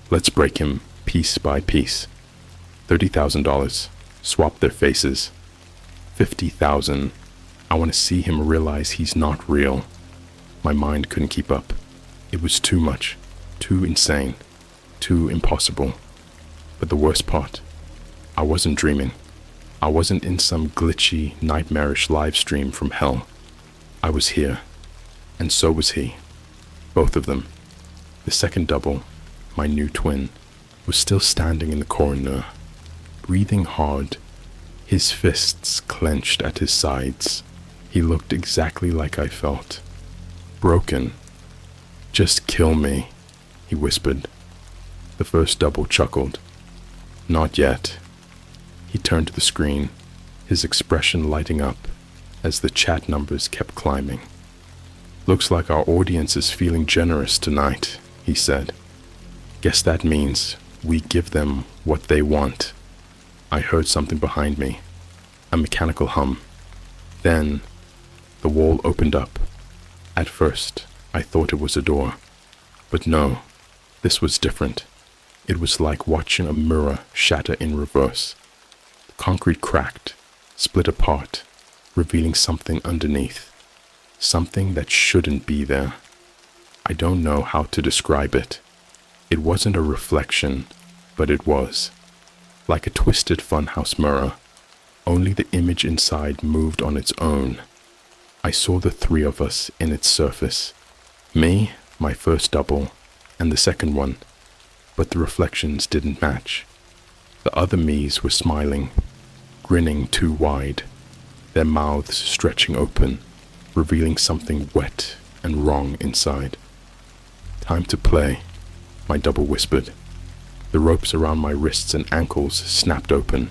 Let's break him piece by piece. $30,000. Swap their faces. 50,000. I want to see him realize he's not real. My mind couldn't keep up. It was too much, too insane, too impossible. But the worst part, I wasn't dreaming. I wasn't in some glitchy, nightmarish live stream from hell. I was here, and so was he. Both of them. The second double, my new twin, was still standing in the corner, breathing hard, his fists clenched at his sides. He looked exactly like I felt. Broken. "Just kill me," he whispered. The first double chuckled. "Not yet." He turned to the screen, his expression lighting up as the chat numbers kept climbing. "Looks like our audience is feeling generous tonight," he said. "Guess that means we give them what they want." I heard something behind me, a mechanical hum. Then, the wall opened up. At first, I thought it was a door. But no, this was different. It was like watching a mirror shatter in reverse. The concrete cracked, split apart, revealing something underneath. Something that shouldn't be there. I don't know how to describe it. It wasn't a reflection, but it was. Like a twisted funhouse mirror, only the image inside moved on its own. I saw the three of us in its surface. Me, my first double, and the second one, but the reflections didn't match. The other me's were smiling, grinning too wide, their mouths stretching open, revealing something wet and wrong inside. "Time to play," my double whispered. The ropes around my wrists and ankles snapped open.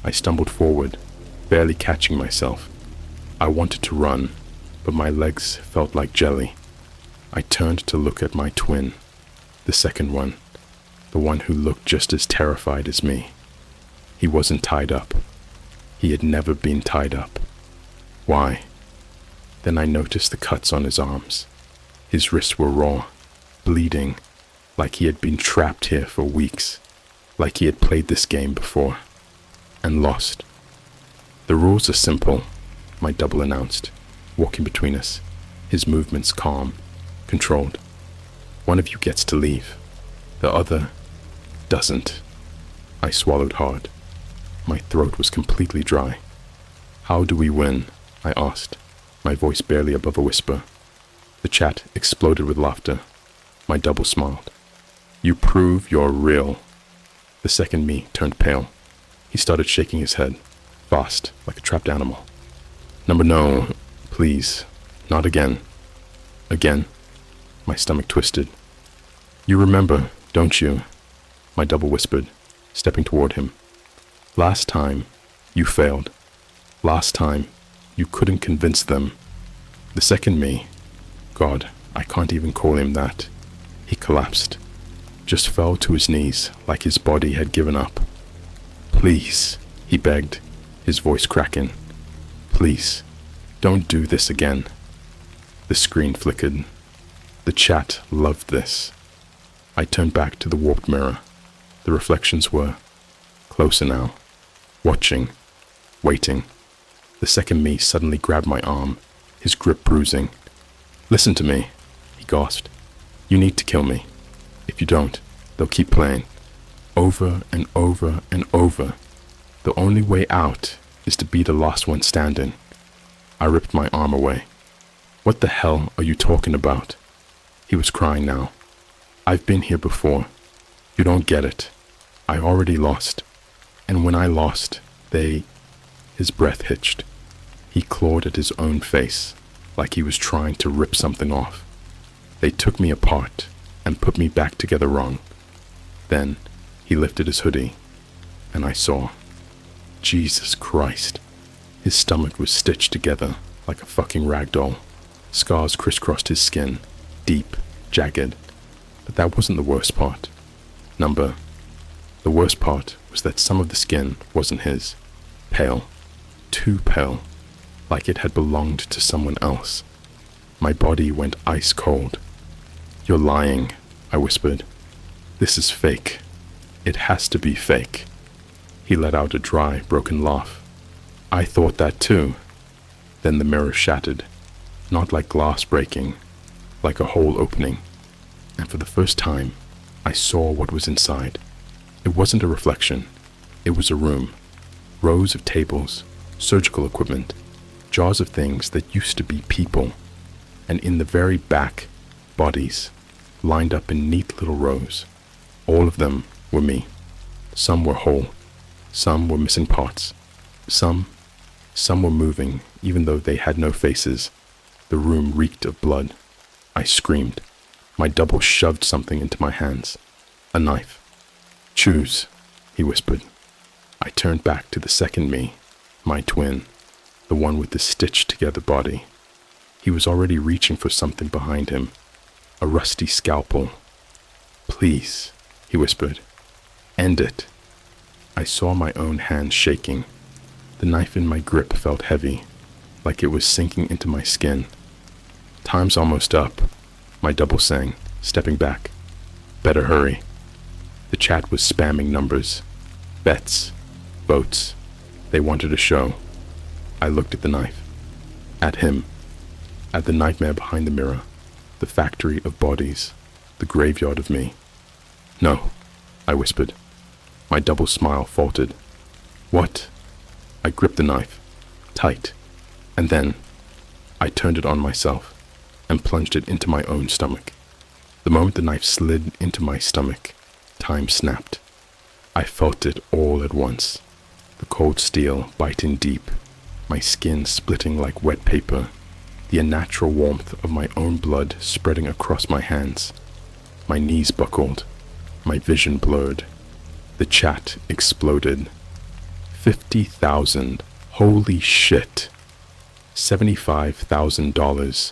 I stumbled forward, barely catching myself. I wanted to run, but my legs felt like jelly. I turned to look at my twin, the second one, the one who looked just as terrified as me. He wasn't tied up. He had never been tied up. Why? Then I noticed the cuts on his arms. His wrists were raw, bleeding, like he had been trapped here for weeks, like he had played this game before, and lost. "The rules are simple," my double announced, walking between us, his movements calm, controlled. "One of you gets to leave. The other doesn't." I swallowed hard. My throat was completely dry. "How do we win?" I asked, my voice barely above a whisper. The chat exploded with laughter. My double smiled. "You prove you're real." The second me turned pale. He started shaking his head, fast, like a trapped animal. No, please, not again." "Again?" My stomach twisted. "You remember, don't you?" My double whispered, stepping toward him. "Last time, you failed. Last time, you couldn't convince them. The second me, God, I can't even call him that. He collapsed, just fell to his knees like his body had given up. "Please," he begged, his voice cracking. "Please, don't do this again." The screen flickered. The chat loved this. I turned back to the warped mirror. The reflections were closer now, watching, waiting. The second me suddenly grabbed my arm, his grip bruising. "Listen to me," he gasped. "You need to kill me. If you don't, they'll keep playing. Over and over and over. The only way out is to be the last one standing." I ripped my arm away. "What the hell are you talking about?" He was crying now. I've been here before. You don't get it. I already lost. And when I lost, His breath hitched. He clawed at his own face, like he was trying to rip something off. They took me apart and put me back together wrong. Then he lifted his hoodie, and I saw. Jesus Christ. His stomach was stitched together like a fucking rag doll. Scars crisscrossed his skin, deep, jagged. But that wasn't the worst part. The worst part was that some of the skin wasn't his. Pale. Too pale. Like it had belonged to someone else. My body went ice cold. You're lying, I whispered. This is fake. It has to be fake. He let out a dry, broken laugh. I thought that too. Then the mirror shattered. Not like glass breaking, like a hole opening. And for the first time, I saw what was inside. It wasn't a reflection. It was a room. Rows of tables, surgical equipment, jars of things that used to be people. And in the very back, bodies, lined up in neat little rows. All of them were me. Some were whole. Some were missing parts. Some were moving, even though they had no faces. The room reeked of blood. I screamed. My double shoved something into my hands. A knife. Choose, he whispered. I turned back to the second me, my twin, the one with the stitched-together body. He was already reaching for something behind him. A rusty scalpel. Please, he whispered. End it. I saw my own hand shaking. The knife in my grip felt heavy, like it was sinking into my skin. Time's almost up, my double sang, stepping back. Better hurry. The chat was spamming numbers. Bets. Votes. They wanted a show. I looked at the knife. At him. At the nightmare behind the mirror. The factory of bodies. The graveyard of me. No, I whispered. My double smile faltered. What? I gripped the knife. Tight. And then I turned it on myself and plunged it into my own stomach. The moment the knife slid into my stomach, time snapped. I felt it all at once. The cold steel biting deep, my skin splitting like wet paper, the unnatural warmth of my own blood spreading across my hands. My knees buckled, my vision blurred. The chat exploded. 50,000. Holy shit. $75,000.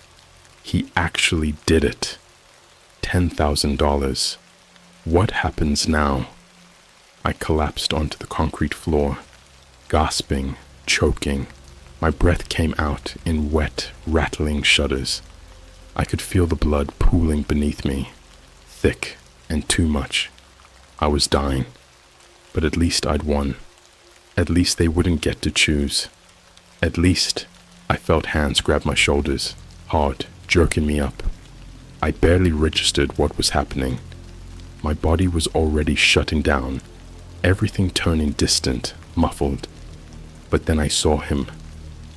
He actually did it. $10,000. What happens now? I collapsed onto the concrete floor, gasping, choking. My breath came out in wet, rattling shudders. I could feel the blood pooling beneath me, thick and too much. I was dying, but at least I'd won. At least they wouldn't get to choose. At least I felt hands grab my shoulders, hard, jerking me up. I barely registered what was happening. My body was already shutting down, everything turning distant, muffled. But then I saw him,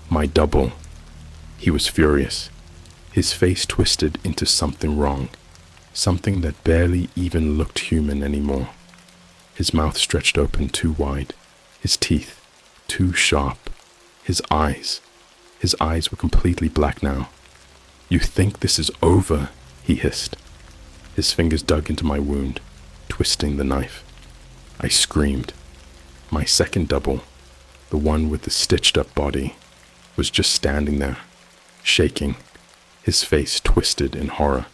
my double. He was furious. His face twisted into something wrong, something that barely even looked human anymore. His mouth stretched open too wide, his teeth too sharp. His eyes were completely black now. You think this is over? He hissed. His fingers dug into my wound, twisting the knife. I screamed. My second double, the one with the stitched-up body, was just standing there, shaking, his face twisted in horror.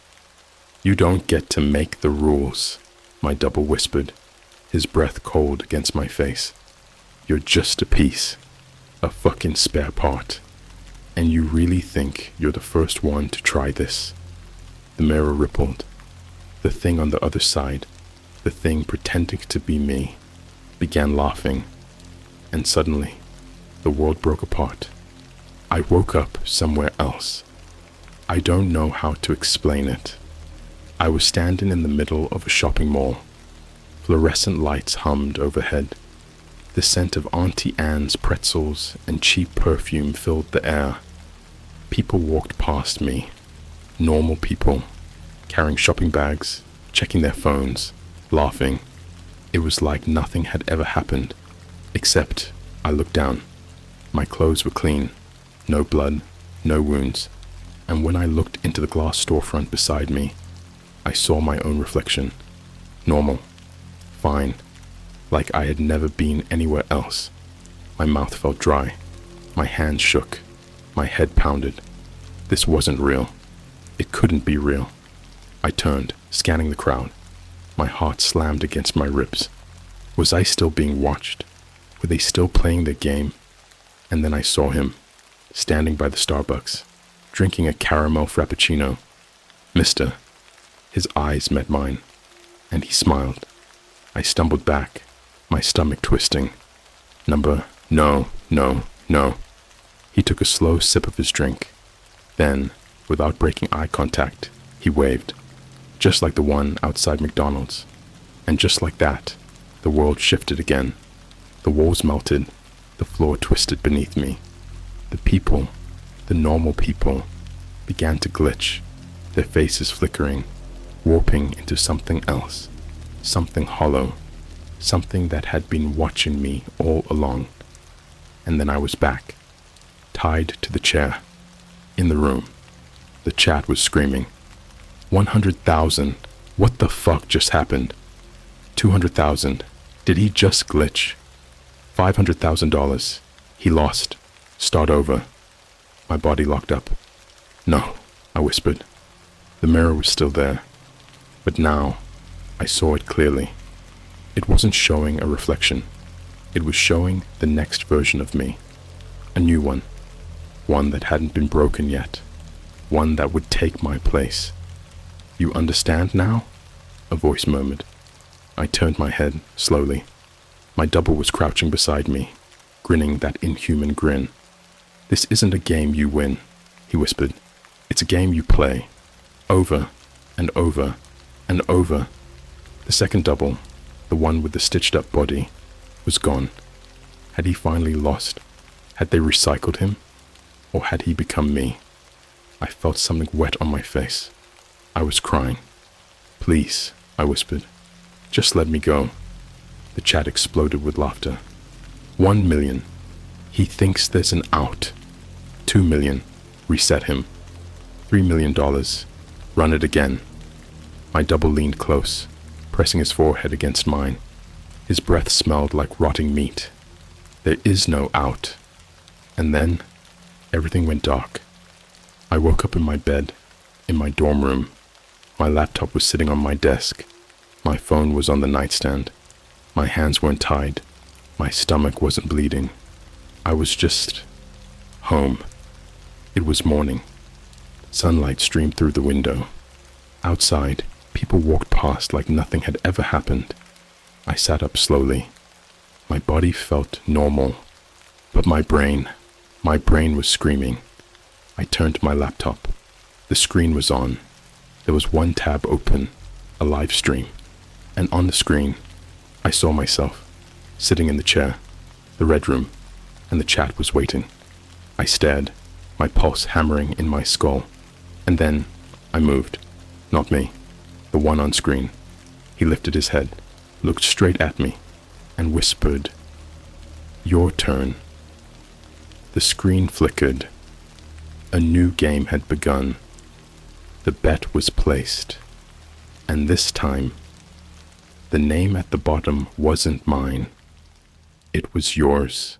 You don't get to make the rules, my double whispered, his breath cold against my face. You're just a piece, a fucking spare part. And you really think you're the first one to try this? The mirror rippled. The thing on the other side, the thing pretending to be me, began laughing. And suddenly, the world broke apart. I woke up somewhere else. I don't know how to explain it. I was standing in the middle of a shopping mall. Fluorescent lights hummed overhead. The scent of Auntie Anne's pretzels and cheap perfume filled the air. People walked past me. Normal people, carrying shopping bags, checking their phones, laughing. It was like nothing had ever happened, except I looked down. My clothes were clean, no blood, no wounds, and when I looked into the glass storefront beside me, I saw my own reflection. Normal, fine, like I had never been anywhere else. My mouth felt dry, my hands shook, my head pounded. This wasn't real. It couldn't be real. I turned, scanning the crowd. My heart slammed against my ribs. Was I still being watched? Were they still playing their game? And then I saw him, standing by the Starbucks, drinking a caramel frappuccino. Mister. His eyes met mine, and he smiled. I stumbled back, my stomach twisting. No. He took a slow sip of his drink. Then, without breaking eye contact, he waved, just like the one outside McDonald's. And just like that, the world shifted again. The walls melted, the floor twisted beneath me. The people, the normal people, began to glitch, their faces flickering, warping into something else, something hollow, something that had been watching me all along. And then I was back, tied to the chair, in the room. The chat was screaming. 100,000. What the fuck just happened? 200,000. Did he just glitch? $500,000. He lost. Start over. My body locked up. No, I whispered. The mirror was still there. But now, I saw it clearly. It wasn't showing a reflection. It was showing the next version of me. A new one. One that hadn't been broken yet. One that would take my place. You understand now? A voice murmured. I turned my head, slowly. My double was crouching beside me, grinning that inhuman grin. This isn't a game you win, he whispered. It's a game you play. Over and over and over. The second double, the one with the stitched up body, was gone. Had he finally lost? Had they recycled him? Or had he become me? I felt something wet on my face. I was crying. Please, I whispered. Just let me go. The chat exploded with laughter. 1 million. He thinks there's an out. 2 million. Reset him. $3 million. Run it again. My double leaned close, pressing his forehead against mine. His breath smelled like rotting meat. There is no out. And then, everything went dark. I woke up in my bed, in my dorm room. My laptop was sitting on my desk. My phone was on the nightstand. My hands weren't tied. My stomach wasn't bleeding. I was just home. It was morning. Sunlight streamed through the window. Outside, people walked past like nothing had ever happened. I sat up slowly. My body felt normal, but my brain was screaming. I turned to my laptop. The screen was on. There was one tab open, a live stream, and on the screen, I saw myself, sitting in the chair, the red room, and the chat was waiting. I stared, my pulse hammering in my skull, and then I moved. Not me, the one on screen. He lifted his head, looked straight at me, and whispered, "Your turn." The screen flickered. A new game had begun. The bet was placed, and this time, the name at the bottom wasn't mine. It was yours.